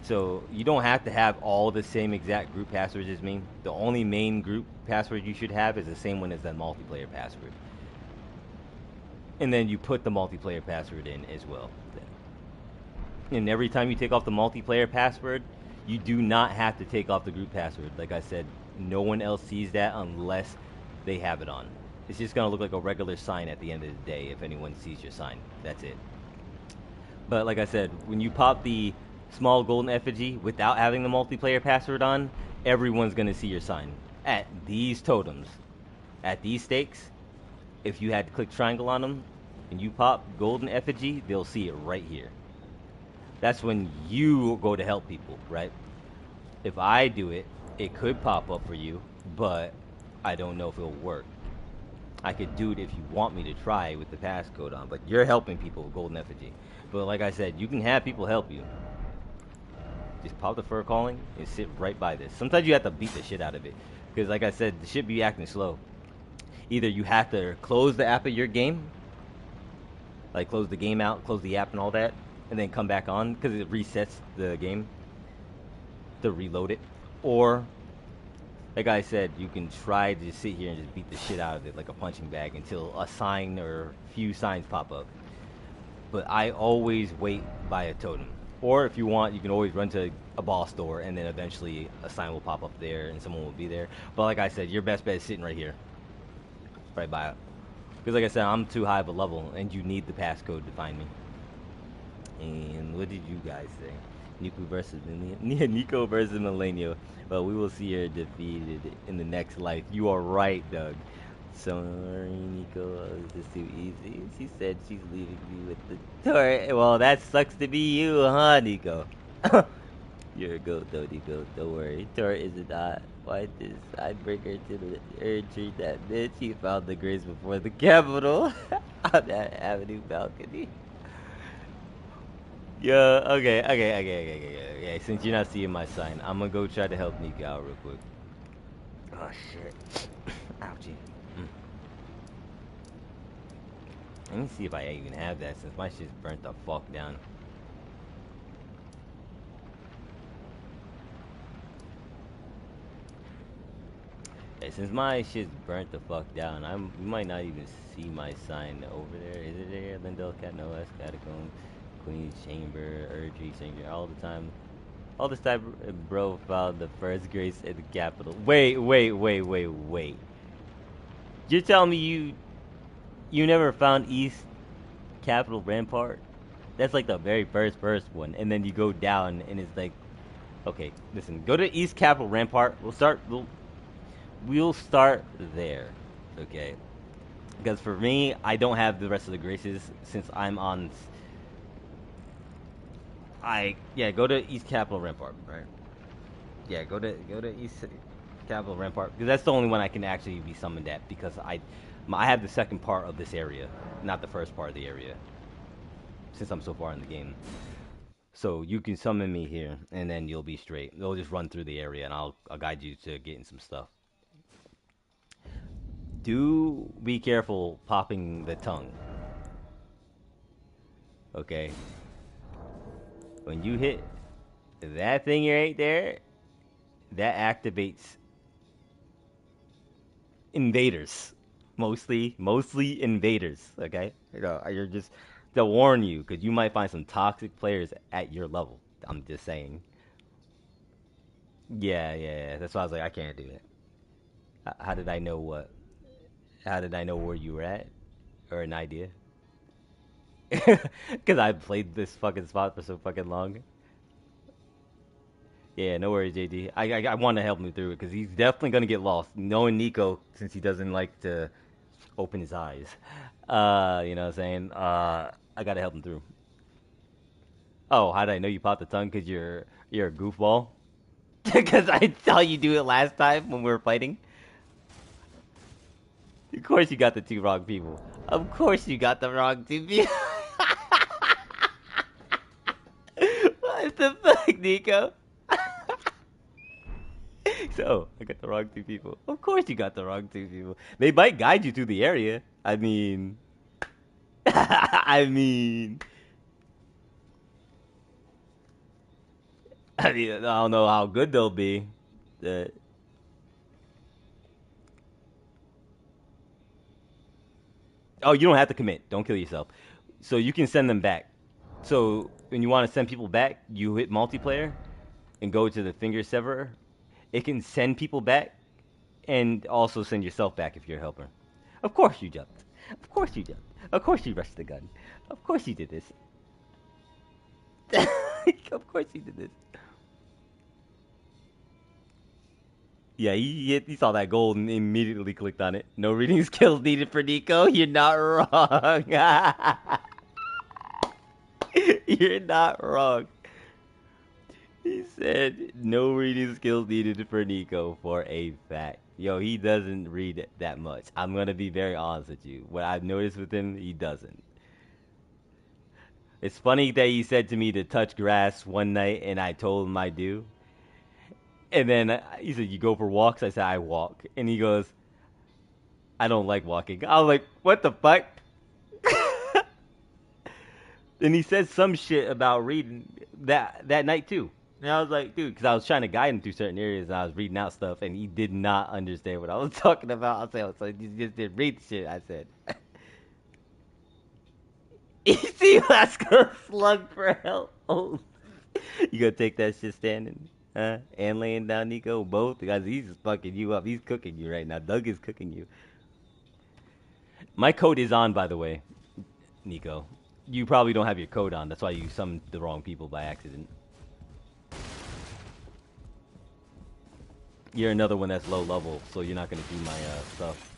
Speaker 2: So you don't have to have all the same exact group passwords as me. The only main group password you should have is the same one as that multiplayer password. And then you put the multiplayer password in as well. And every time you take off the multiplayer password, you do not have to take off the group password. Like I said, no one else sees that unless they have it on. It's just going to look like a regular sign at the end of the day if anyone sees your sign. That's it. But like I said, when you pop the small golden effigy without having the multiplayer password on, everyone's going to see your sign. At these totems, at these stakes, if you had to click triangle on them and you pop golden effigy, they'll see it right here. That's when you go to help people, right? If I do it, it could pop up for you, but I don't know if it'll work. I could do it if you want me to try with the passcode on, but you're helping people with golden effigy. But like I said, you can have people help you. Just pop the fur calling and sit right by this. Sometimes you have to beat the shit out of it. Because like I said, the shit be acting slow. Either you have to close the app of your game, like close the game out, close the app and all that, and then come back on because it resets the game to reload it. Or, like I said, you can try to just sit here and just beat the shit out of it like a punching bag until a sign or a few signs pop up. But I always wait by a totem. Or if you want, you can always run to a boss door and then eventually a sign will pop up there and someone will be there. But like I said, your best bet is sitting right here. Right by it. Because like I said, I'm too high of a level and you need the passcode to find me. And what did you guys say? Nico versus Millennial. Well, we will see her defeated in the next life. You are right, Doug. Sorry, Nico. This is too easy. She said she's leaving me with the turret. Well, that sucks to be you, huh, Nico? You're a goat, though, Nico. Don't worry. Turret isn't hot. Why this? I bring her to the treat that bitch. He found the grace before the capital on that avenue balcony. Yeah, okay. Since you're not seeing my sign, I'm gonna go try to help Nika out real quick. Oh shit. Ouchie. Let me see if I even have that since my shit's burnt the fuck down. Yeah, since my shit's burnt the fuck down, we might not even see my sign over there. Is it there? Lindell Cat, no, that's Catacomb, Queen's Chamber, Erdry Chamber, all the time. All this time, bro found the first grace in the capital. Wait. You're telling me you never found East Capital Rampart? That's like the very first one, and then you go down, and it's like, okay, listen, go to East Capital Rampart. We'll start there, okay? Because for me, I don't have the rest of the graces since I'm on. Go to East Capital Rampart, right? Yeah, go to East Capital Rampart because that's the only one I can actually be summoned at because I have the second part of this area, not the first part of the area, since I'm so far in the game. So you can summon me here, and then you'll be straight. They'll just run through the area, and I'll guide you to getting some stuff. Do be careful popping the tongue. Okay, when you hit that thing right there, that activates invaders, mostly invaders. Okay, you're just to warn you because you might find some toxic players at your level. I'm just saying. Yeah. That's why I was like, I can't do it. How did I know what? How did I know where you were at, or an idea? Because I played this fucking spot for so fucking long. Yeah, no worries, JD. I want to help him through it because he's definitely gonna get lost. Knowing Nico, since he doesn't like to open his eyes. You know what I'm saying? I gotta help him through. Oh, how did I know you popped the tongue? Cause you're a goofball. Because I saw you do it last time when we were fighting. Of course you got the two wrong people. Of course you got the wrong two people. What the fuck, Nico? So, I got the wrong two people. Of course you got the wrong two people. They might guide you through the area. I mean... I mean... I don't know how good they'll be. Uh, oh, you don't have to commit. Don't kill yourself. So you can send them back. So when you want to send people back, you hit multiplayer and go to the finger severer. It can send people back and also send yourself back if you're a helper. Of course you jumped. Of course you jumped. Of course you rushed the gun. Of course you did this. Of course you did this. Yeah, he saw that gold and immediately clicked on it. No reading skills needed for Nico. You're not wrong. You're not wrong. He said no reading skills needed for Nico for a fact. Yo, he doesn't read that much. I'm gonna be very honest with you. What I've noticed with him, he doesn't. It's funny that he said to me to touch grass one night, and I told him I do. And then he said, "You go for walks?" I said, "I walk." And he goes, "I don't like walking." I was like, "What the fuck?" And he said some shit about reading that night too. And I was like, dude, because I was trying to guide him through certain areas, and I was reading out stuff, and he did not understand what I was talking about. I said, "So you just didn't read the shit." I said, "Easy, let's go slug for help." Oh, you gonna take that shit standing, huh? And laying down, Nico, both because he's just fucking you up. He's cooking you right now. Doug is cooking you. My code is on, by the way, Nico. You probably don't have your code on. That's why you summoned the wrong people by accident. You're another one that's low level, so you're not gonna do my stuff.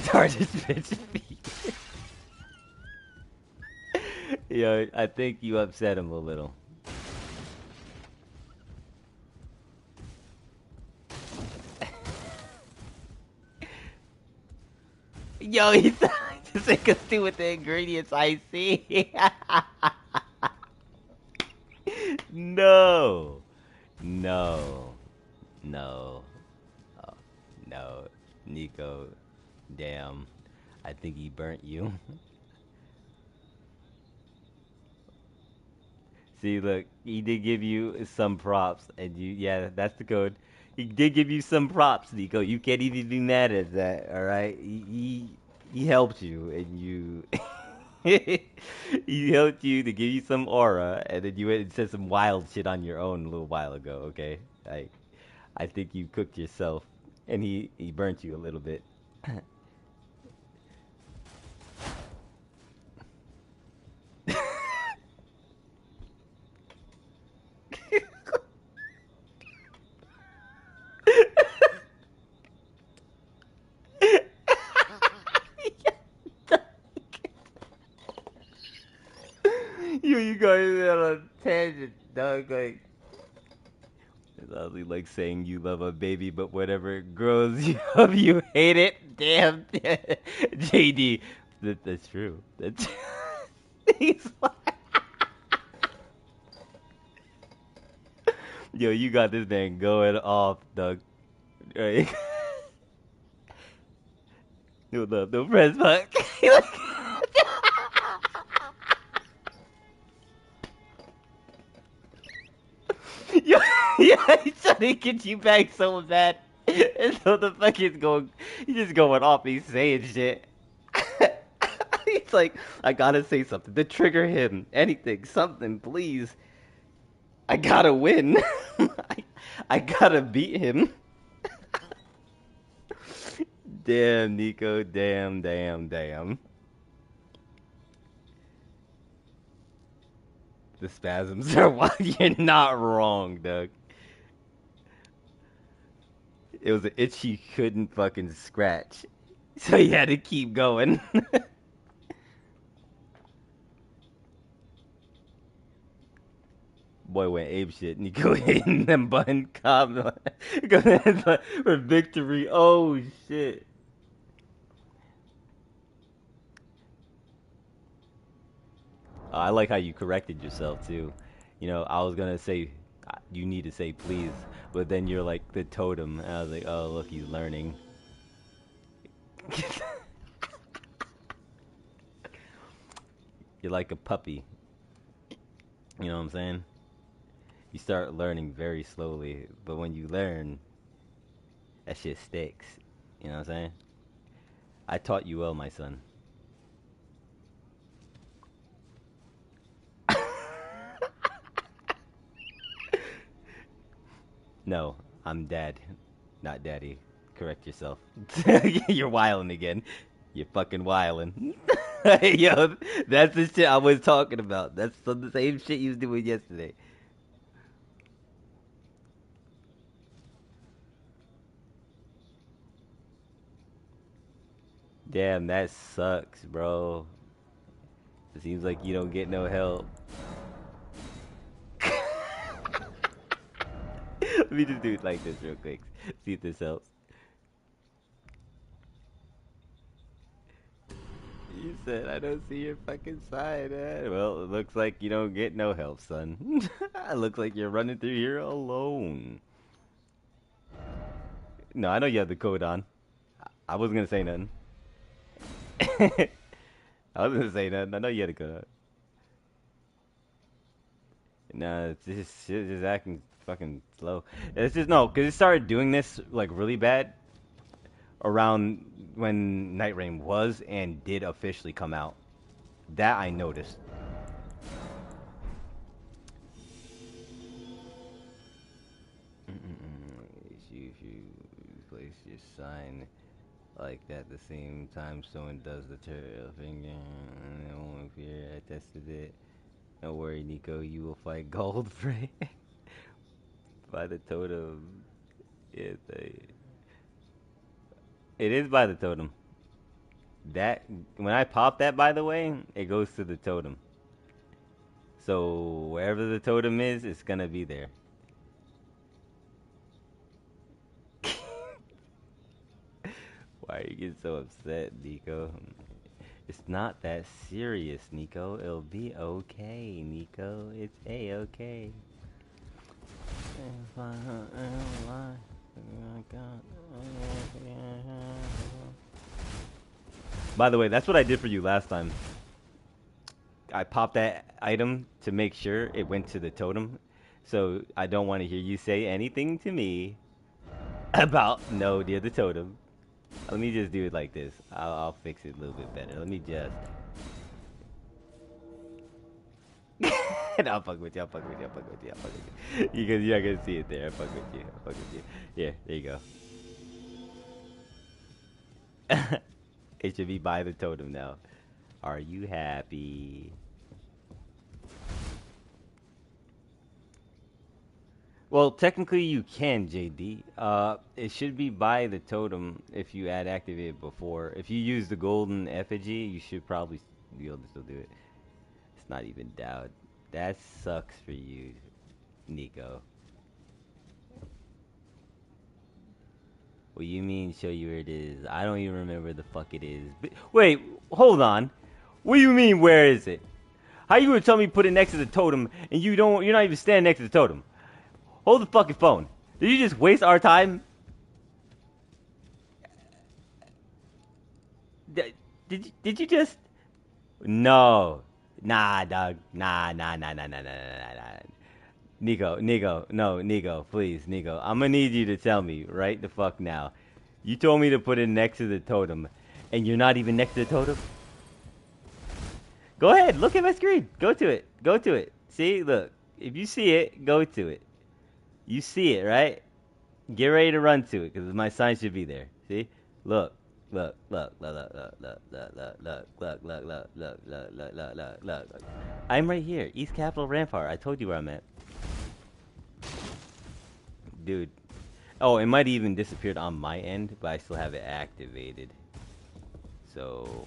Speaker 2: Sergeant bitch feet. Yo, I think you upset him a little. Yo, he's just make us do with the ingredients I see. No, no, no, oh, no, Nico. Damn, I think he burnt you. See, look, he did give you some props, and yeah, that's the code. He did give you some props, Nico. You can't even be mad at that, all right? He helped you, and you he helped you to give you some aura, and then you went and said some wild shit on your own a little while ago. Okay, I think you cooked yourself, and he burnt you a little bit. You guys on a tangent, dog. Like it's oddly like saying you love a baby, but whatever it grows you up, you hate it. Damn, JD, that's true. That's he's like, yo, you got this thing going off, Doug. Right? No love, no friends, fuck. Yo, yeah, he's trying to get you back so bad. And so the fuck is going, he's just going off. He's saying shit. He's like, I gotta say something to trigger him. Anything, something, please. I gotta win. I gotta beat him. Damn, Nico. Damn, damn, damn. The spasms are why you're not wrong, Doug. It was an itch he couldn't fucking scratch. So he had to keep going. Boy went ape shit. Nico hitting them button combo for victory. Oh shit. I like how you corrected yourself too. You know, I was gonna say you need to say please, but then you're like the totem. And I was like, oh look, he's learning. You're like a puppy. You know what I'm saying? You start learning very slowly, but when you learn, that shit sticks. You know what I'm saying? I taught you well, my son. No, I'm dad, not daddy. Correct yourself. You're wildin' again. You're fucking wildin'. Yo, that's the shit I was talking about. That's the same shit you was doing yesterday. Damn, that sucks, bro. It seems like you don't get no help. Let me just do it like this real quick. See if this helps. You said I don't see your fucking side. Well, it looks like you don't get no help, son. It looks like you're running through here alone. No, I know you have the code on. I wasn't gonna say nothing. I wasn't gonna say nothing. I know you had the code on. Nah, it's just shit just acting fucking slow. It's just no, cause it started doing this like really bad around when Night Rain was and did officially come out. That I noticed. If you place your sign like that the same time someone does the turtle finger, and it won't appear. I tested it. Don't worry, Nico. You will fight gold for it. By the totem. It, it is by the totem. That when I pop that, by the way, it goes to the totem. So wherever the totem is, it's gonna be there. Why are you getting so upset, Nico? It's not that serious, Nico. It'll be okay, Nico. It's a-okay. By the way, that's what I did for you last time. I popped that item to make sure it went to the totem. So I don't want to hear you say anything to me about no near the totem. Let me just do it like this. I'll fix it a little bit better. Let me just. I'll fuck with you. I'll fuck with you. I'll fuck with you. I'll fuck with you. Because you're not gonna see it there. I'll fuck with you. I'll fuck with you. Yeah, there you go. It should be by the totem now. Are you happy? Well, technically you can, JD. It should be by the totem if you had activated before. If you use the golden effigy, you should probably be able to still do it. It's not even doubt. That sucks for you, Nico. What you mean show you where it is? I don't even remember where the fuck it is. But, wait, hold on. What do you mean where is it? How you gonna tell me put it next to the totem and you're not even standing next to the totem? Hold the fucking phone. Did you just waste our time? Did you just? No. Nah, dog. Nah. Nico, no, Nico, please, Nico. I'm gonna need you to tell me right the fuck now. You told me to put it next to the totem, and you're not even next to the totem? Go ahead, look at my screen. Go to it. Go to it. See, look. If you see it, go to it. You see it, right? Get ready to run to it, because my sign should be there. See? Look. Look. I'm right here. East Capitol Rampart. I told you where I'm at. Dude. Oh, it might even disappeared on my end, but I still have it activated. So,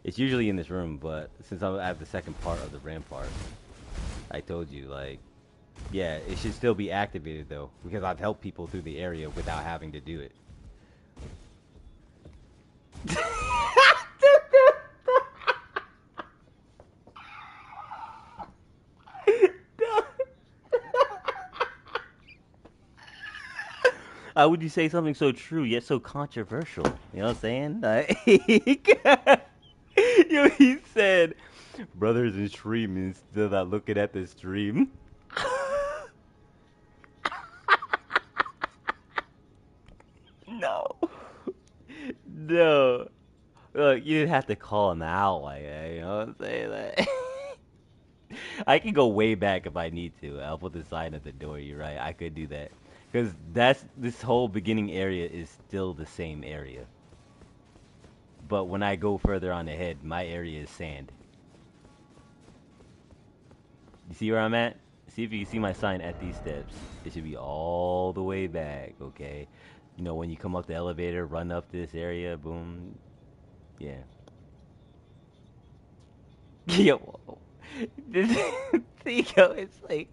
Speaker 2: it's usually in this room, but since I have the second part of the rampart, I told you, like, Yeah, it should still be activated though, because I've helped people through the area without having to do it. How would you say something so true yet so controversial? You know what I'm saying? Like, yo, he said, "Brothers and streaming still not looking at the stream." No, no. Look, you didn't have to call him out like that. You know what I'm saying? Like, I can go way back if I need to. I'll put the sign at the door. You're right. I could do that because that's this whole beginning area is still the same area. But when I go further on ahead, my area is sand. You see where I'm at? See if you can see my sign at these steps. It should be all the way back, okay? You know, when you come up the elevator, run up this area, boom. Yeah. Yo, this Nico is like,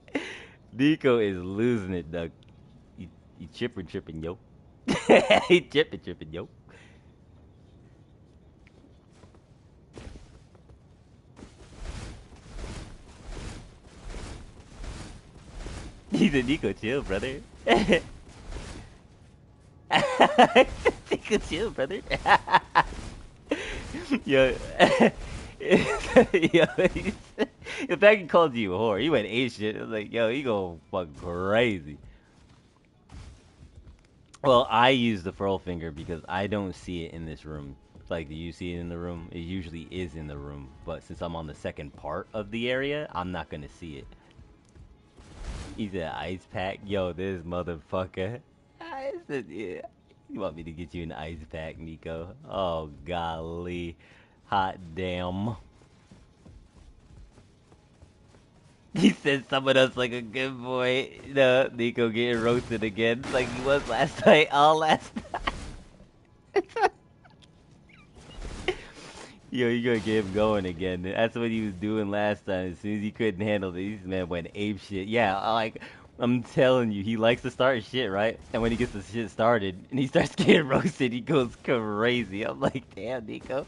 Speaker 2: Nico is losing it, Doug. You tripping, yo. He tripping, yo. He said, Nico, chill, brother. Nico, chill, brother. Yo, yo, the fact he called you a whore, he went ape shit. I was like, yo, he go fuck crazy. Well, I use the furl finger because I don't see it in this room. Like, do you see it in the room? It usually is in the room, but since I'm on the second part of the area, I'm not gonna see it. He said, ice pack? Yo, this motherfucker. I said, yeah. You want me to get you an ice pack, Nico? Oh, golly. Hot damn. He said someone else like a good boy. No, Nico getting roasted again like he was last night. All last night. Yo, you gonna get him going again. That's what he was doing last time. As soon as he couldn't handle it, this man went ape shit. Yeah, like, I'm telling you, he likes to start shit, right? And when he gets the shit started and he starts getting roasted, he goes crazy. I'm like, damn, Nico.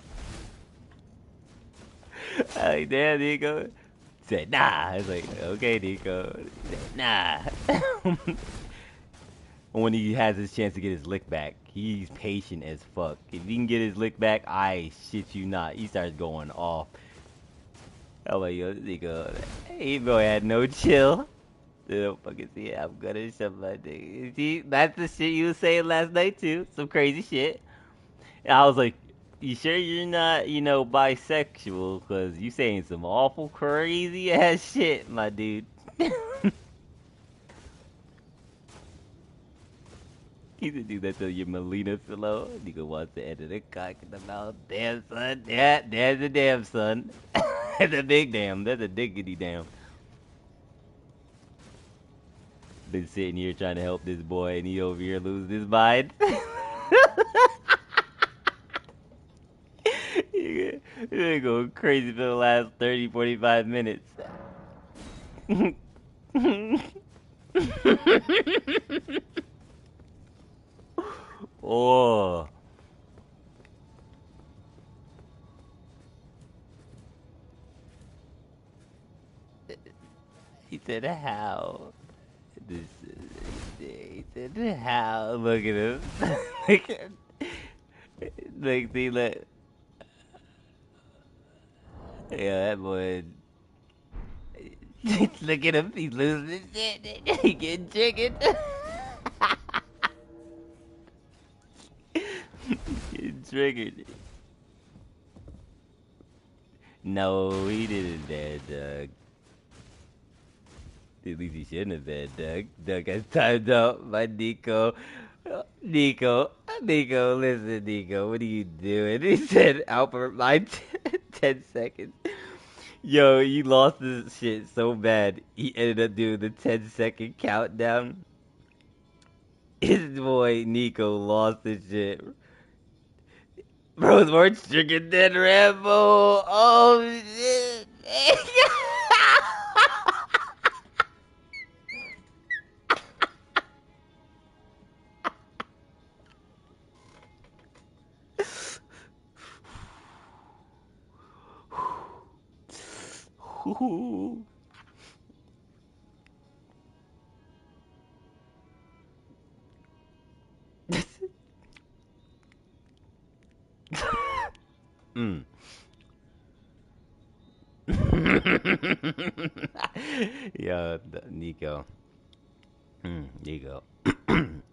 Speaker 2: I'm like, damn, Nico. He said, nah. I was like, okay, Nico. He said, nah. When he has his chance to get his lick back, he's patient as fuck. If he can get his lick back, I shit you not, he starts going off. I'm like, yo, this nigga, he ain't gonna have no chill. They don't fucking see it. I'm gonna shove my dick. See, that's the shit you was saying last night too. Some crazy shit. And I was like, you sure you're not, bisexual? Cause you saying some awful crazy ass shit, my dude. He's a dude that tell you Melina pillow. Nigga wants to enter the cock in the mouth. Damn, son. Yeah, there's a damn, son. That's a big damn. That's a diggity damn. Been sitting here trying to help this boy, and he over here losing his mind. You're going crazy for the last 30, 45 minutes. Oh. He said, how? This, he said, how? Look at him. Look at like, see, look. Yeah, that boy. Look at him. He's losing his shit. He getting triggered. Getting triggered. No, he didn't, Dad, Doug. At least he shouldn't have been, Doug. Doug has timed out by Nico. Nico, listen, Nico, what are you doing? He said, Albert, my 10 seconds. Yo, you lost this shit so bad. He ended up doing the 10-second countdown. His boy Nico lost this shit. Bro's more triggered than Rambo. Oh shit. Mm. Yo, Nico. Nico.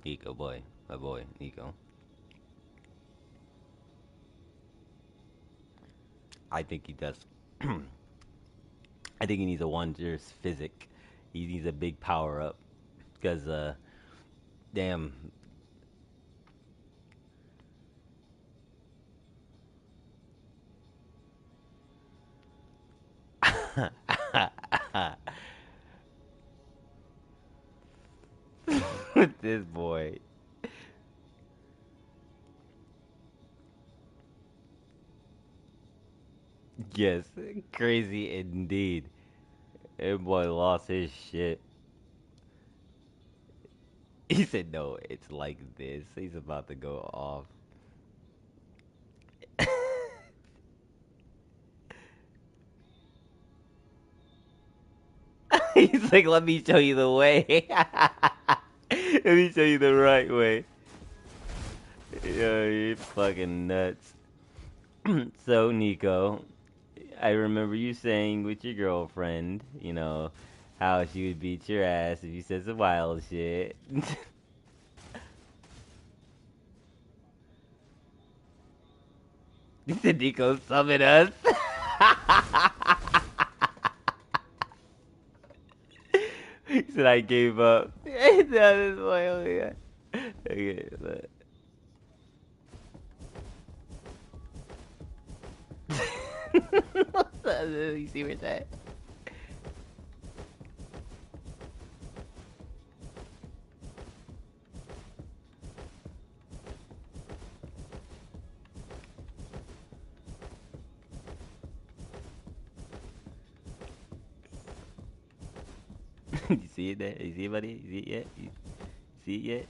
Speaker 2: Nico boy. My boy, Nico. I think he does. I think he needs a wondrous physic. He needs a big power up. Because, damn. With this boy. Yes, crazy indeed. That boy lost his shit. He said, no, it's like this. He's about to go off. He's like, let me show you the way. Let me show you the right way. Yo, you're fucking nuts. So, Nico, I remember you saying with your girlfriend, how she would beat your ass if you said some wild shit. You said Nico summon us. He said I gave up. No, this boy over here. Okay, but... You see where that? You see it there? You see it, buddy? You see it yet? You see it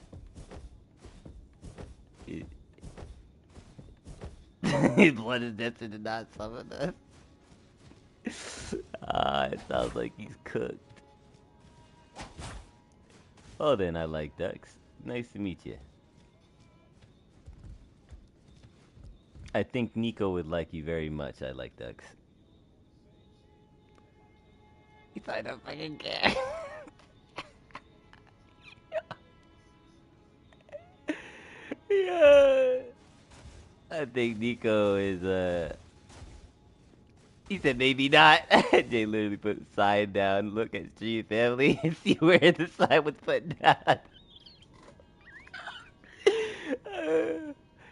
Speaker 2: yet? His blood is destined to not summon us. It sounds like he's cooked. Oh, then I like ducks. Nice to meet you. I think Nico would like you very much. I like ducks. He thought I don't fucking care. Yeah. I think Nico is he said maybe not. Jay literally put the sign down, look at Street Family, and see where the sign was put down.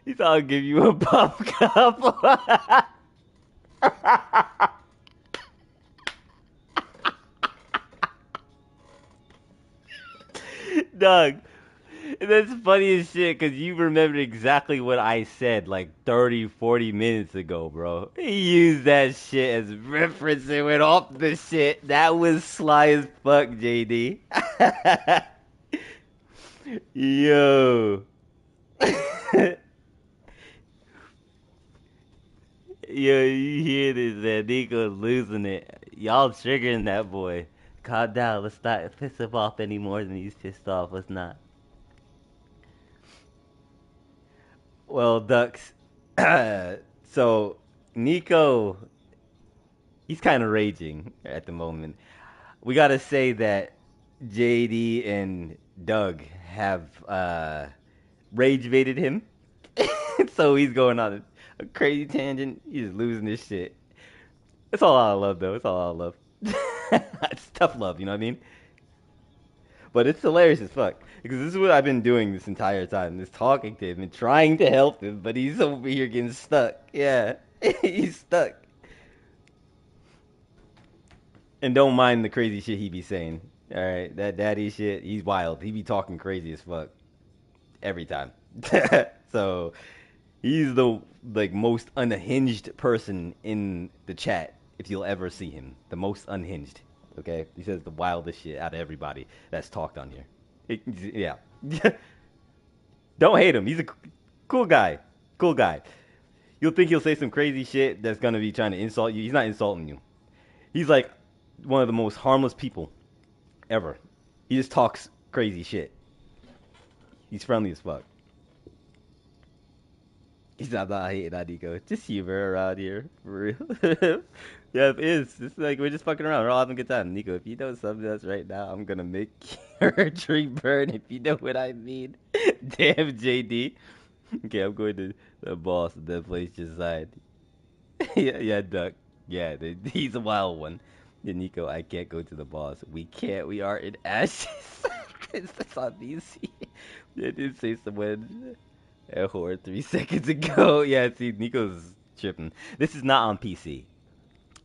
Speaker 2: He thought I'll give you a pop cup. Doug, that's funny as shit because you remembered exactly what I said like 30, 40 minutes ago, bro. He used that shit as reference and went off the shit. That was sly as fuck, JD. Yo. Yo, you hear this, man? Nico's losing it. Y'all triggering that boy. Calm down. Let's not piss him off any more than he's pissed off. Let's not. Well, Ducks. So, Nico, he's kind of raging at the moment. We gotta say that JD and Doug have rage baited him. So he's going on a crazy tangent. He's losing his shit. It's all out of love, though. It's all out of love. It's tough love, you know what I mean? But it's hilarious as fuck. Because this is what I've been doing this entire time. Just talking to him and trying to help him, but he's over here getting stuck. Yeah. He's stuck. And don't mind the crazy shit he be saying. Alright, that daddy shit, he's wild. He be talking crazy as fuck. Every time. So he's the most unhinged person in the chat if you'll ever see him. The most unhinged. Okay? He says the wildest shit out of everybody that's talked on here. Yeah. Don't hate him. He's a cool guy. Cool guy. You'll think he'll say some crazy shit that's gonna be trying to insult you. He's not insulting you. He's like one of the most harmless people ever. He just talks crazy shit. He's friendly as fuck. He's not hating on Nico. Just humor around here, for real. Yeah, it is. It's like we're just fucking around. We're all having a good time. Nico, if you know something else right now, I'm gonna make your tree burn. If you know what I mean. Damn, JD. Okay, I'm going to the boss. And that place just signed. Yeah, yeah, Duck. Yeah, he's a wild one. Yeah, Nico, I can't go to the boss. We can't. We are in ashes. It's on DC. I did say someone a whore 3 seconds ago. Yeah, see, Nico's tripping. This is not on PC.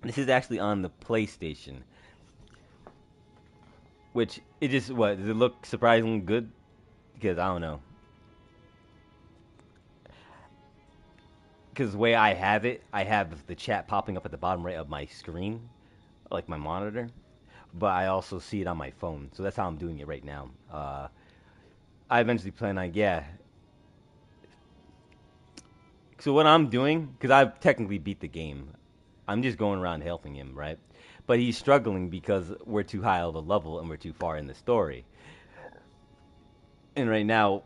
Speaker 2: This is actually on the PlayStation. Which it just what does it look surprisingly good? Because I don't know. Because the way I have it, I have the chat popping up at the bottom right of my screen, like my monitor. But I also see it on my phone, so that's how I'm doing it right now. I eventually plan on yeah. So what I'm doing, because I've technically beat the game, I'm just going around helping him, right? But he's struggling because we're too high of a level and we're too far in the story. And right now,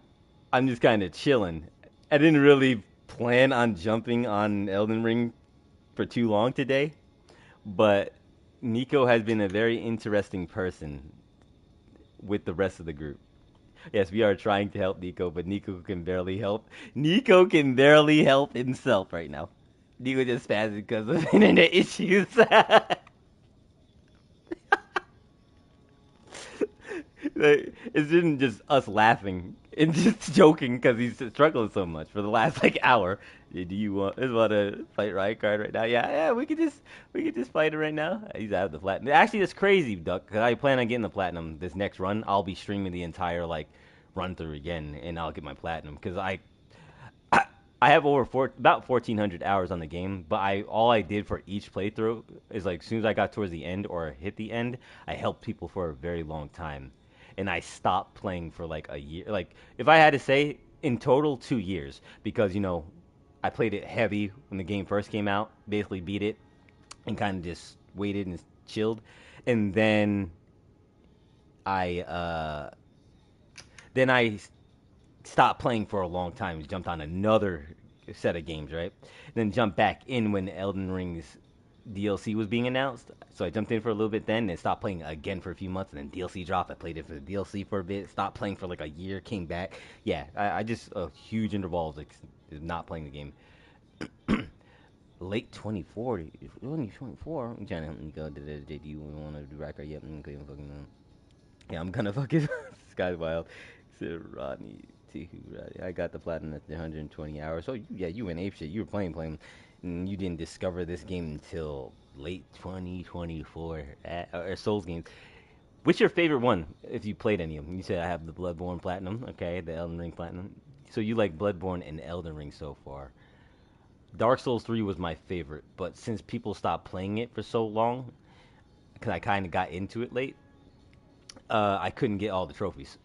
Speaker 2: I'm just kind of chilling. I didn't really plan on jumping on Elden Ring for too long today, but Nico has been a very interesting person with the rest of the group. Yes, we are trying to help Nico, but Nico can barely help. Nico can barely help himself right now. Nico just spazzing because of internet issues. Like, it's been just us laughing and just joking because he's struggling so much for the last like hour. Yeah, do you want to fight Riot Card right now? Yeah, yeah, we could just fight it right now. He's out of the platinum. Actually, that's crazy, Duck. Cause I plan on getting the platinum this next run. I'll be streaming the entire like run through again, and I'll get my platinum because I I have about 1,400 hours on the game, but all I did for each playthrough is like as soon as I got towards the end or hit the end, I helped people for a very long time, and I stopped playing for like a year. Like if I had to say, in total 2 years, because I played it heavy when the game first came out, basically beat it, and kind of just waited and chilled, and I uh, then I stopped playing for a long time. Jumped on another set of games, right? Then jumped back in when Elden Ring's DLC was being announced. So I jumped in for a little bit then, and stopped playing again for a few months, and then DLC dropped. I played it for the DLC for a bit, stopped playing for like a year, came back. Yeah, I just a huge interval of like not playing the game. Late 24, only 24. I'm trying to help me go. Do you want to do record? Yep, I'm going fucking. Yeah, I'm gonna fucking. Sky's wild. Said Rodney. I got the platinum at 120 hours. So yeah, you went ape shit. You were playing, and you didn't discover this game until late 2024 or Souls games. What's your favorite one? If you played any of them, you said I have the Bloodborne platinum. Okay, the Elden Ring platinum. So you like Bloodborne and Elden Ring so far. Dark Souls 3 was my favorite, but since people stopped playing it for so long, because I kind of got into it late, I couldn't get all the trophies.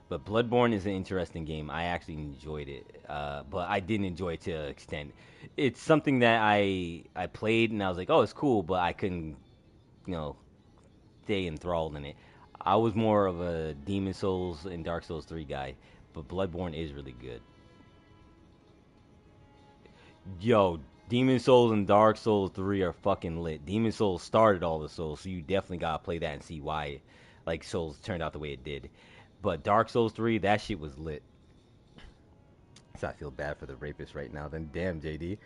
Speaker 2: But Bloodborne is an interesting game. I actually enjoyed it, but I didn't enjoy it to an extent. It's something that I played and I was like, oh, it's cool, but I couldn't, you know, stay enthralled in it. I was more of a Demon Souls and Dark Souls 3 guy, but Bloodborne is really good. Yo, Demon Souls and Dark Souls 3 are fucking lit. Demon Souls started all the Souls, so you definitely gotta play that and see why like Souls turned out the way it did. But Dark Souls 3, that shit was lit. So I feel bad for the rapist right now. Then damn, JD.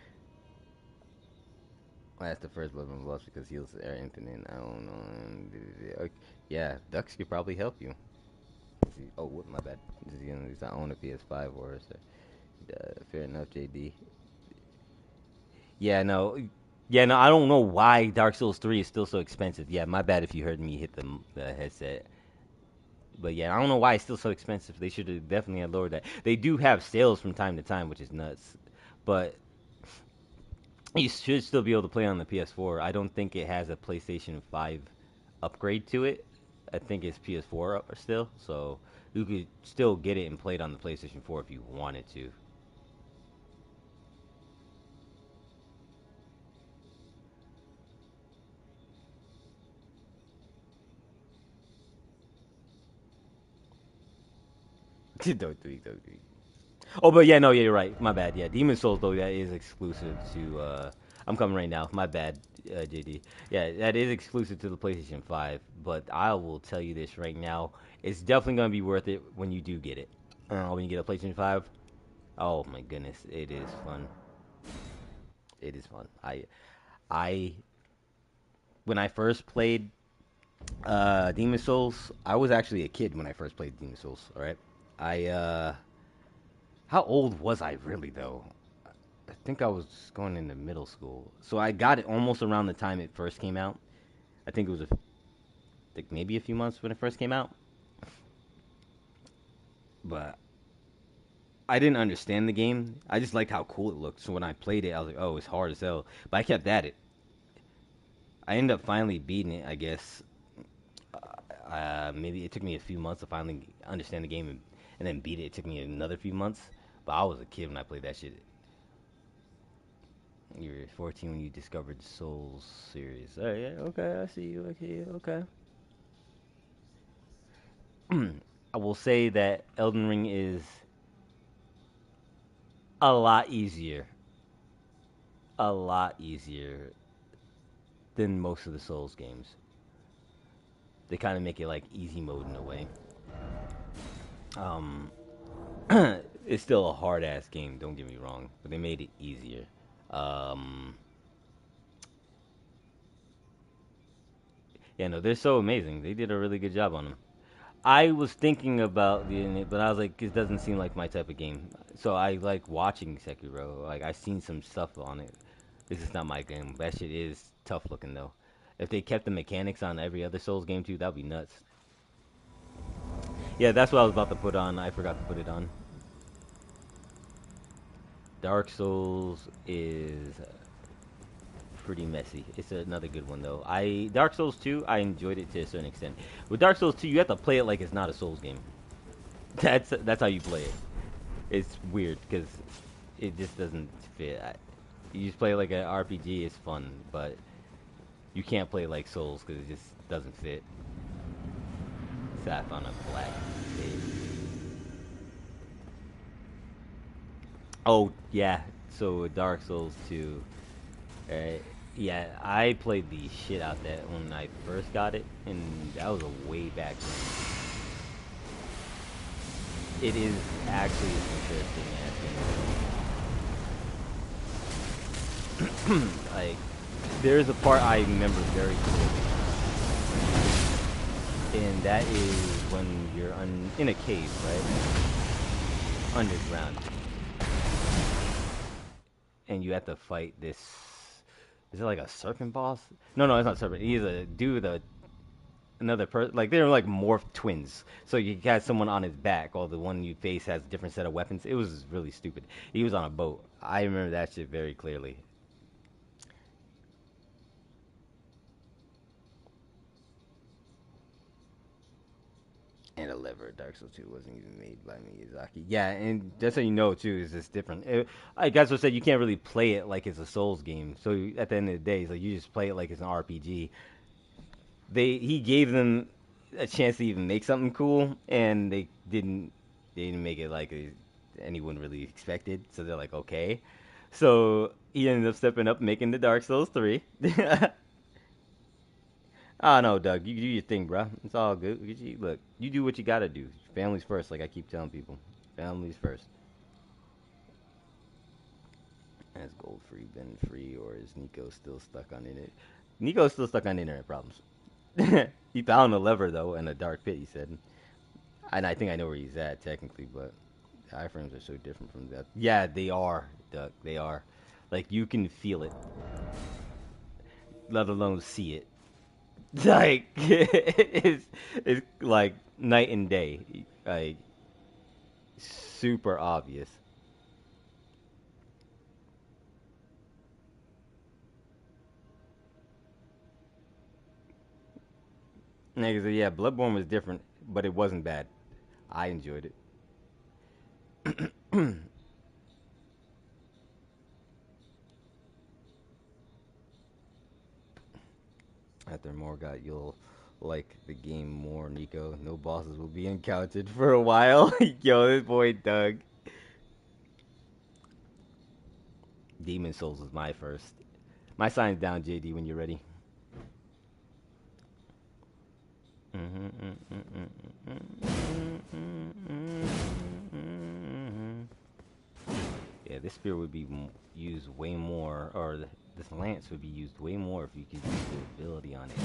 Speaker 2: Well, that's the first Bloodborne boss because heals are infinite. I don't know. Yeah, Dux could probably help you. Oh, what? My bad. He's not on a PS5 or so. Fair enough, JD. Yeah, no. Yeah, no, I don't know why Dark Souls 3 is still so expensive. Yeah, my bad if you heard me hit the headset. But yeah, I don't know why it's still so expensive. They should have definitely had lowered that. They do have sales from time to time, which is nuts. But you should still be able to play on the PS4. I don't think it has a PlayStation 5 upgrade to it. I think it's PS4 still. So you could still get it and play it on the PlayStation 4 if you wanted to. Don't tweak, don't tweak. Oh, but yeah, no, yeah, you're right. My bad. Yeah, Demon Souls though that is exclusive to. I'm coming right now. My bad, JD. Yeah, that is exclusive to the PlayStation 5. But I will tell you this right now: it's definitely gonna be worth it when you do get it. When you get a PlayStation 5. Oh my goodness, it is fun. It is fun. I when I first played Demon Souls, I was actually a kid when I first played Demon Souls. All right, I how old was I really though? I think I was going into middle school, so I got it almost around the time it first came out. I think it was like maybe a few months when it first came out, but I didn't understand the game. I just liked how cool it looked. So when I played it, I was like, "Oh, it's hard as hell." But I kept at it. I ended up finally beating it. I guess maybe it took me a few months to finally understand the game and then beat it. It took me another few months. But I was a kid when I played that shit. You were 14 when you discovered Souls series. Oh yeah, okay, I see you. Okay, okay. I will say that Elden Ring is a lot easier than most of the Souls games. They kind of make it like easy mode in a way. Um, it's still a hard ass game. Don't get me wrong, but they made it easier. Um, yeah, no, they're so amazing. They did a really good job on them. I was thinking about doing it, but I was like, it doesn't seem like my type of game. So I like watching Sekiro. Like I seen some stuff on it. This is not my game. That shit is tough looking though. If they kept the mechanics on every other Souls game too, that'd be nuts. Yeah, that's what I was about to put on. I forgot to put it on. Dark Souls is pretty messy. It's another good one though. I Dark Souls 2, I enjoyed it to a certain extent. With Dark Souls 2, you have to play it like it's not a Souls game. That's how you play it. It's weird because it just doesn't fit. You just play like an RPG, it's fun, but you can't play like Souls because it just doesn't fit. Sat on a black stage. Oh yeah, so with Dark Souls 2, uh, yeah, I played the shit out that when I first got it, and that was a way back then. It is actually an interesting ass game. Like, there's a part I remember very clearly, and that is when you're in a cave, right, underground, and you have to fight this. Is it like a serpent boss? No, no, it's not serpent. He's a dude, another person. Like they're like morph twins. So you got someone on his back, while the one you face has a different set of weapons. It was really stupid. He was on a boat. I remember that shit very clearly. And a lever. Dark Souls 2 wasn't even made by Miyazaki. Yeah, and just so you know too, is just different. I guess I said you can't really play it like it's a Souls game. So at the end of the day, it's like you just play it like it's an RPG. He gave them a chance to even make something cool, and they didn't make it like anyone really expected. So they're like, okay. So he ended up stepping up, making the Dark Souls 3. Oh no, Doug, you do your thing, bro. It's all good. Look, you do what you gotta do. Families first, like I keep telling people. Families first. Has gold free been free, or is Nico still stuck on internet? Nico's still stuck on internet problems. He found a lever though in a dark pit. He said, and I think I know where he's at technically, but the iframes are so different from that. Yeah, they are, Doug. They are. Like you can feel it, let alone see it. Like it's like night and day. Like super obvious. Like, so yeah, Bloodborne was different, but it wasn't bad. I enjoyed it. After Morgoth, you'll
Speaker 1: like the game more, Nico. No bosses will be encountered for a while. Yo, this boy Doug. Demon Souls is my first. My sign's down, JD, when you're ready. Yeah, this spear would be used way more, or this lance would be used way more if you could use the ability on it.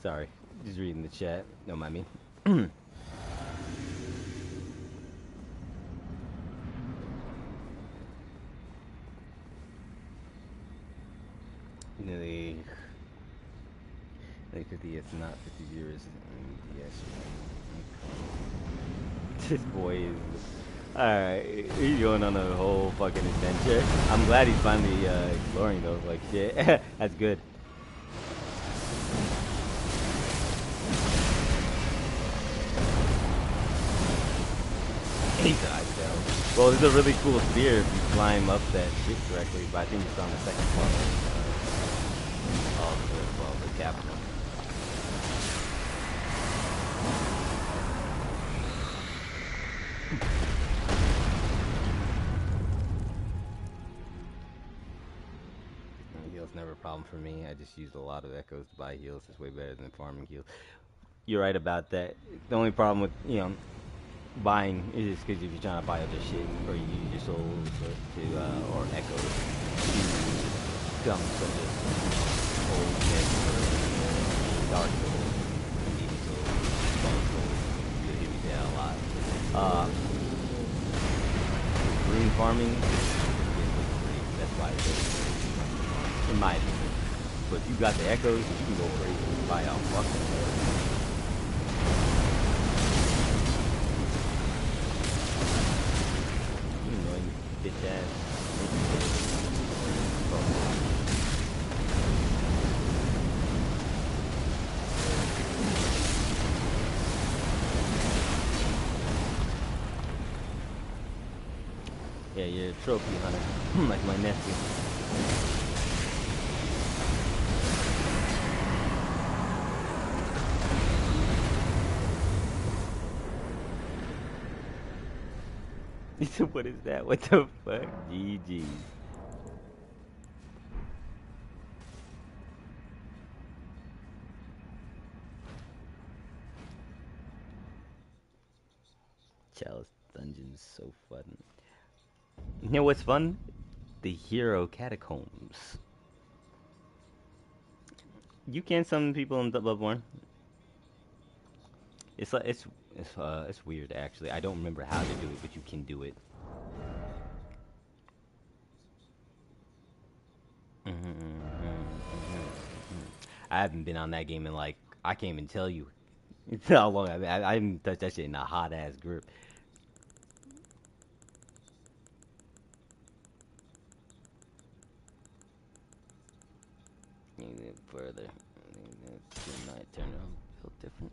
Speaker 1: Sorry, just reading the chat. Don't mind me. Nearly like 50, it's not 50 viewers. Yes. This boy is. Alright, he's going on a whole fucking adventure. I'm glad he's finally exploring though, like shit. That's good. He died though. Well, there's a really cool spear if you climb up that shit correctly, but I think it's on the second floor. The capital. Heals never a problem for me. I just used a lot of echoes to buy heals. It's way better than farming heals. You're right about that. The only problem with buying is because if you're trying to buy other shit or you use your souls or echoes to come such as old tech or dark souls, demon souls, bone souls, you hear me say that a lot. Rune farming is free. That's why it's free, in my opinion. But if you got the echoes, you can go crazy and buy out fucking. Bitch ass. Yeah, you're a trophy hunter, like my nephew. He said, "What is that? What the fuck?" GG. Chalice Dungeon's so fun. You know what's fun? The Hero Catacombs. You can summon people in Bloodborne. It's like it's weird actually. I don't remember how to do it, but you can do it. I haven't been on that game in like I can't even tell you how long I haven't touched that shit in a hot ass grip. Further, might turn around, feel different.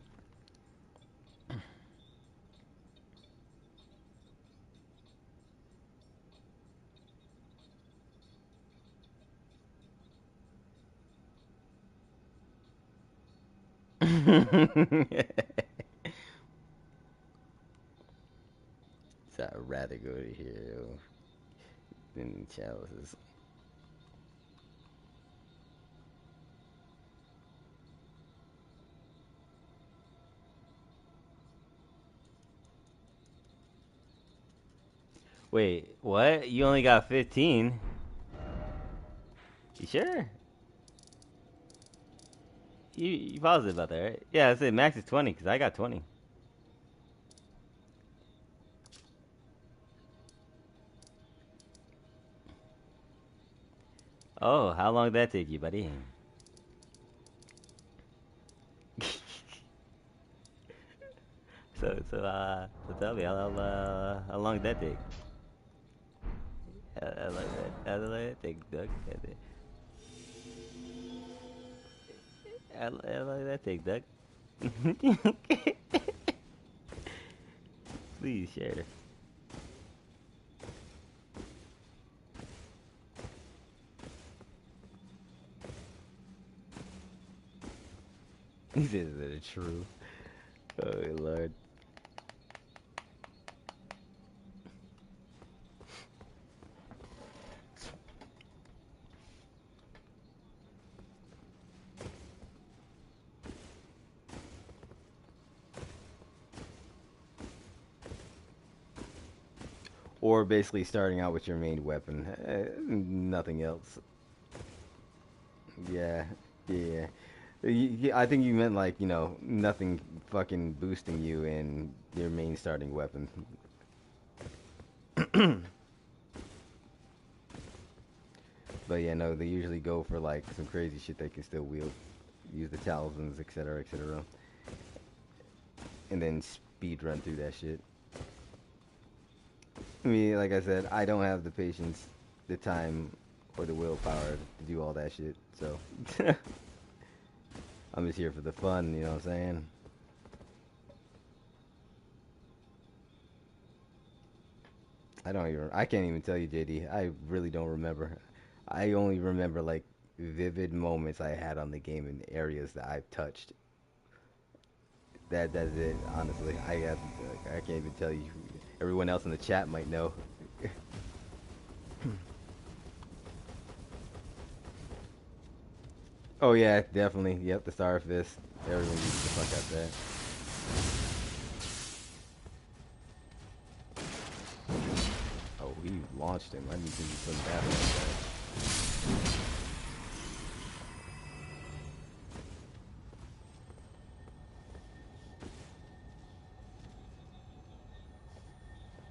Speaker 1: So I'd rather go to Hero than Chalices. Wait, what? You only got 15? You sure? You positive about that, right? Yeah, I said max is 20 because I got 20.
Speaker 2: Oh, how long did that take you, buddy? So tell me, how long did that take? How long did that take, Doug? How long did that take, Doug? Please share. He says that it's true. Oh, Lord.
Speaker 1: Or basically starting out with your main weapon. Nothing else. Yeah, yeah. I think you meant like, nothing fucking boosting you in your main starting weapon. But yeah, no, they usually go for like some crazy shit they can still wield. Use the talismans, etc., etc. And then speed run through that shit. I mean, like I said, I don't have the patience, the time, or the willpower to do all that shit. So I'm just here for the fun, you know what I'm saying? I can't even tell you, JD. I really don't remember. I only remember like vivid moments I had on the game in areas that I've touched. That's it, honestly. I can't even tell you. Everyone else in the chat might know. Oh yeah, definitely. Yep, the Star Fist. Everyone uses the fuck out that. Oh, he launched him. I didn't think he put that like that.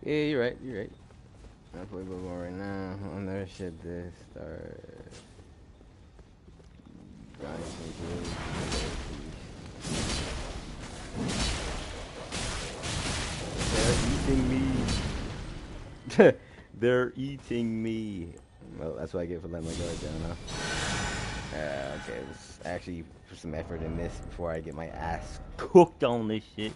Speaker 1: Yeah, you're right. You're right. I play Bloodborne right now. On their ship, they start. They're eating me. They're eating me. Well, that's what I get for letting my guard down, huh? Okay, let's actually put some effort in this before I get my ass cooked on this shit.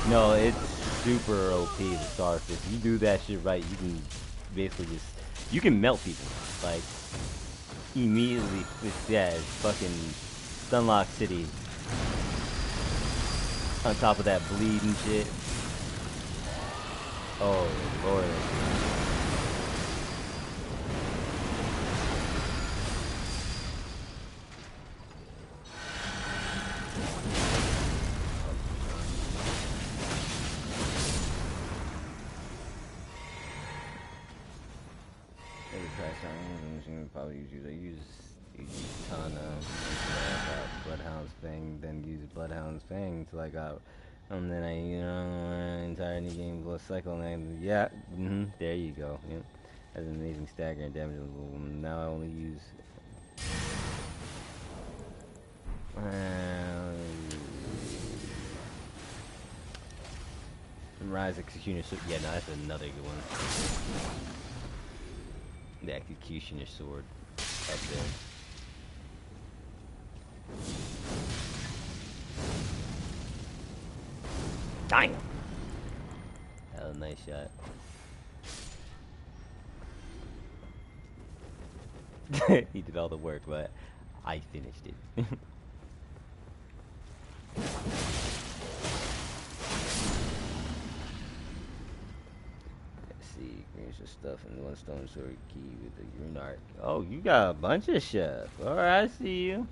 Speaker 1: No, it's super OP, the Starfish. If you do that shit right, you can basically you can melt people. Like, immediately, it's fucking Stunlock City. On top of that bleeding shit. Oh, Lord. Every crash time, probably use Katana, Bloodhound's Fang, then use Bloodhound's Fang till I got, and then entire new game plus cycle, and yeah, there you go. Yep. Has an amazing stagger and damage. Now I only use. Rise Executioner Sword. Yeah, no, that's another good one. The Executioner Sword up there. Dang! That was a nice shot. He did all the work, but I finished it. Let's see. Experience your stuff and one stone sword key with the rune arc.
Speaker 2: Oh, you got a bunch of stuff. Alright, I see you.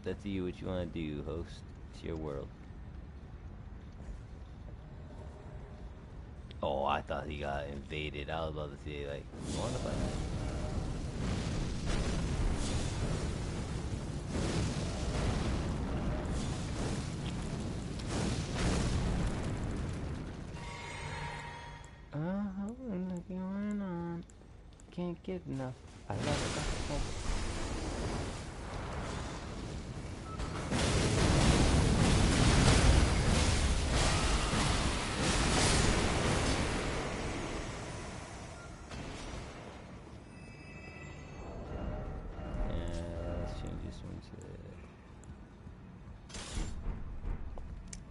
Speaker 2: That's you what you want to do, host. It's your world. Oh, I thought he got invaded. I was about to say, like, what about that? What's going on? Can't get enough. I love it.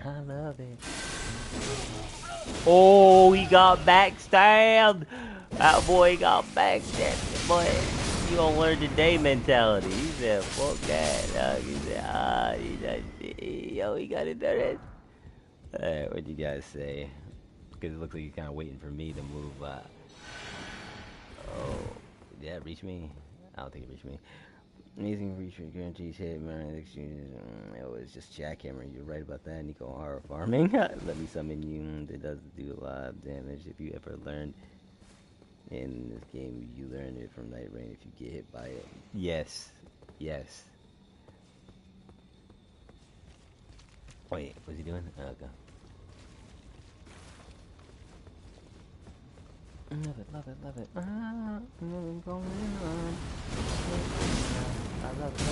Speaker 2: I love it. Oh, he got backstabbed. That boy got backstabbed. Boy, you gonna learn today mentality. He said, fuck that. He said, yo, he got it there. Alright, what'd you guys say? Because it looks like you're kind of waiting for me to move. Oh, did that reach me? I don't think it reached me. Amazing reach rate guarantees hit, man. Exchanges. Oh, it's just jackhammer. You're right about that, Nico. Horror farming. Let me summon you. It does do a lot of damage. If you ever learned in this game, you learn it from Night Rain if you get hit by it. Yes. Yes. Wait, what's he doing? Oh, okay. Love it, love it, love it. Going on. I love it, love it, love it.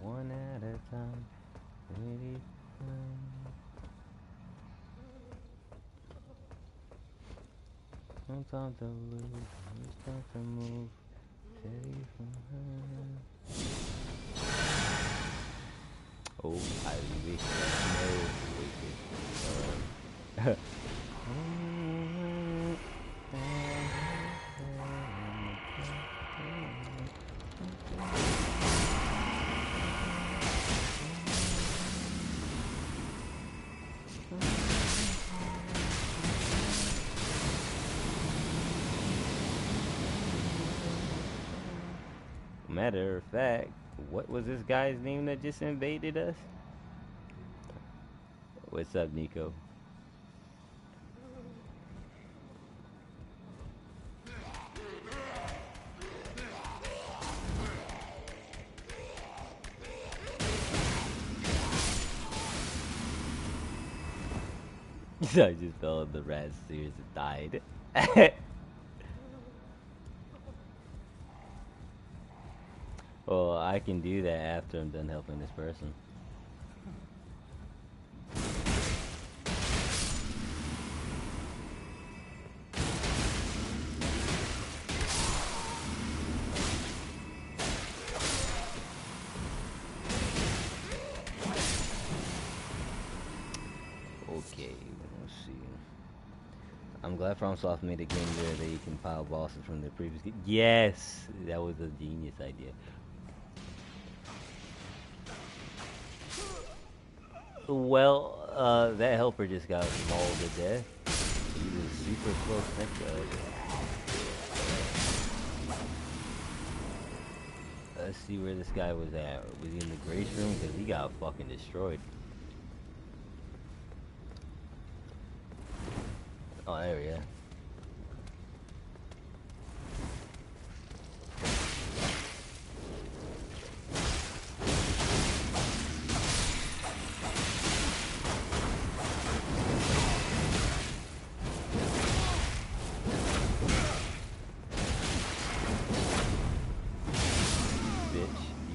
Speaker 2: One at a time. Sometimes I lose, sometimes I move. Steady from her. Oh, I wish I know. Matter of fact, what was this guy's name that just invaded us? What's up, Nico? I just fell in the rat series and died. Well, I can do that after I'm done helping this person. Okay, let's see. I'm glad FromSoft made a game where they can pile bosses from their previous game. Yes! That was a genius idea. Well, that helper just got mauled to death. He was super close next to us. Let's see where this guy was at. Was he in the grace room? Because he got fucking destroyed. Oh, there we go.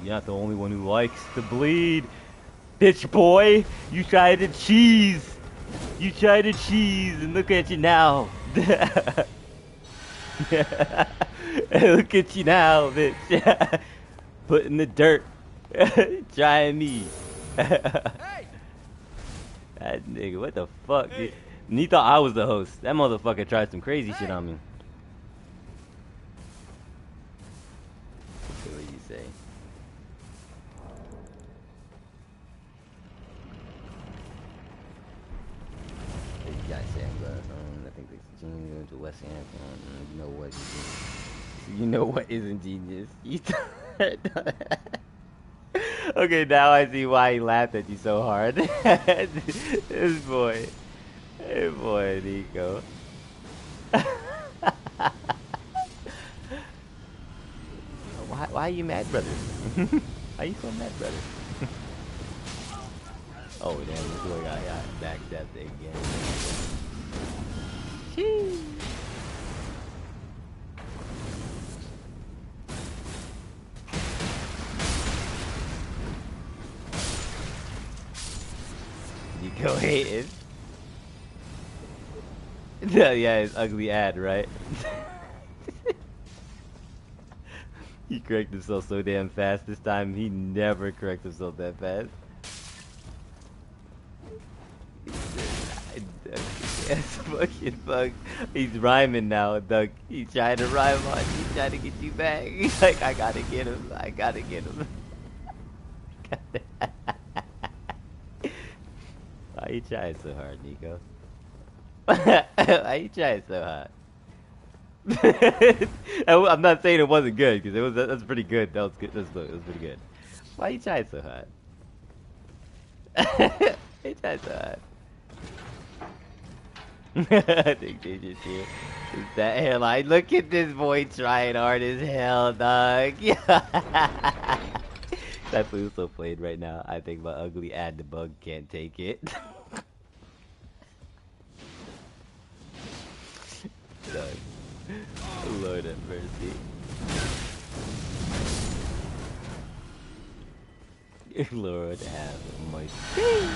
Speaker 2: You're not the only one who likes to bleed. Bitch boy, you tried to cheese. You tried to cheese and look at you now. Look at you now, bitch. Put in the dirt. Trying me. That
Speaker 3: Hey!
Speaker 2: nigga, what the fuck, dude?
Speaker 3: Hey!
Speaker 2: And he thought I was the host. That motherfucker tried some crazy shit
Speaker 3: Hey!
Speaker 2: on me. What do you say? You guys say I'm going home. I think it's genius to West Ham. You know what? You know what isn't genius? You okay, now I see why he laughed at you so hard. This boy. Hey boy, Nico. Why are you mad, brother? Why are you so mad, brother? Oh damn, this boy got backstabbed again. Sheesh. Nico hated. Yeah, his ugly ad, right? He corrected himself so damn fast this time. He never corrects himself that fast. That's fucking fuck. He's rhyming now, Doug. He's trying to rhyme on you. He's trying to get you back. He's like, I gotta get him. I gotta get him. Why you trying so hard, Nico? Why you trying so hard? I'm not saying it wasn't good because it was. That's pretty good. That was good. That was pretty good. Why you trying so hard? Why you trying so hard? I think they just hear is that hairline. Look at this boy trying hard as hell, dog. Yeah. That fool's so played right now. I think my ugly ad the bug can't take it. Dog. Lord have mercy. Lord have mercy.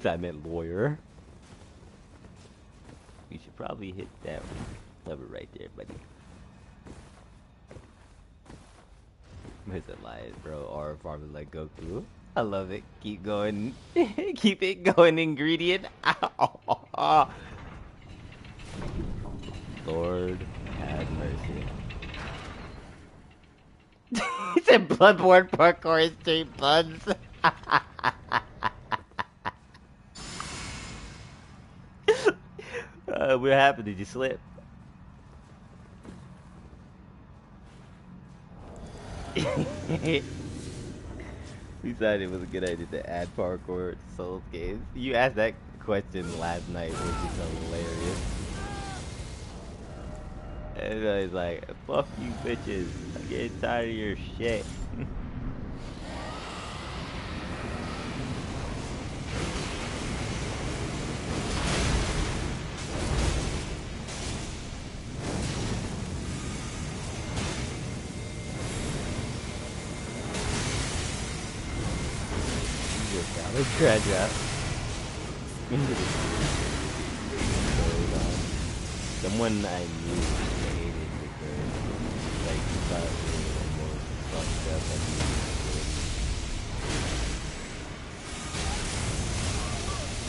Speaker 2: I meant lawyer. We should probably hit that lever right there, buddy. Where's it lion, bro? R farming like Goku. I love it. Keep going. Keep it going, ingredient. Ow. Lord have mercy. He said bloodborne parkour is straight buns. What happened? Did you slip? We decided it was a good idea to add parkour to Souls games. You asked that question last night, which is hilarious. And I was like, fuck you bitches. I'm getting tired of your shit. Let's graduate. Someone I knew hated because like he thought we were the most fucked up and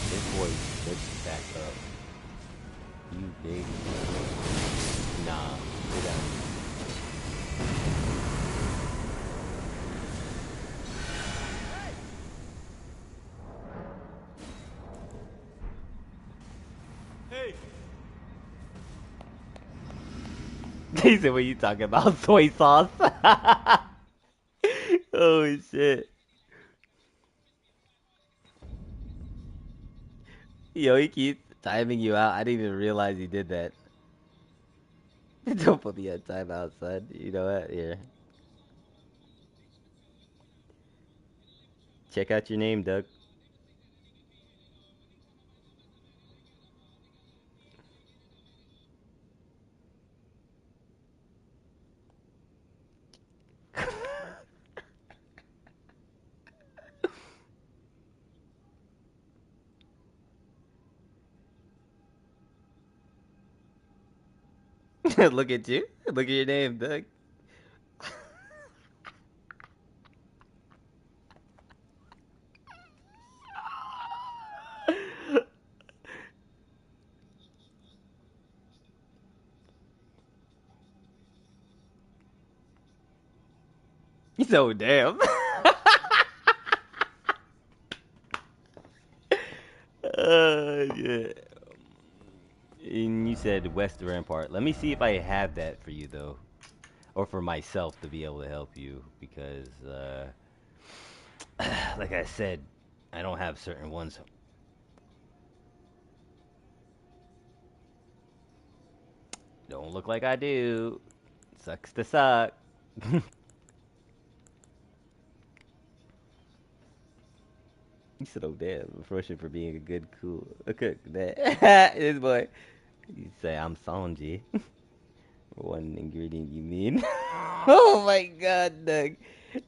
Speaker 2: this boy switched back up. You big nah, sit down.
Speaker 3: Hey!
Speaker 2: He said, what you talking about? Soy sauce? Oh shit. Yo, he keeps timing you out. I didn't even realize he did that. Don't put me on timeout, son. You know what? Here. Check out your name, Doug. Look at you. Look at your name, Doug. So damn. Yeah. And you said West Rampart. Let me see if I have that for you though, or for myself to be able to help you because, like I said, I don't have certain ones. Don't look like I do. Sucks to suck. You said, "Oh damn!" Frustrated for being a good, cool, a cook. That this boy. You say I'm Sanji. One ingredient you mean? Oh my god, Doug. You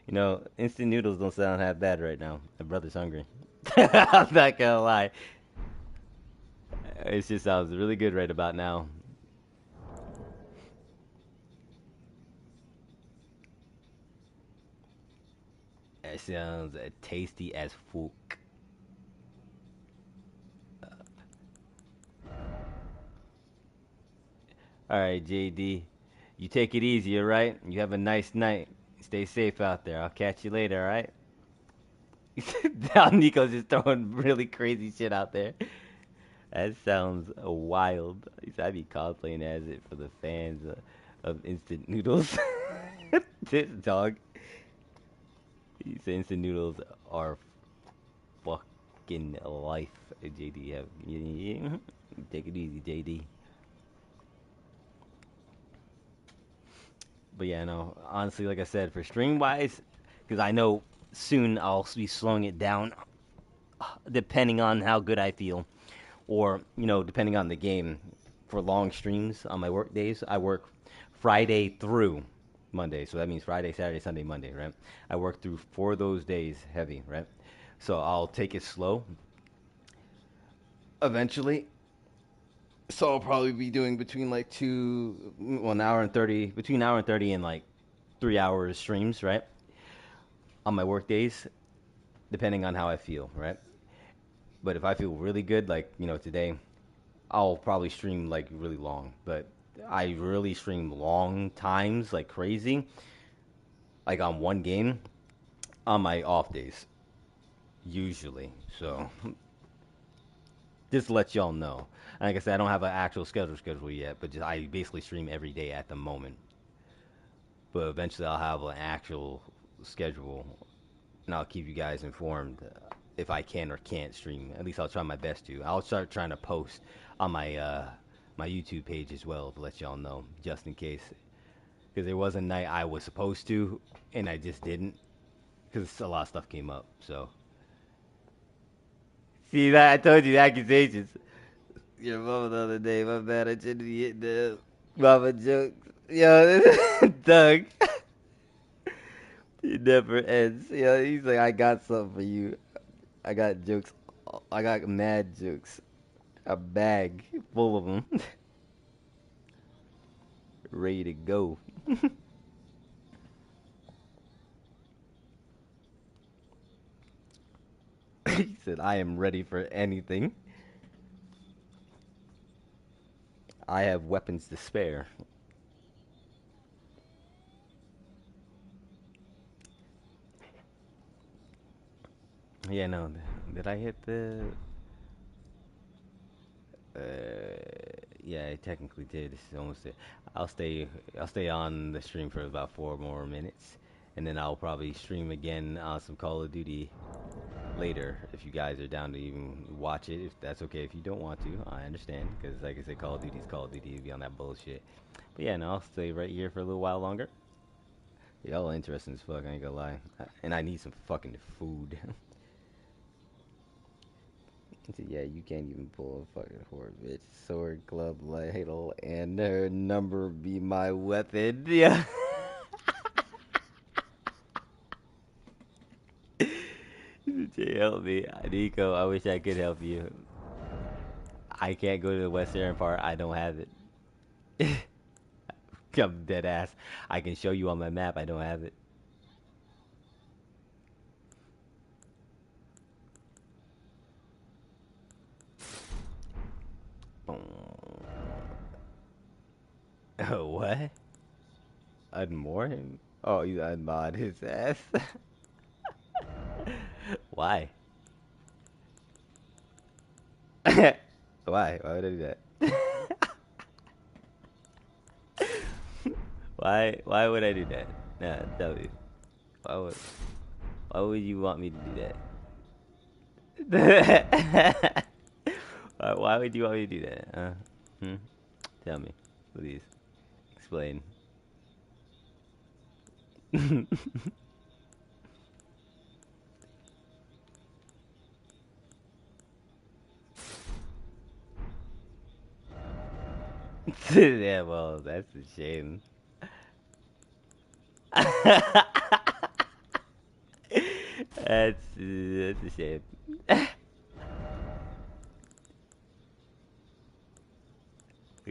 Speaker 2: know, instant noodles don't sound half bad right now. My brother's hungry. I'm not gonna lie. It just sounds really good right about now. It sounds tasty as fuck. All right, JD. You take it easy, all right? You have a nice night. Stay safe out there. I'll catch you later, all right? Now Nico's just throwing really crazy shit out there. That sounds wild. I'd be cosplaying as it for the fans of instant noodles. This dog. He said instant noodles are fucking life. JD, take it easy, JD. But yeah, no. Honestly, like I said, for stream wise, because I know soon I'll be slowing it down, depending on how good I feel, or depending on the game. For long streams on my work days, I work Friday through Monday, so that means Friday, Saturday, Sunday, Monday, right? I work through 4 of those days heavy, right? So I'll take it slow eventually. So I'll probably be doing between like an hour and 30, between an hour and 30 and like 3 hours streams, right? On my work days, depending on how I feel, right? But if I feel really good, like today, I'll probably stream like really long. But I really stream long times, like crazy, like on one game, on my off days, usually. So just to let y'all know. And like I said, I don't have an actual schedule yet, but just I basically stream every day at the moment. But eventually, I'll have an actual schedule, and I'll keep you guys informed if I can or can't stream. At least I'll try my best to. I'll start trying to post on my YouTube page as well to let y'all know, just in case. Because there was a night I was supposed to, and I just didn't, because a lot of stuff came up. So see that I told you the accusations. Your mama the other day, my bad. I shouldn't be hitting the mama jokes. Yo, Doug. It never ends. He's like, I got something for you. I got jokes. I got mad jokes. A bag full of them. Ready to go. He said, I am ready for anything. I have weapons to spare. Yeah, no. Did I hit the. Uh, yeah, I technically did. This is almost it. I'll stay. I'll stay on the stream for about 4 more minutes, and then I'll probably stream again on some Call of Duty later if you guys are down to even watch it. If that's okay. If you don't want to, I understand. Because like I said, Call of Duty's Call of Duty. You be on that bullshit. But yeah, no, I'll stay right here for a little while longer. Y'all interesting as fuck. I ain't gonna lie. And I need some fucking food. He said, yeah, you can't even pull a fucking horse, bitch. Sword, club, ladle, and her number be my weapon. Yeah. Jay, help me. Nico, I wish I could help you. I can't go to the western part. I don't have it. I'm dead ass. I can show you on my map. I don't have it. Oh, what? Unmore him? Oh, you unmod his ass. Why? Why? Why would I do that? Why would I do that? Nah, tell me. Why would why would you want me to do that? Why would you want me to do that? Hmm? Tell me, please. Explain. Yeah, well, that's a shame. That's a shame.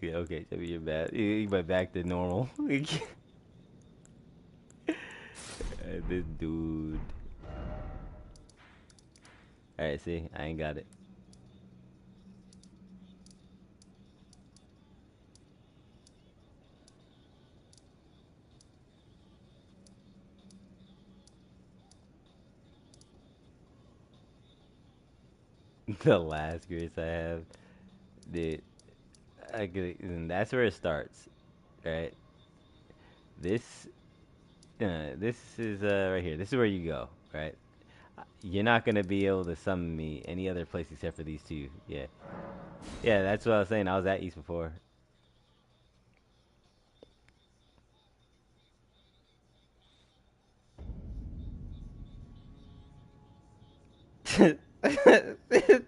Speaker 2: Yeah, okay, tell me you're bad. You went back to normal. This dude. Alright, see, I ain't got it. The last grace I have, dude. And that's where it starts, right? This, this is right here. This is where you go, right? You're not gonna be able to summon me any other place except for these two. Yeah, yeah. That's what I was saying. I was at East before.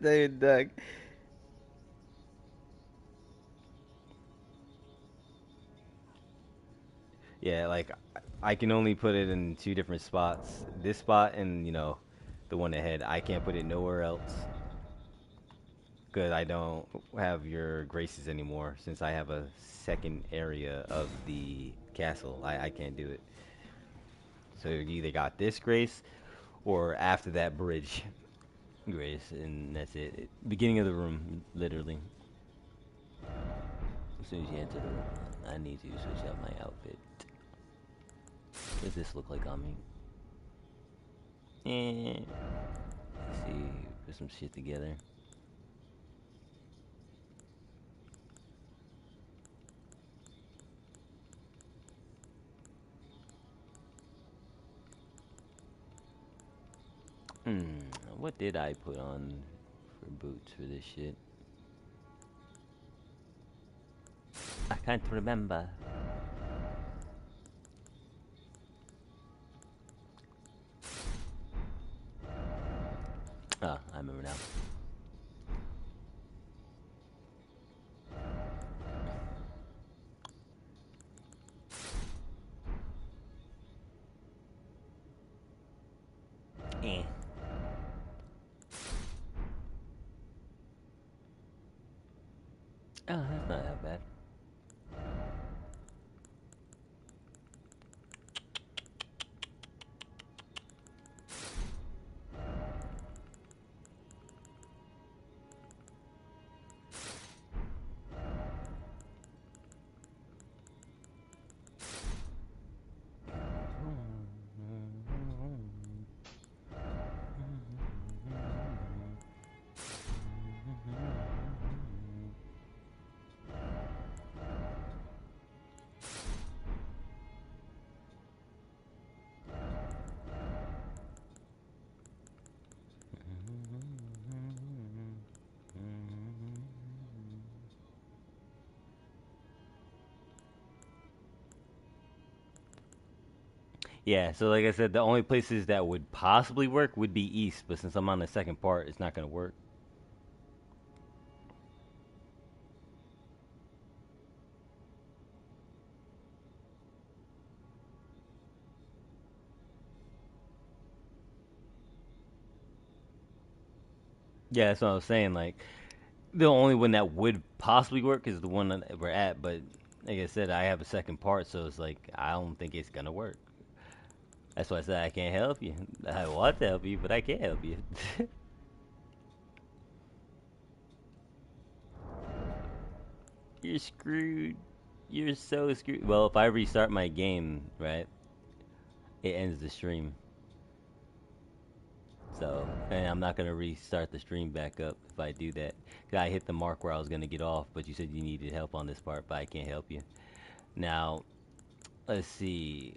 Speaker 2: Dude, Doug. Yeah, like I can only put it in two different spots. This spot and the one ahead. I can't put it nowhere else because I don't have your graces anymore. Since I have a second area of the castle, I can't do it. So you either got this grace or after that bridge grace, and that's it. Beginning of the room, literally. As soon as you enter the room, I need to switch out my outfit. What does this look like on me? Eh. Let's see, put some shit together. Hmm, what did I put on for boots for this shit? I can't remember. Ah, I remember now. Eh. Oh, that's not that bad. Yeah, so like I said, the only places that would possibly work would be east, but since I'm on the second part, it's not gonna work. Yeah, that's what I was saying. Like, The only one that would possibly work is the one that we're at, but like I said, I have a second part, so it's like I don't think it's gonna work. That's why I said I can't help you. I want to help you, but I can't help you. You're screwed. You're so screwed. Well, if I restart my game, right, it ends the stream. So, and I'm not gonna restart the stream back up if I do that. 'Cause I hit the mark where I was gonna get off, but you said you needed help on this part, but I can't help you. Now, let's see.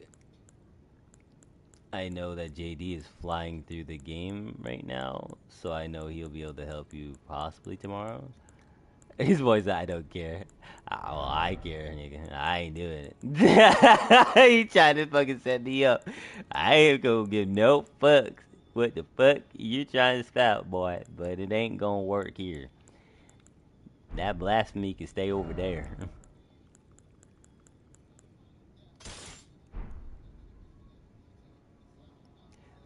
Speaker 2: I know that JD is flying through the game right now, so I know he'll be able to help you possibly tomorrow. His voice, I don't care. Well, I care, nigga. I ain't doing it. He trying to fucking set me up. I ain't gonna give no fucks. What the fuck you trying to spout, boy? But it ain't gonna work here. That blasphemy can stay over there.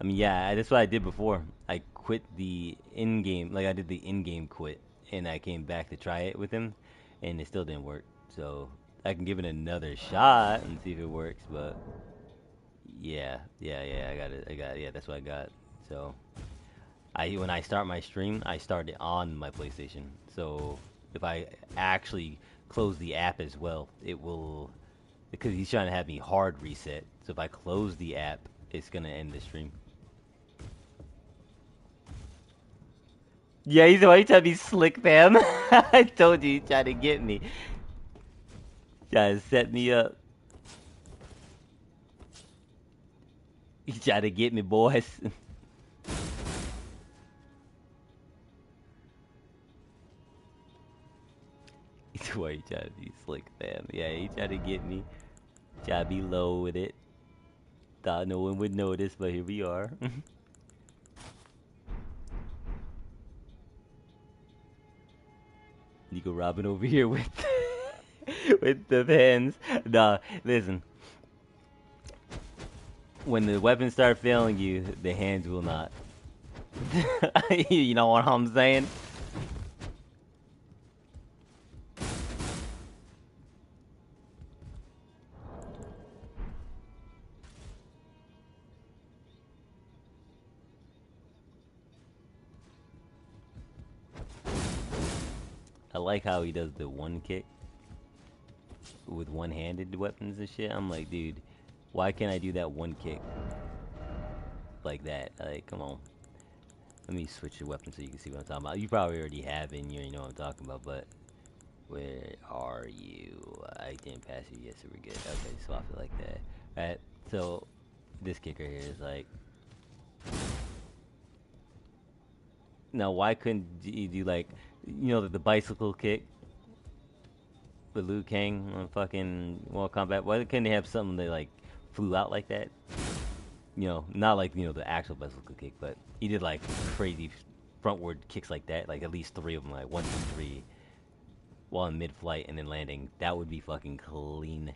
Speaker 2: I mean, yeah, that's what I did before. I quit the in-game, like I did the in-game quit, and I came back to try it with him, and it still didn't work. So I can give it another shot and see if it works. But yeah, I got it. Yeah, that's what I got. So when I start my stream, I start it on my PlayStation. So if I actually close the app as well, it will, because he's trying to have me hard reset. So if I close the app, it's gonna end the stream. Yeah, he's always trying to be slick, fam. I told you he's trying to get me. Trying to set me up. He's trying to get me, boys. He's why he trying to be slick, fam. Yeah, he trying to get me. Trying to be low with it. Thought no one would notice, but here we are. Nico Robin over here with with the pens. Nah, listen. When the weapons start failing you, the hands will not. You know what I'm saying? I like how he does the one kick with one-handed weapons and shit. I'm like, dude, why can't I do that one kick like that? Like, come on. Let me switch the weapon so you can see what I'm talking about. You probably already have it and you know what I'm talking about, but where are you? I didn't pass you. Yes, we're good. Okay, swap it like that. Alright, so this kick right here is like, now why couldn't you do like, you know, the bicycle kick with Liu Kang on fucking Mortal Kombat? Why couldn't they have something that like flew out like that? You know, not like, you know, the actual bicycle kick, but he did like crazy frontward kicks like that, like at least three of them, like 1, 2, 3, while in mid-flight and then landing. That would be fucking clean.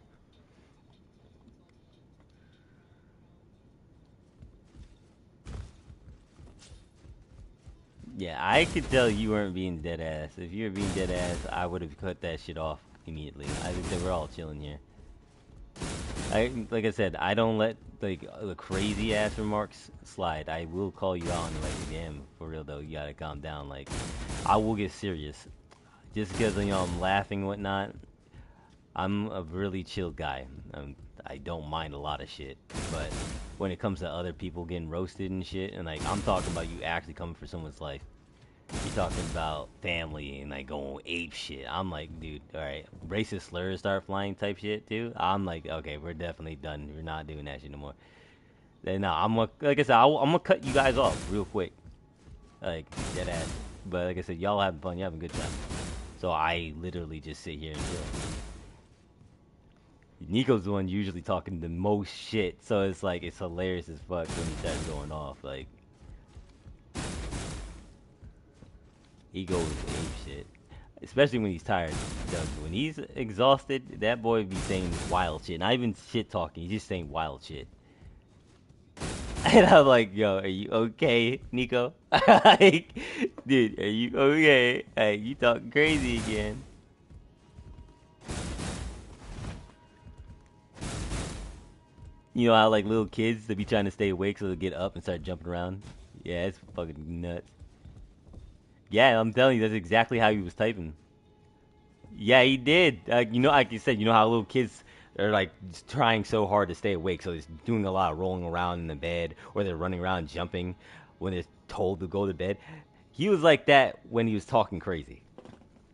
Speaker 2: Yeah, I could tell you weren't being dead ass. If you were being dead ass, I would have cut that shit off immediately. I think they were all chilling here. Like I said, I don't let like the crazy ass remarks slide. I will call you out and like, damn, for real though, you gotta calm down. Like, I will get serious. Just because, you know, I'm laughing and whatnot. I'm a really chill guy. I don't mind a lot of shit, but when it comes to other people getting roasted and shit, and like I'm talking about you actually coming for someone's life. You're talking about family and like going ape shit. I'm like, dude, all right, racist slurs start flying type shit too. I'm like, okay, we're definitely done. We're not doing that shit no more. Then no, like I said, I'm gonna cut you guys off real quick, like dead ass. But like I said, y'all having fun, you having a good time. So I literally just sit here and chill. Nico's the one usually talking the most shit, so it's like it's hilarious as fuck when he starts going off. Like he goes ape shit, especially when he's tired. Doug. When he's exhausted, that boy be saying wild shit. Not even shit talking. He's just saying wild shit. And I'm like, yo, are you okay, Nico? Like, dude, are you okay? Like, you talking crazy again? You know how like little kids they be trying to stay awake so they get up and start jumping around? Yeah, it's fucking nuts. Yeah, I'm telling you, that's exactly how he was typing. Yeah, he did. Like you said, you know how little kids are like just trying so hard to stay awake, so they're doing a lot of rolling around in the bed, or they're running around jumping when they're told to go to bed. He was like that when he was talking crazy.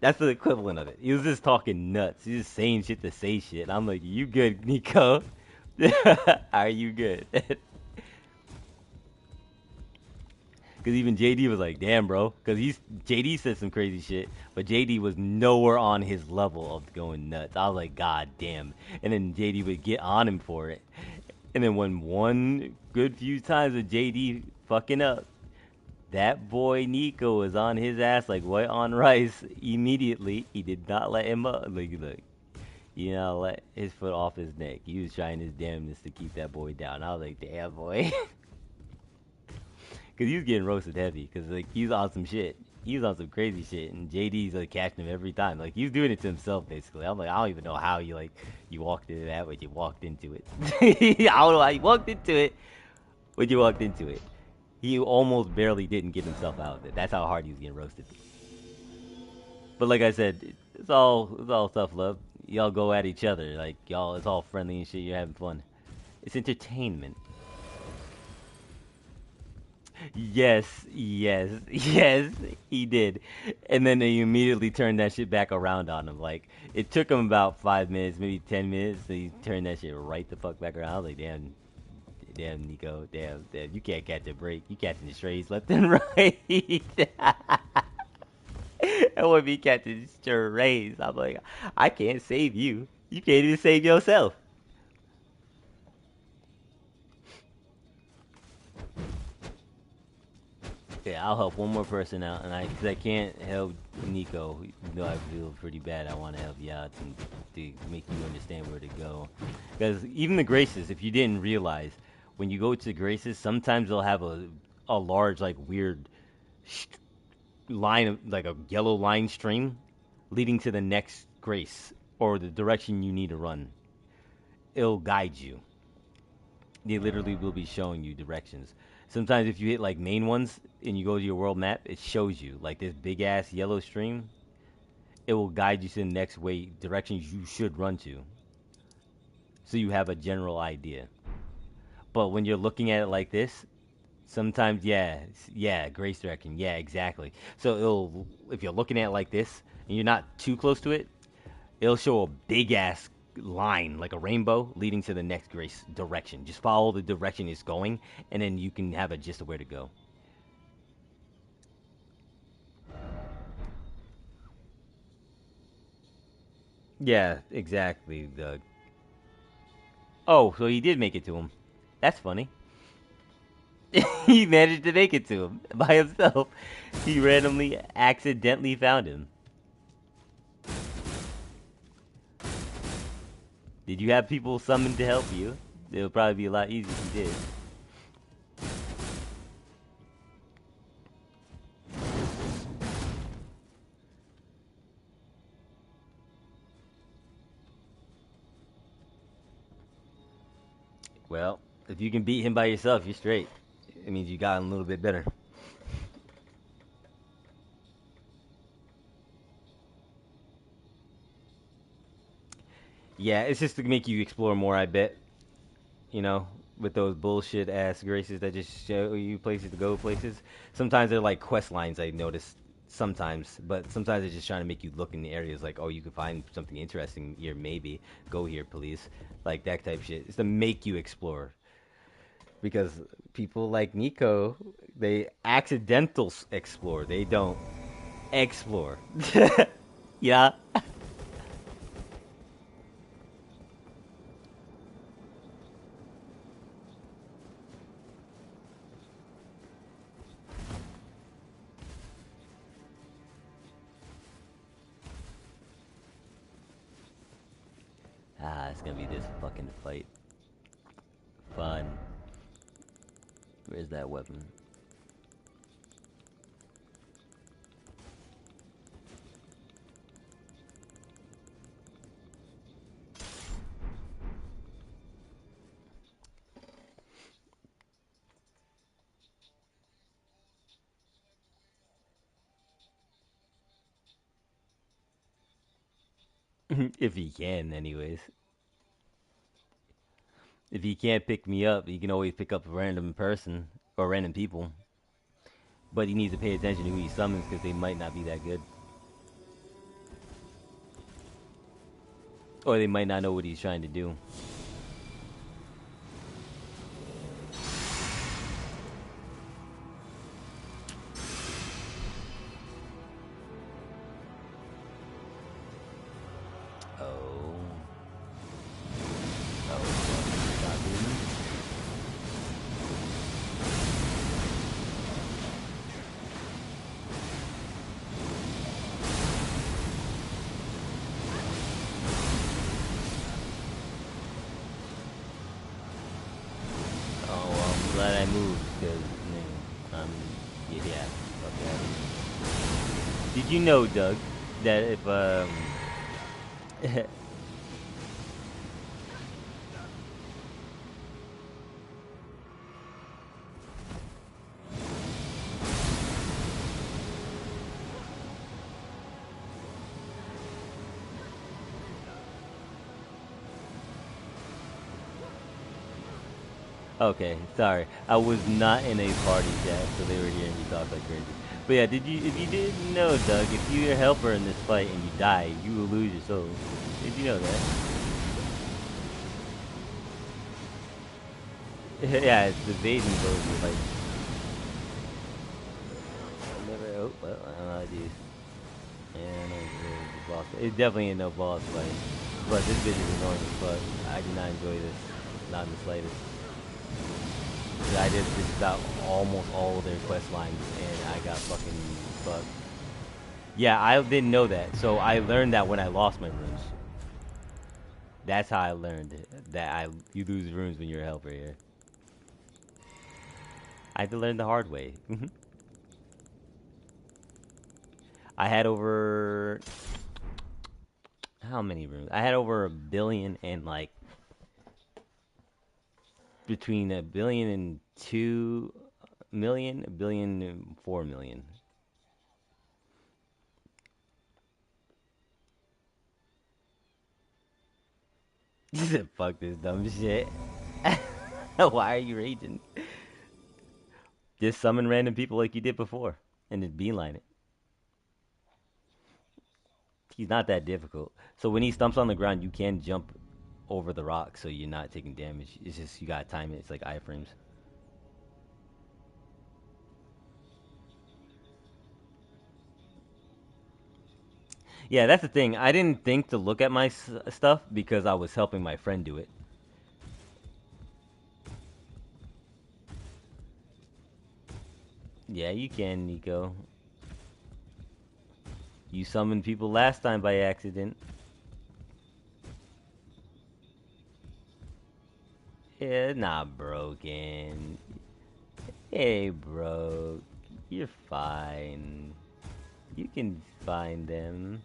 Speaker 2: That's the equivalent of it. He was just talking nuts. He was just saying shit to say shit. I'm like, you good, Nico? Are you good? Because even JD was like, damn, bro. Because JD said some crazy shit, but JD was nowhere on his level of going nuts. I was like, God damn. And then JD would get on him for it. And then when one good few times with JD fucking up, that boy Nico was on his ass like white on rice immediately. He did not let him up. Look, you know, let his foot off his neck. He was trying his damnedest to keep that boy down. I was like, damn, boy. Because he was getting roasted heavy. Because, like, he was on some shit. He was on some crazy shit. And JD's, like, catching him every time. Like, he was doing it to himself, basically. I'm like, I don't even know how you, like, you walked into that, but you walked into it. I don't know how you walked into it, but you walked into it. He almost barely didn't get himself out of it. That's how hard he was getting roasted. But like I said, it's all tough love. Y'all go at each other. Like, y'all, it's all friendly and shit. You're having fun. It's entertainment. Yes, yes, yes, he did. And then they immediately turned that shit back around on him. Like, it took him about 5 minutes, maybe 10 minutes, so he turned that shit right the fuck back around. I was like, damn, damn, Nico, damn, you can't catch a break. You catching the strays left and right. I would be catching strays. I'm like, I can't save you. You can't even save yourself. Yeah, I'll help one more person out, and cause I can't help Nico. Even though I feel pretty bad, I want to help you out and to make you understand where to go. Because even the Graces, if you didn't realize, when you go to Graces, sometimes they'll have a large like weird sh- line of like a yellow line stream leading to the next Grace or the direction you need to run. It'll guide you. They literally will be showing you directions. Sometimes if you hit like main ones and you go to your world map, it shows you like this big ass yellow stream. It will guide you to the next way directions you should run to, so you have a general idea. But when you're looking at it like this, sometimes yeah, grace direction, yeah, exactly. So it'll if you're looking at it like this and you're not too close to it, it'll show a big ass line like a rainbow leading to the next grace direction. Just follow the direction it's going, and then you can have a gist of where to go. Yeah, exactly. The oh, so he did make it to him. That's funny. He managed to make it to him by himself. He randomly, accidentally found him. Did you have people summoned to help you? It would probably be a lot easier if you did. Well, if you can beat him by yourself, you're straight. It means you got him a little bit better. Yeah, it's just to make you explore more, I bet. You know, with those bullshit ass graces that just show you places to go places. Sometimes they're like quest lines, I noticed. Sometimes, but sometimes they're just trying to make you look in the areas like, oh, you could find something interesting here, maybe. Go here, please. Like that type of shit. It's to make you explore. Because people like Nico, they accidental explore. They don't explore. Yeah. Ah, it's gonna be this fucking fight. Fun. Where's that weapon? If he can, anyways. If he can't pick me up, he can always pick up a random person or random people. But he needs to pay attention to who he summons because they might not be that good. Or they might not know what he's trying to do. Oh. Oh, stop him. Oh, well, I'm glad I moved because, yeah, fuck that. Did you know, Doug, that if, okay, sorry. I was not in a party chat, so they were hearing me talk like crazy. But yeah, if you didn't know, Doug, if you're a helper in this fight and you die, you will lose your soul. Did you know that? Yeah, it's the evasion goes like, I never, oh, well, I don't know how to do. Yeah, no, the boss. It definitely ain't no boss fight. But this bitch is annoying as fuck. I do not enjoy this. Not in the slightest. I did just about almost all of their quest lines, and I got fucking fucked. Yeah, I didn't know that, so I learned that when I lost my runes. That's how I learned that you lose runes when you're a helper here. I had to learn the hard way. I had over how many runes? I had over 1 billion and like between 1 billion and 2 million, 1 billion and 4 million. You said, "Fuck this dumb shit." Why are you raging? Just summon random people like you did before, and just beeline it. He's not that difficult. So when he stumps on the ground, you can jump over the rock, so you're not taking damage. It's just you gotta time it. It's like iframes. Yeah, that's the thing. I didn't think to look at my stuff because I was helping my friend do it. Yeah, you can, Nico. You summoned people last time by accident. Yeah, not broken. Hey, bro. You're fine. You can find them.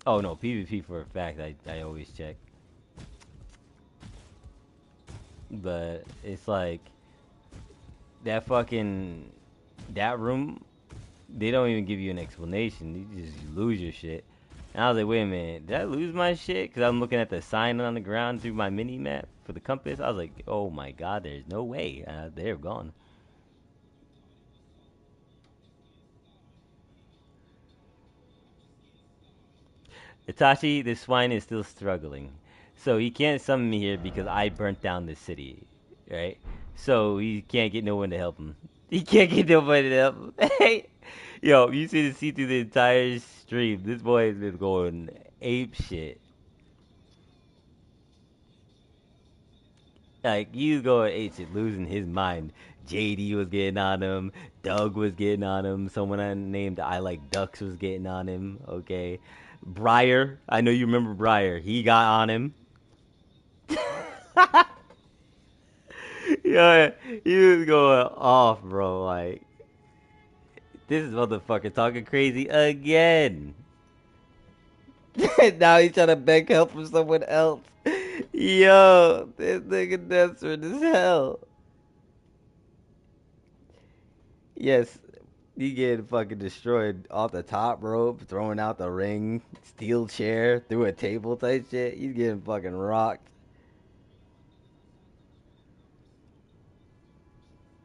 Speaker 2: Oh no, PvP for a fact. I always check. But it's like that fucking that room. They don't even give you an explanation. You just lose your shit. And I was like, wait a minute, did I lose my shit? Because I'm looking at the sign on the ground through my mini map for the compass. I was like, oh my god, there's no way. They're gone. Itachi, the swine is still struggling. So he can't summon me here because I burnt down the city, right? So he can't get no one to help him. He can't get nobody to help him. Hey, yo, you should see through the entire stream. This boy has been going ape shit. Like you going ape shit, losing his mind. JD was getting on him. Doug was getting on him. Someone I named I Like Ducks was getting on him. Okay, Briar. I know you remember Briar. He got on him. Yeah, he was going off, bro. Like this motherfucker talking crazy again. Now he's trying to beg help from someone else. Yo, this nigga desperate as hell. Yes, he getting fucking destroyed off the top rope, throwing out the ring, steel chair, through a table type shit. He's getting fucking rocked.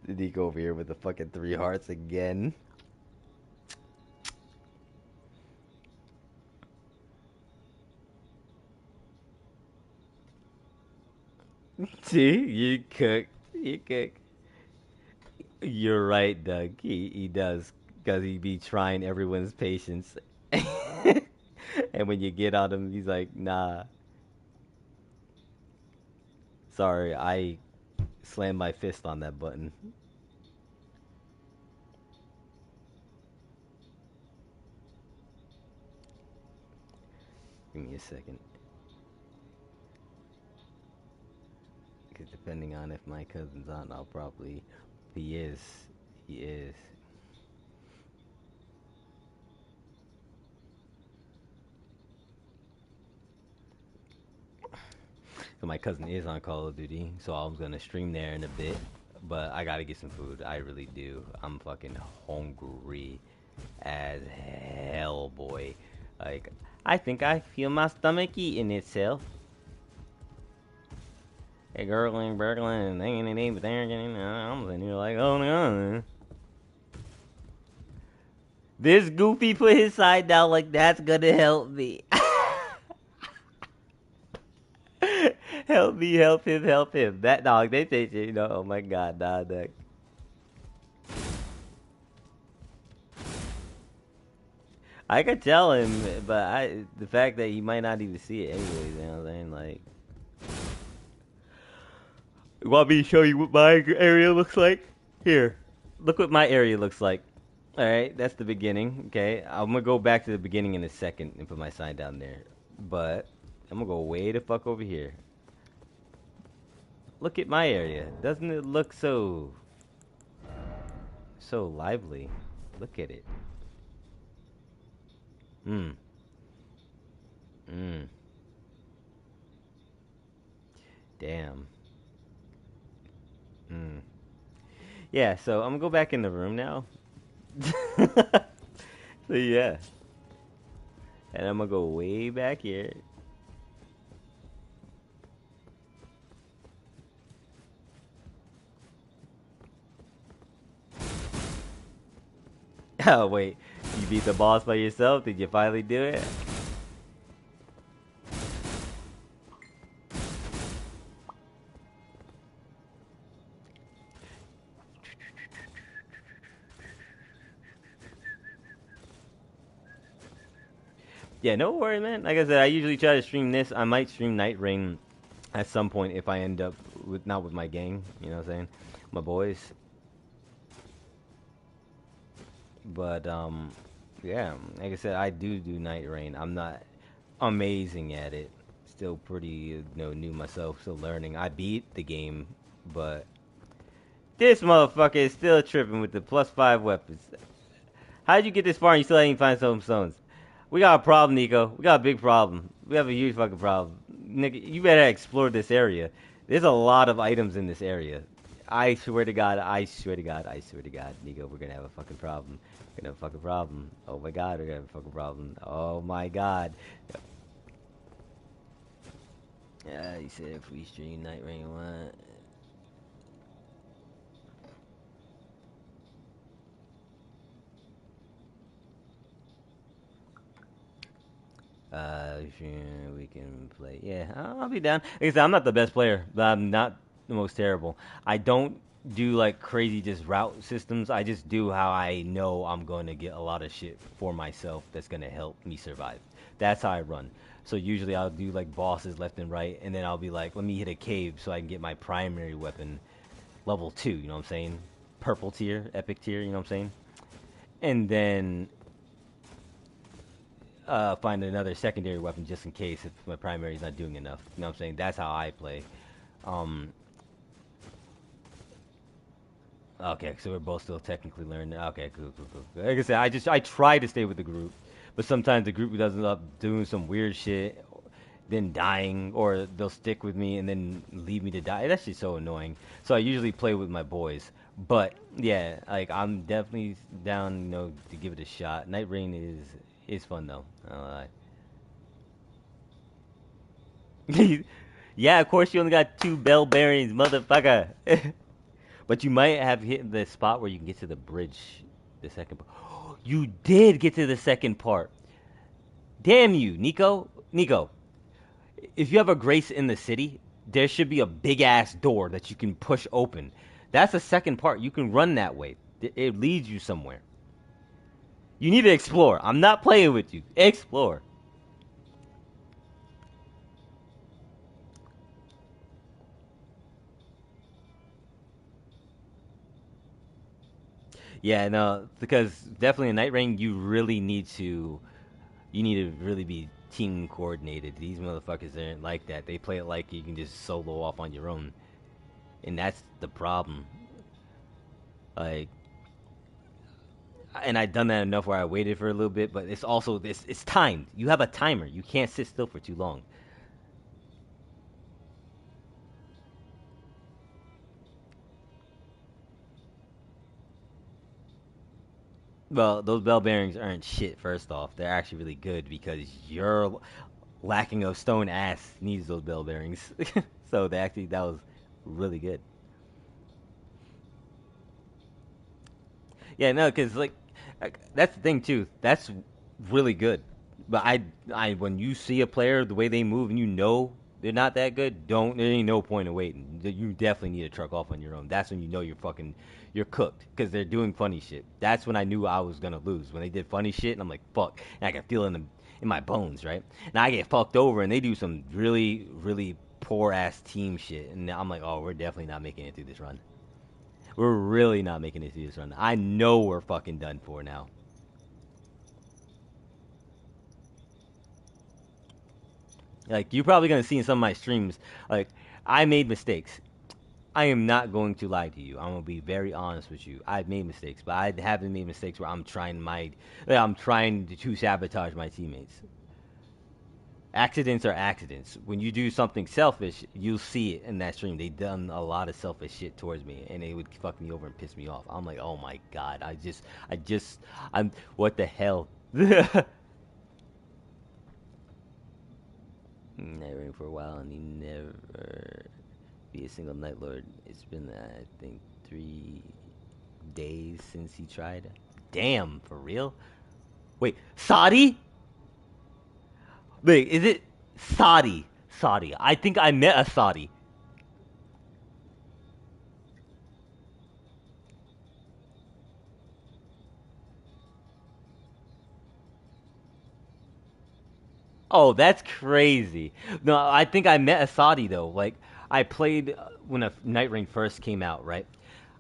Speaker 2: Did he go over here with the fucking three hearts again? See, you cook. You cook. You're right, Doug. He does. Because he be trying everyone's patience. And when you get on him, he's like, nah. Sorry, I slammed my fist on that button. Give me a second. Because depending on if my cousin's on, I'll probably. He is. He is. So my cousin is on Call of Duty, so I'm gonna stream there in a bit. But I gotta get some food. I really do. I'm fucking hungry as hell, boy. Like, I think I feel my stomach eating itself. Hey, gurgling, burgling, and but I'm sitting here like, oh no. This goofy put his side down like that's gonna help me. Help me, help him, help him. That dog, they think, you know, oh my god, dog. I could tell him, but the fact that he might not even see it anyways, you know what I'm saying? Like, you want me to show you what my area looks like? Here, look what my area looks like. All right, that's the beginning. Okay, I'm gonna go back to the beginning in a second and put my sign down there. But I'm gonna go way the fuck over here. Look at my area. Doesn't it look so lively? Look at it. Hmm. Hmm. Damn. Hmm. Yeah. So I'm gonna go back in the room now. So yeah, and I'm gonna go way back here. Oh wait, you beat the boss by yourself? Did you finally do it? Yeah, no worry, man. Like I said, I usually try to stream this. I might stream Night Rain at some point if I end up with not with my gang. You know what I'm saying? My boys. But yeah. Like I said, I do Night Rain. I'm not amazing at it. Still pretty, new myself. Still learning. I beat the game, but this motherfucker is still tripping with the +5 weapons. How'd you get this far and you still ain't find some stones? We got a problem, Nico. We got a big problem. We have a huge fucking problem. Nigga, you better explore this area. There's a lot of items in this area. I swear to God, I swear to God, I swear to God, Nico, we're gonna have a fucking problem. We're gonna have a fucking problem. Oh my God, we're gonna have a fucking problem. Oh my God. Yeah, he said if we stream Night Rain 1. We can play. Yeah, I'll be down. Like I said, I'm not the best player, but I'm not the most terrible. I don't do like crazy just route systems. I just do how I know I'm going to get a lot of shit for myself that's going to help me survive. That's how I run. So usually I'll do like bosses left and right, and then I'll be like, let me hit a cave so I can get my primary weapon level 2. You know what I'm saying? Purple tier, epic tier. You know what I'm saying? And then find another secondary weapon just in case if my primary is not doing enough. You know what I'm saying? That's how I play. Um, okay, so we're both still technically learning. Okay, cool, cool, cool. Like I said, I try to stay with the group, but sometimes the group does end up doing some weird shit, then dying, or they'll stick with me and then leave me to die. That's just so annoying. So I usually play with my boys. But yeah, like I'm definitely down, to give it a shot. Night Rain is fun though. I don't lie. Yeah, of course you only got 2 bell bearings, motherfucker. But you might have hit the spot where you can get to the bridge, the second part. You did get to the second part. Damn you, Nico. Nico, if you have a grace in the city, there should be a big ass door that you can push open. That's the second part. You can run that way. It leads you somewhere. You need to explore. I'm not playing with you. Explore. Yeah, no, because definitely in Night Rain, you need to really be team coordinated. These motherfuckers aren't like that. They play it like you can just solo off on your own, and that's the problem. Like, and I've done that enough where I waited for a little bit, but it's also this. It's timed. You have a timer. You can't sit still for too long. Well, those bell bearings aren't shit. First off, they're actually really good because your lacking of stone ass needs those bell bearings. So that was really good. Yeah, no, because like that's the thing too. That's really good. But I when you see a player the way they move and you know they're not that good, don't there ain't no point in waiting. You definitely need to truck off on your own. That's when you know you're cooked because they're doing funny shit. That's when I knew I was gonna lose when they did funny shit and I'm like fuck, and I can feel it in my bones, right? Now I get fucked over and they do some really poor ass team shit, and I'm like, oh, we're definitely not making it through this run. We're really not making it through this run. I know we're fucking done for now. Like you're probably gonna see in some of my streams, like I made mistakes. I am not going to lie to you. I'm gonna be very honest with you. I've made mistakes, but I haven't made mistakes where I'm trying to sabotage my teammates. Accidents are accidents. When you do something selfish, you'll see it in that stream. They done a lot of selfish shit towards me, and it would fuck me over and piss me off. I'm like, oh my god, what the hell? Night Ring for a while, and he never be a single Night Lord. It's been, I think, 3 days since he tried. Damn, for real? Wait, Saudi? Wait, is it Saudi? Saudi. I think I met a Saudi. Oh, that's crazy. No, I think I met a Saudi though. Like I played when a Night Ring first came out, right?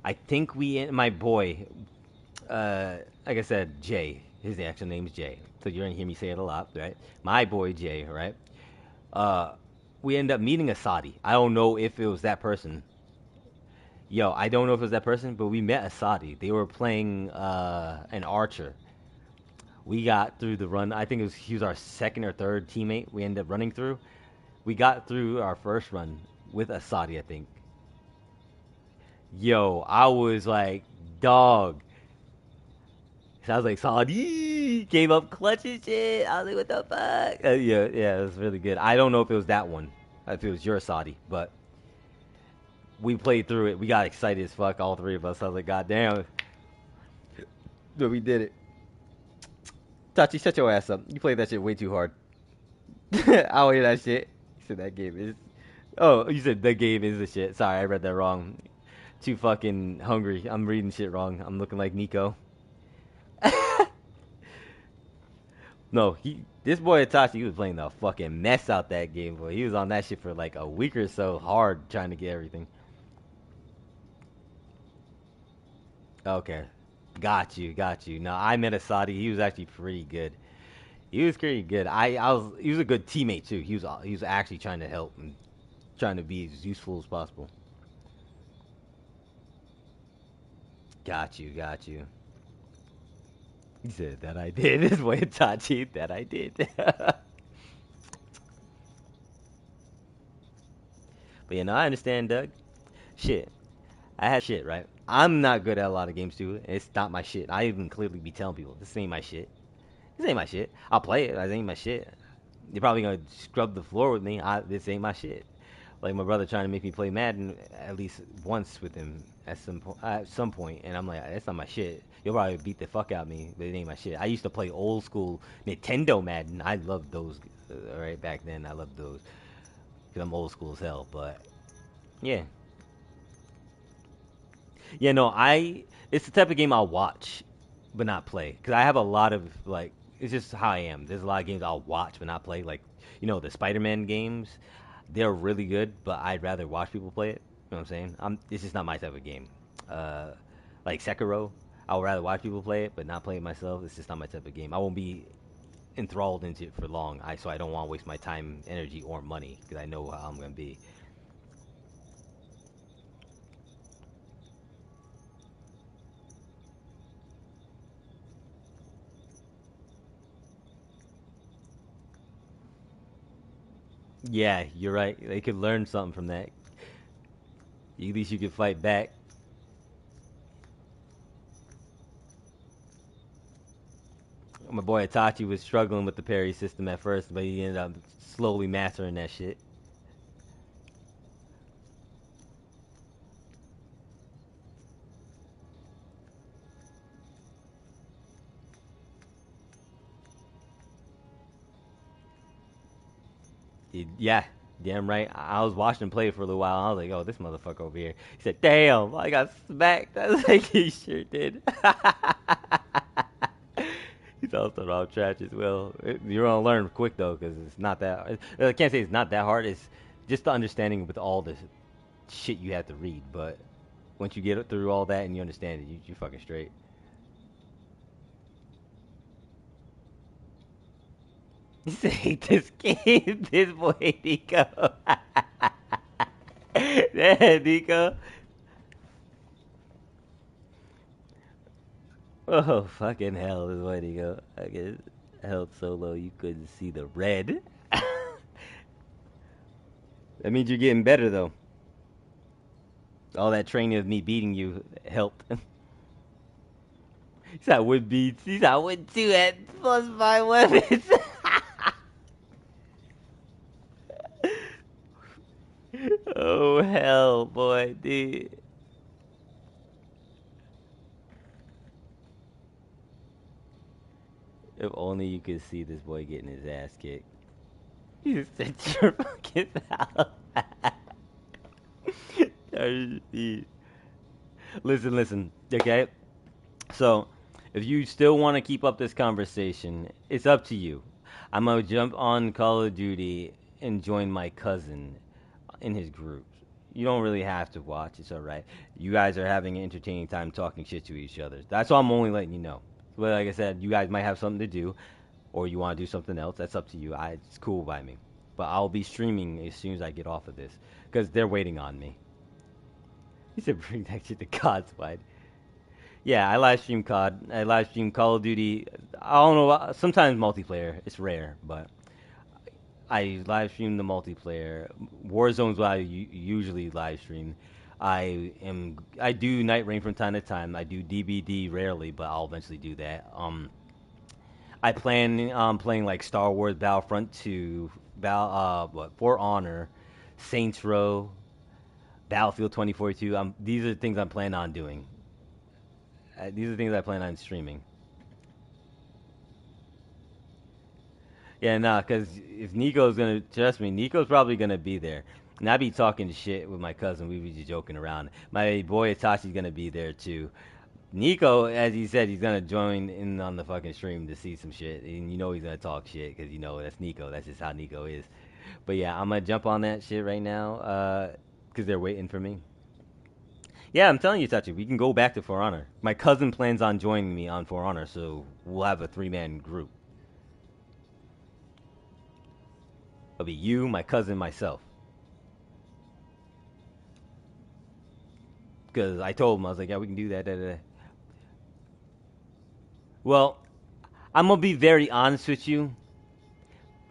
Speaker 2: I think my boy, like I said, Jay. His actual name is Jay. So you're gonna hear me say it a lot, right? My boy Jay, right? Uh, we end up meeting a Saudi. I don't know if it was that person. Yo, I don't know if it was that person, but we met a Saudi. They were playing an archer. We got through the run. I think he was our second or third teammate. We ended up running through. We got through our first run with a Saudi, I think. Yo, I was like, dog. So I was like, Saudi came up clutch and shit. I was like, what the fuck? Yeah, it was really good. I don't know if it was that one, if it was your Saudi, but we played through it. We got excited as fuck, all three of us. I was like, God damn. But we did it. Tachi, shut your ass up. You played that shit way too hard. I don't hear that shit. You said that game is. Oh, you said the game is the shit. Sorry, I read that wrong. Too fucking hungry. I'm reading shit wrong. I'm looking like Nico. No, this boy Itachi, he was playing the fucking mess out that game, boy. He was on that shit for like a week or so, hard trying to get everything. Okay, got you, got you. No, I met Asadi. He was actually pretty good. He was pretty good. He was a good teammate too. He was actually trying to help and trying to be as useful as possible. Got you, got you. He said that I did. This boy Itachi, that I did. But you know, I understand, Doug. Shit, I had shit, right? I'm not good at a lot of games too. It's not my shit. I even clearly be telling people this ain't my shit. This ain't my shit. I'll play it. This ain't my shit. You're probably gonna scrub the floor with me. This ain't my shit. Like my brother trying to make me play Madden at least once with him at some point, and I'm like, that's not my shit. You'll probably beat the fuck out of me, but it ain't my shit. I used to play old school Nintendo Madden. I loved those. Right back then, I loved those because I'm old school as hell. But yeah, yeah, no, I. It's the type of game I'll watch, but not play. Cause I have a lot of like. It's just how I am. There's a lot of games I'll watch but not play. Like, the Spider-Man games. They're really good, but I'd rather watch people play it. You know what I'm saying? It's just not my type of game. Uh, like Sekiro, I would rather watch people play it, but not play it myself. It's just not my type of game. I won't be enthralled into it for long. So I don't want to waste my time, energy, or money because I know how I'm gonna be. Yeah, you're right. They could learn something from that. At least you could fight back. My boy Itachi was struggling with the parry system at first, but he ended up slowly mastering that shit. Yeah, damn right. I was watching him play for a little while. I was like, oh, this motherfucker over here. He said, damn, I got smacked. I was like, he sure did. He's also all trash as well. You're gonna learn quick though, because it's not that. I can't say it's not that hard. It's just the understanding with all the shit you have to read. But once you get through all that and you understand it, you're fucking straight. He said, hate this game. This boy Nico. Yeah, Nico. Oh, fucking hell, this way to go. I guess held so low you couldn't see the red. That means you're getting better, though. All that training of me beating you helped. He's not wood beats. He's not wood 2 at +5 weapons. Oh, hell, boy, dude. If only you could see this boy getting his ass kicked. You said your fucking mouth. Listen, listen, okay? So, if you still want to keep up this conversation, it's up to you. I'm gonna jump on Call of Duty and join my cousin in his group. You don't really have to watch. It's all right. You guys are having an entertaining time talking shit to each other. That's all I'm only letting you know. But like I said, you guys might have something to do, or you want to do something else. That's up to you. It's cool by me. But I'll be streaming as soon as I get off of this because they're waiting on me. He said, "Bring that shit to God's wide." Yeah, I live stream COD. I live stream Call of Duty. I don't know. Sometimes multiplayer. It's rare, but I live stream the multiplayer. Warzone's what I usually live stream. I do Night Rain from time to time. I do DBD rarely, but I'll eventually do that. I plan on playing like Star Wars Battlefront 2, For Honor, Saints Row, Battlefield 2042. These are things I'm planning on doing. These are things I plan on streaming. Yeah, nah, because if Nico's gonna trust me, Nico's probably gonna be there. And I be talking shit with my cousin. We be just joking around. My boy Itachi's gonna be there too. Nico, as he said, he's gonna join in on the fucking stream to see some shit, and you know he's gonna talk shit because you know that's Nico. That's just how Nico is. But yeah, I'm gonna jump on that shit right now, because they're waiting for me. Yeah, I'm telling you, Tachi, we can go back to For Honor. My cousin plans on joining me on For Honor, so we'll have a 3-man group. It'll be you, my cousin, myself. Because I told him, I was like, yeah, we can do that. Da, da, da. Well, I'm gonna be very honest with you.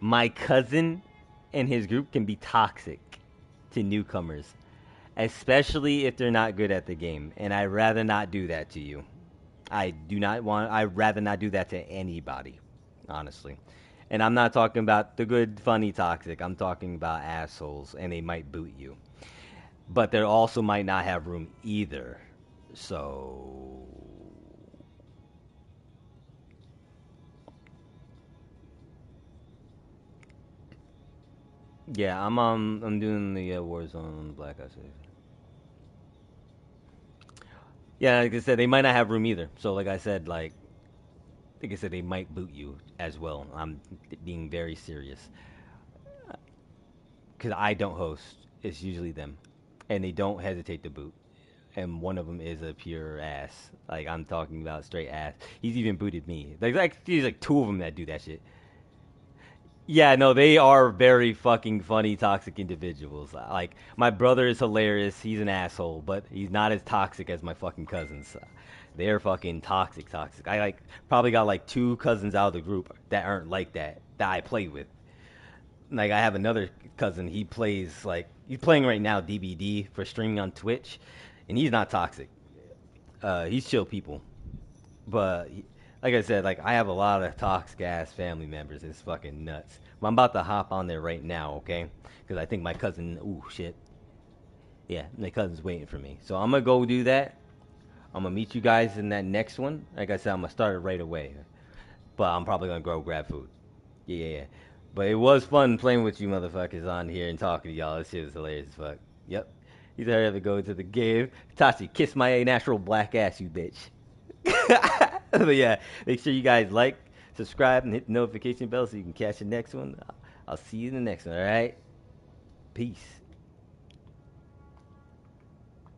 Speaker 2: My cousin and his group can be toxic to newcomers, especially if they're not good at the game. And I'd rather not do that to you. I'd rather not do that to anybody, honestly. And I'm not talking about the good, funny, toxic. I'm talking about assholes, and they might boot you. But they also might not have room either. So yeah, I'm doing the Warzone Black Ops. Yeah, like I said, they might not have room either. So like I said, they might boot you as well. I'm being very serious because I don't host. It's usually them, and they don't hesitate to boot. And one of them is a pure ass. Like I'm talking about straight ass. He's even booted me. Like there's like two of them that do that shit. Yeah, no, they are very fucking funny, toxic individuals. Like my brother is hilarious. He's an asshole, but he's not as toxic as my fucking cousins. They're fucking toxic, toxic. I like probably got like two cousins out of the group that aren't like that I play with. Like I have another cousin. He plays like he's playing right now DBD for streaming on Twitch, and he's not toxic. He's chill people, but like I said, like I have a lot of toxic ass family members. It's fucking nuts. But I'm about to hop on there right now, okay? Because I think my cousin. Ooh, shit. Yeah, my cousin's waiting for me. So I'm gonna go do that. I'm gonna meet you guys in that next one. Like I said, I'm gonna start it right away. But I'm probably gonna go grab food. Yeah, yeah, yeah. But it was fun playing with you motherfuckers on here and talking to y'all. This shit was hilarious as fuck. Yep. He's already to go to the game. Tachi, kiss my natural black ass, you bitch. But yeah, make sure you guys like, subscribe, and hit the notification bell so you can catch the next one. I'll see you in the next one, alright? Peace.